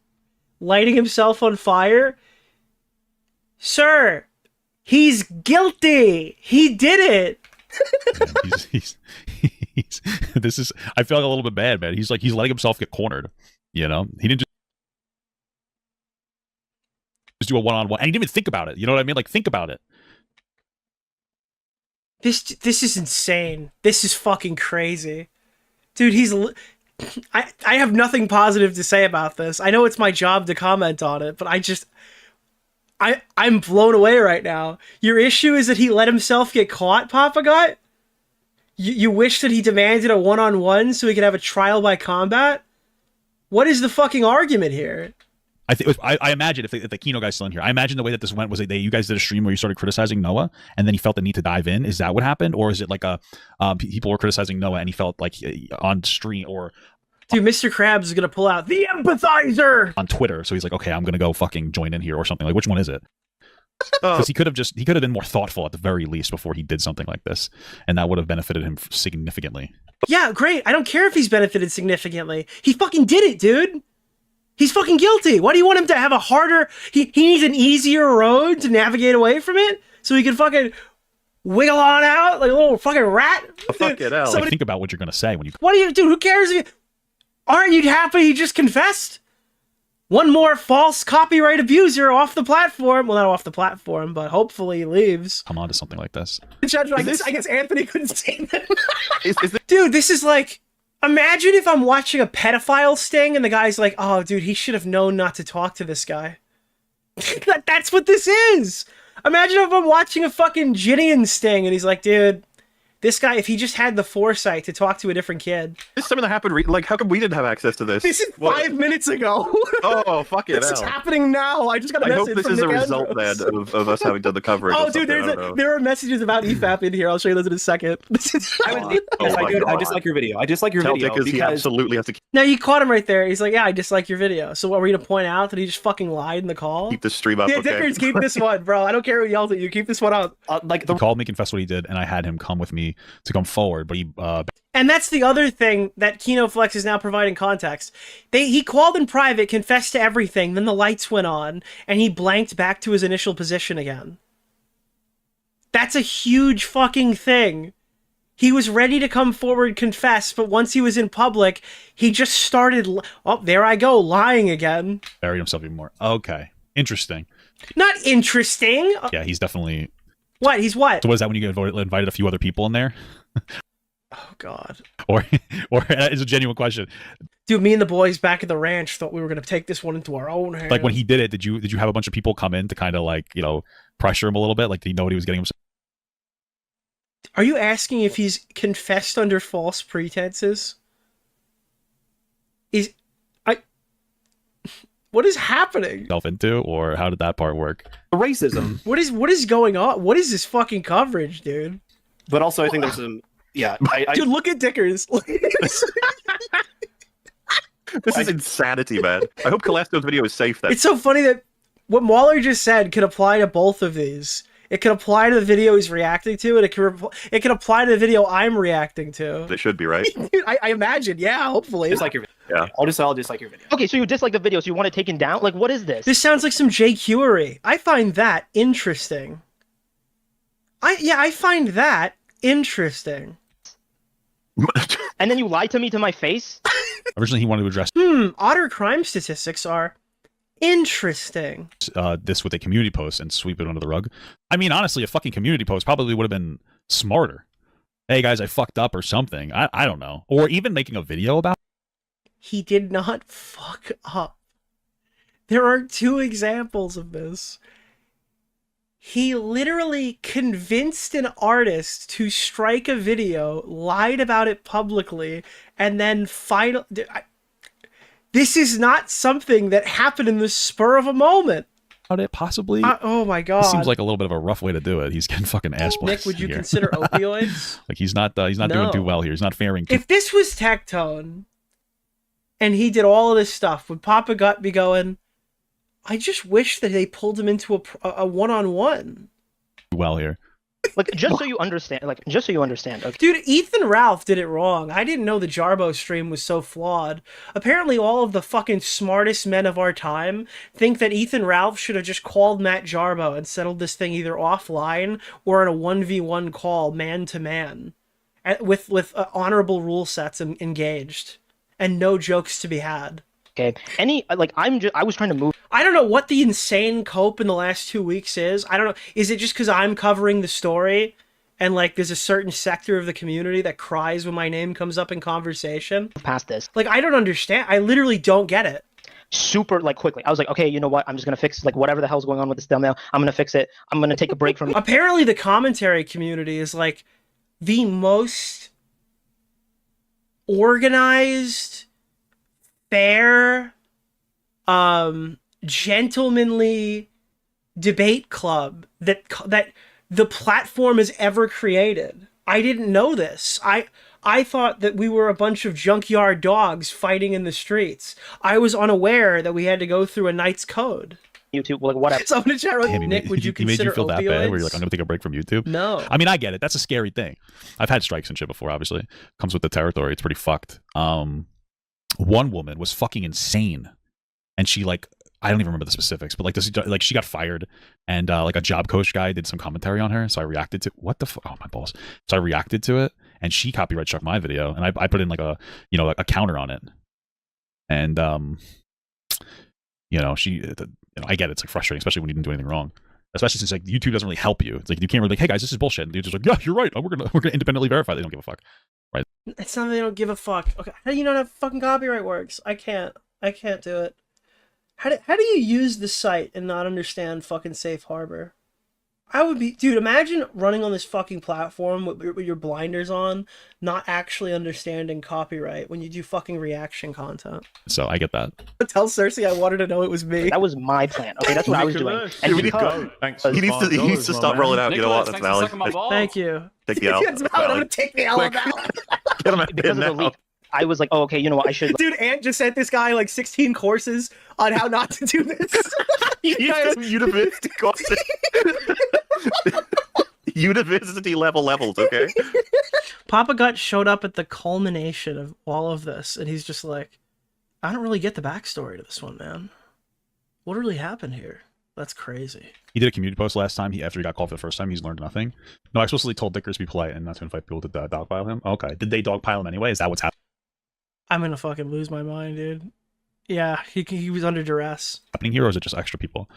lighting himself on fire? Sir, he's guilty. He did it. This is. I feel like a little bit bad, man. He's letting himself get cornered. You know, he didn't just do a one-on-one, and he didn't even think about it. You know what I mean? Like, think about it. This is insane. This is fucking crazy, dude. I have nothing positive to say about this. I know it's my job to comment on it, but I'm blown away right now. Your issue is that he let himself get caught, Papa Gut? You wish that he demanded a one-on-one so he could have a trial by combat? What is the fucking argument here? I imagine if the Kino guy's still in here, I imagine the way that this went was that you guys did a stream where you started criticizing Noah, and then he felt the need to dive in. Is that what happened, or is it like people were criticizing Noah and he felt like on stream or? Dude, Mr. Krabs is gonna pull out the empathizer on Twitter, so he's like, okay, I'm gonna go fucking join in here or something. Like, which one is it? Because he could have been more thoughtful at the very least before he did something like this, and that would have benefited him significantly. Yeah, great. I don't care if he's benefited significantly. He fucking did it, dude. He's fucking guilty. Why do you want him to have a harder... He needs an easier road to navigate away from it so he can fucking wiggle on out like a little fucking rat? Fuck it out. Like, think about what you're going to say when you... What do you do? Who cares if you... Aren't you happy he just confessed? One more false copyright abuser off the platform. Well, not off the platform, but hopefully he leaves. Come on to something like this. I guess Anthony couldn't say that. Dude, this is like... Imagine if I'm watching a pedophile sting and the guy's like, oh, dude, he should have known not to talk to this guy. That's what this is. Imagine if I'm watching a fucking Gideon sting and he's like, dude, this guy, if he just had the foresight to talk to a different kid. This is something that happened, like, how come we didn't have access to this? This is 5 minutes ago. Oh, fuck it. This is happening now. I just got a message I hope this from is a Nick result, Andrews. then, of us having done the coverage. Oh, dude, there are messages about EFAP in here. I'll show you those in a second. I dislike your video. I dislike your video because he absolutely has to No, you caught him right there. He's like, yeah, I dislike your video. So what, were you going to point out that he just fucking lied in the call? keep the stream up. Yeah, Okay. Dickers, keep this one, bro. I don't care who yells at you. Keep this one up. He called me, confessed what he did, and I had him come with me to come forward, but he... And that's the other thing that Kino Flex is now providing context. He called in private, confessed to everything, then the lights went on, and he blanked back to his initial position again. That's a huge fucking thing. He was ready to come forward, confess, but once he was in public, he just started... Oh, there I go, lying again. Buried himself even more. Okay. Interesting. Not interesting. Yeah, he's definitely... What? He's what? So what is that when you get invited a few other people in there? Oh, God. Or it's a genuine question. Dude, me and the boys back at the ranch thought we were going to take this one into our own hands. Like when he did it, did you have a bunch of people come in to kind of like, you know, pressure him a little bit? Like, did he know what he was getting himself? Are you asking if he's confessed under false pretenses? What is happening? Into, or how did that part work? Racism. What is going on? What is this fucking coverage, dude? But also, I think there's some... Yeah, dude, look at Dickers. This is insanity, man. I hope Calesto's video is safe then. It's so funny that what Waller just said could apply to both of these. It could apply to the video he's reacting to, and it could apply to the video I'm reacting to. It should be, right? Dude, I imagine, yeah, hopefully. Dislike your video. Yeah. I'll dislike your video. Okay, so you dislike the video, so you want it taken down? Like, what is this? This sounds like some JQery. I find that interesting. I find that interesting. And then you lied to me to my face? Originally, he wanted to address... Otter crime statistics are Interesting. This with a community post and sweep it under the rug. I mean, honestly, a fucking community post probably would have been smarter. Hey guys, I fucked up or something. I don't know. Or even making a video about it. He did not fuck up. There are 2 examples of this. He literally convinced an artist to strike a video, lied about it publicly, and then this is not something that happened in the spur of a moment. It possibly. Oh my god! This seems like a little bit of a rough way to do it. He's getting fucking ass Nick, blast would you here. consider opioids? Like he's not doing too well here. He's not faring. If this was Tectone, and he did all of this stuff, would Papa Gut be going, I just wish that they pulled him into a one-on-one. Well here. Like, just so you understand, okay? Dude, Ethan Ralph did it wrong. I didn't know the Jarbo stream was so flawed. Apparently all of the fucking smartest men of our time think that Ethan Ralph should have just called Matt Jarbo and settled this thing either offline or in a 1v1 call, man to man, with honorable rule sets engaged and no jokes to be had. Okay. I was trying to move. I don't know what the insane cope in the last 2 weeks is. I don't know. Is it just because I'm covering the story and like there's a certain sector of the community that cries when my name comes up in conversation? Past this. Like, I don't understand. I literally don't get it. Super, like, quickly. I was like, okay, you know what? I'm just going to fix, like, whatever the hell's going on with this thumbnail. I'm going to fix it. I'm going to take a break from... Apparently the commentary community is like the most organized, fair, gentlemanly debate club that the platform has ever created. I didn't know this. I thought that we were a bunch of junkyard dogs fighting in the streets. I was unaware that we had to go through a knight's code. YouTube, like, whatever. So I'm gonna chat with Nick. Would you consider made you feel that opioids? bad? Where you're like, I'm gonna take a break from YouTube? No. I mean, I get it. That's a scary thing. I've had strikes and shit before. Obviously, comes with the territory. It's pretty fucked. One woman was fucking insane, and she like. I don't even remember the specifics, but like this, like she got fired, and like a job coach guy did some commentary on her, so I reacted to what the oh my balls. So I reacted to it, and she copyright struck my video, and I put in like a like a counter on it, and I get it, it's like frustrating, especially when you didn't do anything wrong, especially since like YouTube doesn't really help you. It's like you can't really like, hey guys, this is bullshit, and you're just like, yeah, you're right. We're gonna independently verify. They don't give a fuck, right? It's not that they don't give a fuck. Okay, how do you know how fucking copyright works? I can't do it. How do you use the site and not understand fucking safe harbor? I would be... Dude, imagine running on this fucking platform with your blinders on, not actually understanding copyright when you do fucking reaction content. So I get that. Tell Cersei I wanted to know it was me. That was my plan. Okay, that's what I was doing. And he needs to stop rolling out. You know what? That's valid. Thank you. Take the L. I'm gonna take the L about. Get him out because of the leak. I was like, oh, okay, you know what, I should... Dude, Ant just sent this guy like 16 courses on how not to do this. University courses. University levels, okay? Papa Gut showed up at the culmination of all of this, and he's just like, I don't really get the backstory to this one, man. What really happened here? That's crazy. He did a community post last time. After he got called for the first time, he's learned nothing. No, I explicitly told Dickers to be polite and not to invite people to dogpile him. Okay, did they dogpile him anyway? Is that what's happening? I'm gonna fucking lose my mind, dude. Yeah, he was under duress. Happening here, or is it just extra people?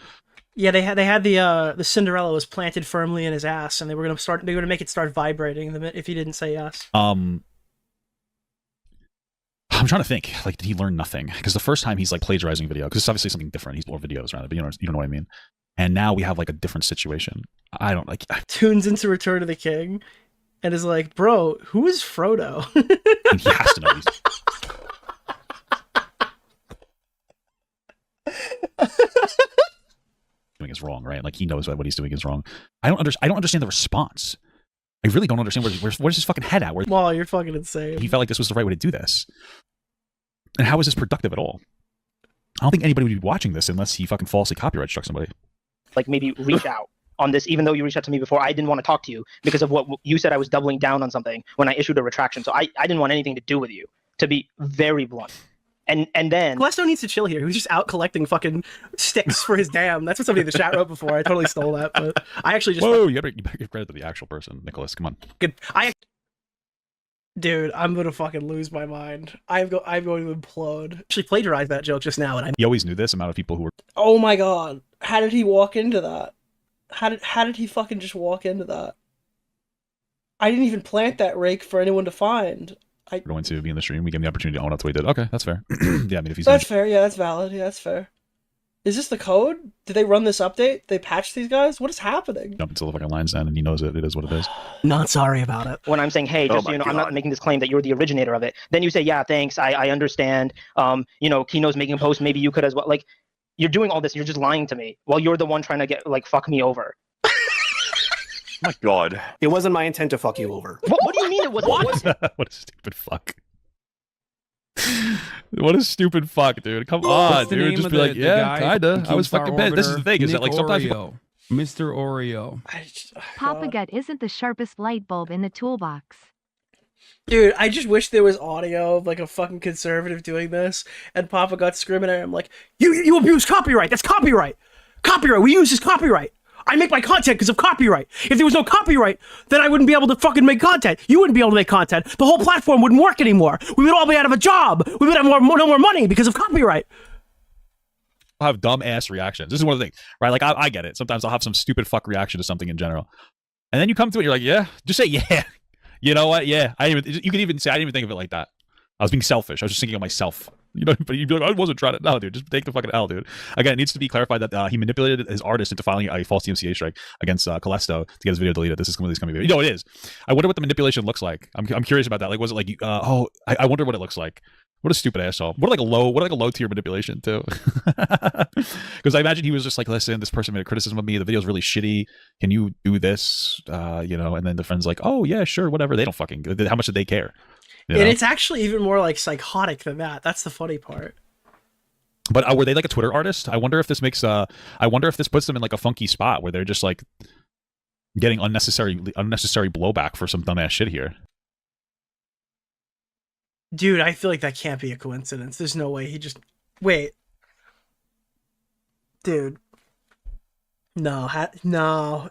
Yeah, they had the Cinderella was planted firmly in his ass, and they were gonna make it start vibrating if he didn't say yes. I'm trying to think. Like, did he learn nothing? Because the first time he's like plagiarizing video, because it's obviously something different. He's more videos around it, but you don't know what I mean. And now we have like a different situation. I don't like. Tunes into Return of the King, and is like, bro, who is Frodo? And he has to know. Doing is wrong, right? Like he knows what he's doing is wrong. I don't understand the response. I really don't understand where's his fucking head at. Wow, you're fucking insane. He felt like this was the right way to do this. And how is this productive at all? I don't think anybody would be watching this unless he fucking falsely copyright struck somebody. Like maybe reach out on this, even though you reached out to me before. I didn't want to talk to you because of what you said. I was doubling down on something when I issued a retraction. So I didn't want anything to do with you, to be very blunt. And then Glesto needs to chill here. He was just out collecting fucking sticks for his dam. That's what somebody in the chat wrote before. I totally stole that, but I actually just... Whoa, you better give credit to the actual person, Nicholas. Come on. Good. Dude, I'm gonna fucking lose my mind. I'm going to implode. Actually plagiarized that joke just now, and I. He always knew this amount of people who were. Oh my god! How did he walk into that? How did he fucking just walk into that? I didn't even plant that rake for anyone to find. Going to be in the stream. We gave him the opportunity to own up to what he did. Okay, that's fair. Yeah, I mean, if he's that's fair. Yeah, that's valid. Yeah, that's fair. Is this the code? Did they run this update? They patched these guys? What is happening? Jump into the fucking lines then, and he knows it. It is what it is. Not sorry about it. When I'm saying, hey, just so you know, I'm not making this claim that you're the originator of it. Then you say, yeah, thanks. I understand. You know, Kino's making a post. Maybe you could as well. Like, you're doing all this. You're just lying to me while you're the one trying to get fuck me over. My God. It wasn't my intent to fuck you over. What do you mean it wasn't? What a stupid fuck. What a stupid fuck, dude. Come on, dude. Just be like, yeah, kinda. I was fucking bad. This is the thing, is that like sometimes Mr. Oreo. Papa Gut isn't the sharpest light bulb in the toolbox. Dude, I just wish there was audio of like a fucking conservative doing this, and Papa Gut screaming at him like, you abuse copyright. That's copyright. Copyright. We use this copyright. I make my content because of copyright. If there was no copyright, then I wouldn't be able to fucking make content. You wouldn't be able to make content. The whole platform wouldn't work anymore. We would all be out of a job. We would have no more money because of copyright. I'll have dumb ass reactions. This is one of the things, right? Like I get it. Sometimes I'll have some stupid fuck reaction to something in general, and then you come to it, you're like, yeah, just say yeah. You know what? Yeah, you can even say I didn't even think of it like that. I was being selfish. I was just thinking of myself. You know, but you'd be like, I wasn't trying to. No, dude, just take the fucking L, dude. Again, it needs to be clarified that he manipulated his artist into filing a false DMCA strike against Callisto to get his video deleted. This is completely coming. You know, it is. I wonder what the manipulation looks like. I'm curious about that. Like, was it like, I wonder what it looks like. What a stupid asshole. What like a low tier manipulation too? Because I imagine he was just like, listen, this person made a criticism of me. The video's really shitty. Can you do this? You know, and then the friend's like, oh yeah, sure, whatever. They don't fucking. How much did they care? You know? And it's actually even more like psychotic than that. That's the funny part. But were they like a Twitter artist? I wonder if this makes I wonder if this puts them in like a funky spot where they're just like getting unnecessary blowback for some dumbass shit here. Dude, I feel like that can't be a coincidence. There's no way he just wait. Dude. No. No.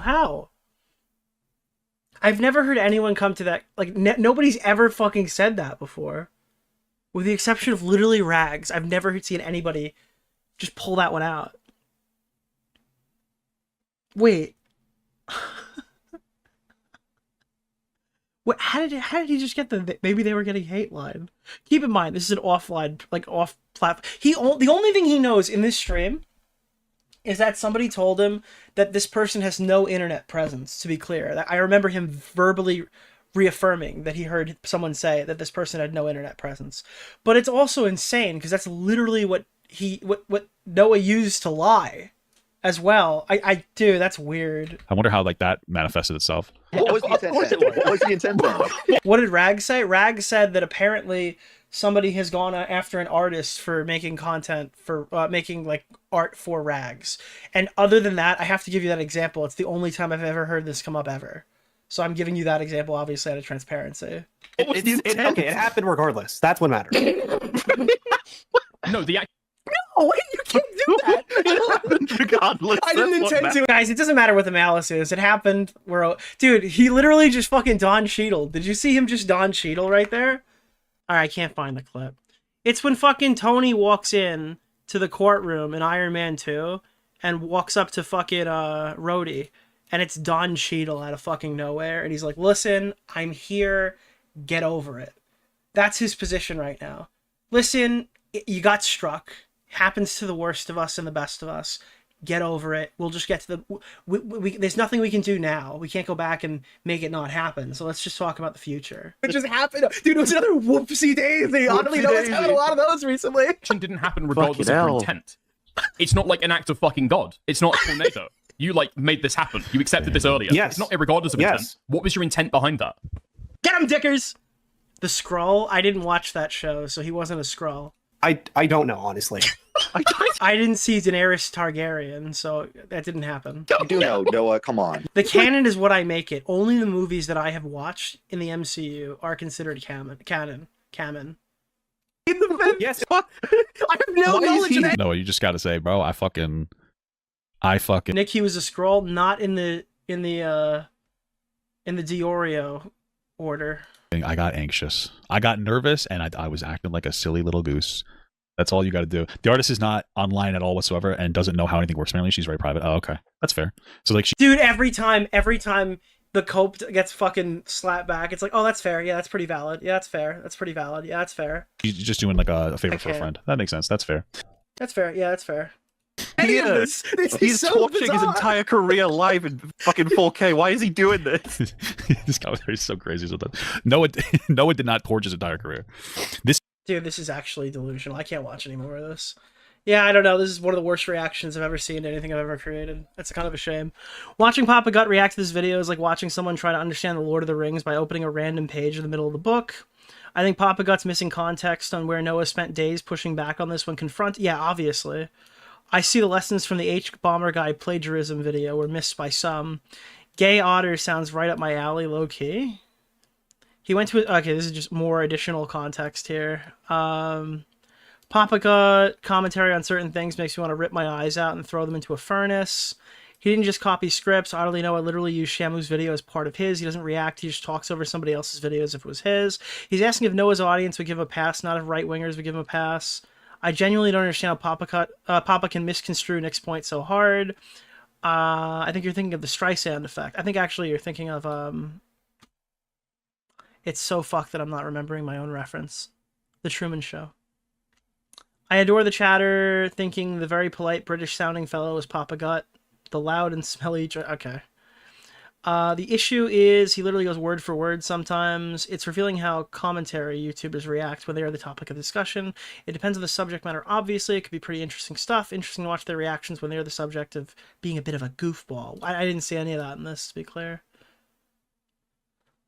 How? I've never heard anyone come to that. Like, nobody's ever fucking said that before. With the exception of literally Rags. I've never seen anybody just pull that one out. Wait. What? How did he just get the... Maybe they were getting hate line. Keep in mind, this is an offline, like, off-platform. The only thing he knows in this stream is that somebody told him that this person has no internet presence, to be clear. I remember him verbally reaffirming that he heard someone say that this person had no internet presence. But it's also insane, because that's literally what Noah used to lie as well. Dude, that's weird. I wonder how like that manifested itself. What was the intent then? What did Rag say? Rag said that apparently somebody has gone after an artist for making content for making like art for Rags. And other than that, I have to give you that example. It's the only time I've ever heard this come up ever. So I'm giving you that example, obviously, out of transparency. Okay, it happened regardless. That's what matters. No, No, you can't do that. Regardless, I didn't intend to. Guys, it doesn't matter what the malice is. It happened. Dude, he literally just fucking Don Cheadle. Did you see him just Don Cheadle right there? All right, I can't find the clip. It's when fucking Tony walks in to the courtroom in Iron Man 2 and walks up to fucking Rhodey, and it's Don Cheadle out of fucking nowhere, and he's like, listen, I'm here, get over it. That's his position right now. Listen, you got struck. Happens to the worst of us and the best of us. Get over it. We'll just get to the... there's nothing we can do now. We can't go back and make it not happen. So let's just talk about the future. It just happened. Dude, it was another whoopsie daisy. OtterlyNoah's having a lot of those recently. It didn't happen regardless of your intent. It's not like an act of fucking God. It's not a tornado. You, like, made this happen. You accepted this earlier. Yes. It's not regardless of intent. What was your intent behind that? Get him, Dickers! The Skrull? I didn't watch that show, so he wasn't a Skrull. I don't know, honestly. I didn't see Daenerys Targaryen, so that didn't happen. You do know, Noah, come on. The canon is what I make it. Only the movies that I have watched in the MCU are considered canon. Yes. I have no knowledge of that. No, you just gotta say, bro, I fucking Nick, he was a Skrull, not in the in the DeOrio order. I got anxious. I got nervous, and I was acting like a silly little goose. That's all you got to do. The artist is not online at all whatsoever and doesn't know how anything works. Apparently, she's very private. Oh, okay. That's fair. So, like, Dude, every time the cope gets fucking slapped back, it's like, oh, that's fair. Yeah, that's pretty valid. Yeah, that's fair. That's pretty valid. Yeah, that's fair. she's just doing, like, a favor for a friend. That makes sense. That's fair. That's fair. Yeah, that's fair. He's torching his entire career live in fucking 4K. Why is he doing this? This guy is so crazy sometimes. Noah did not torch his entire career. Dude, this is actually delusional. I can't watch any more of this. Yeah, I don't know. This is one of the worst reactions I've ever seen to anything I've ever created. It's kind of a shame. Watching Papa Gut react to this video is like watching someone try to understand the Lord of the Rings by opening a random page in the middle of the book. I think Papa Gut's missing context on where Noah spent days pushing back on this when confronted. Yeah, obviously. I see the lessons from the H-Bomber Guy plagiarism video were missed by some. Gay Otter sounds right up my alley, low-key. He went to... Okay, this is just more additional context here. Papa Gut commentary on certain things makes me want to rip my eyes out and throw them into a furnace. He didn't just copy scripts. OtterlyNoah literally used Shamu's video as part of his. He doesn't react. He just talks over somebody else's videos if it was his. He's asking if Noah's audience would give him a pass, not if right-wingers would give him a pass. I genuinely don't understand how Papa can misconstrue Nick's point so hard. I think you're thinking of the Streisand effect. I think actually you're thinking of... It's so fucked that I'm not remembering my own reference. The Truman Show. I adore the chatter, thinking the very polite British-sounding fellow is Papa Gut. The loud and smelly... Okay. The issue is he literally goes word for word sometimes. It's revealing how commentary YouTubers react when they are the topic of discussion. It depends on the subject matter, obviously. It could be pretty interesting stuff. Interesting to watch their reactions when they're the subject of being a bit of a goofball. I didn't see any of that in this, to be clear.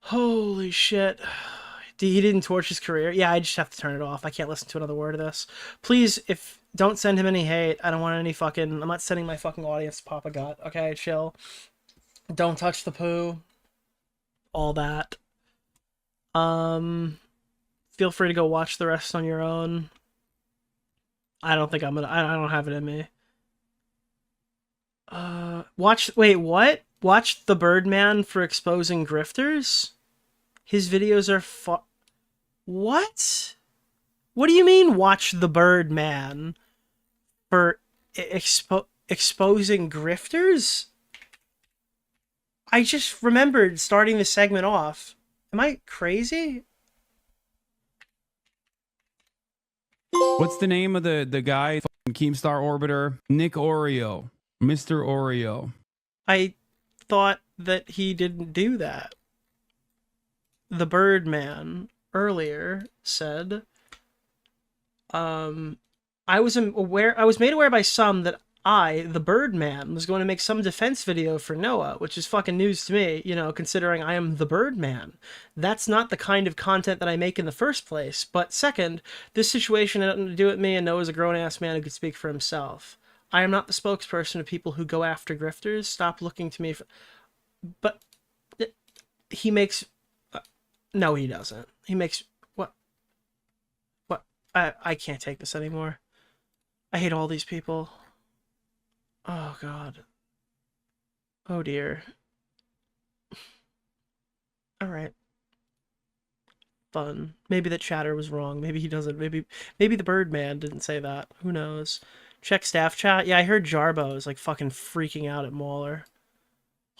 Holy shit. He didn't torch his career. Yeah, I just have to turn it off. I can't listen to another word of this. Please, don't send him any hate. I don't want any fucking... I'm not sending my fucking audience to Papa Gut. Okay, chill. Don't touch the poo. All that. Feel free to go watch the rest on your own. I don't think I'm gonna... I don't have it in me. Wait, what? Watch the Birdman for exposing grifters? His videos are What? What do you mean, watch the Birdman for exposing grifters? I just remembered starting the segment off. Am I crazy? What's the name of the guy? Keemstar Orbiter? Nick Oreo. Mr. Oreo. I thought that he didn't do that. The Birdman earlier said, I was made aware by some that I, the Birdman, was going to make some defense video for Noah, which is fucking news to me, you know, considering I am the Birdman. That's not the kind of content that I make in the first place. But second, this situation had nothing to do with me, and Noah's a grown-ass man who could speak for himself. I am not the spokesperson of people who go after grifters. Stop looking to me for... But he makes... no, he doesn't. He makes... What? I can't take this anymore. I hate all these people. Oh, God. Oh, dear. Alright. Fun. Maybe that chatter was wrong. Maybe he doesn't. Maybe the Birdman didn't say that. Who knows? Check staff chat. Yeah, I heard Jarbo is like fucking freaking out at Mauler.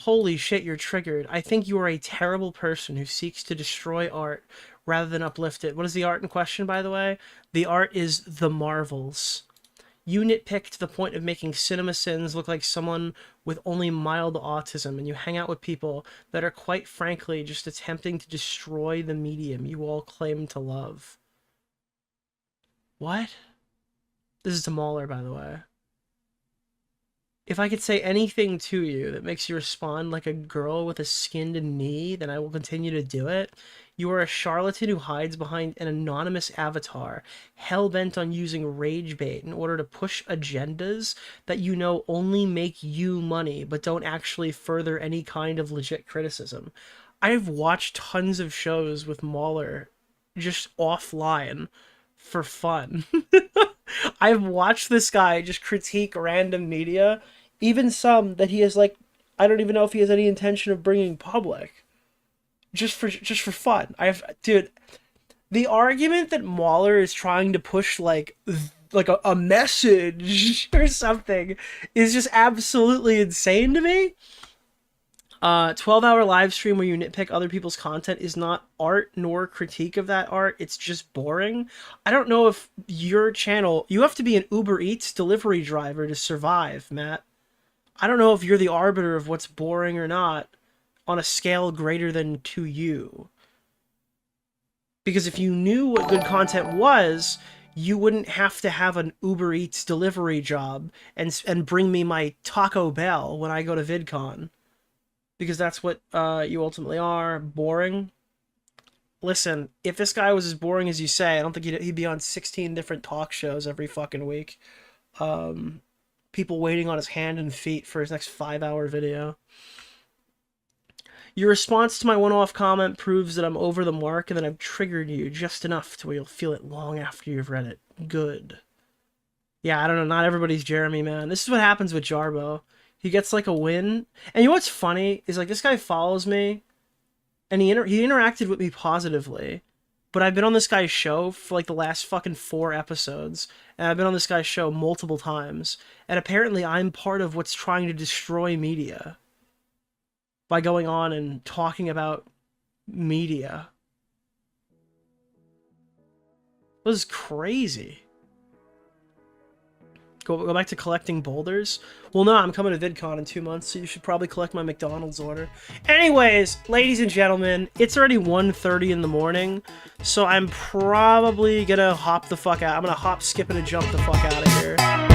Holy shit, you're triggered. I think you are a terrible person who seeks to destroy art rather than uplift it. What is the art in question, by the way? The art is The Marvels. You nitpick to the point of making CinemaSins look like someone with only mild autism, and you hang out with people that are quite frankly just attempting to destroy the medium you all claim to love. What? This is to Mauler, by the way. If I could say anything to you that makes you respond like a girl with a skinned knee, then I will continue to do it. You are a charlatan who hides behind an anonymous avatar, hell-bent on using rage bait in order to push agendas that you know only make you money, but don't actually further any kind of legit criticism. I've watched tons of shows with Mauler just offline for fun. I've watched this guy just critique random media, even some that he is like, I don't even know if he has any intention of bringing public. just for fun. Dude, the argument that Mauler is trying to push like a message or something is just absolutely insane to me. 12-hour live stream where you nitpick other people's content is not art nor critique of that art. It's just boring. I don't know if your channel, you have to be an Uber Eats delivery driver to survive, Matt. I don't know if you're the arbiter of what's boring or not on a scale greater than to you. Because if you knew what good content was, you wouldn't have to have an Uber Eats delivery job and bring me my Taco Bell when I go to VidCon. Because that's what you ultimately are, boring. Listen, if this guy was as boring as you say, I don't think he'd be on 16 different talk shows every fucking week. People waiting on his hand and feet for his next 5-hour video. Your response to my one-off comment proves that I'm over the mark and that I've triggered you just enough to where you'll feel it long after you've read it. Good. Yeah, I don't know, not everybody's Jeremy, man. This is what happens with Jarbo. He gets like a win. And you know what's funny is like this guy follows me and he interacted with me positively. But I've been on this guy's show for like the last fucking 4 episodes. And I've been on this guy's show multiple times. And apparently I'm part of what's trying to destroy media by going on and talking about media. This is crazy. Go back to collecting boulders? Well, no, I'm coming to VidCon in 2 months, so you should probably collect my McDonald's order. Anyways, ladies and gentlemen, it's already 1:30 in the morning, so I'm probably gonna hop the fuck out. I'm gonna hop, skip, and a jump the fuck out of here.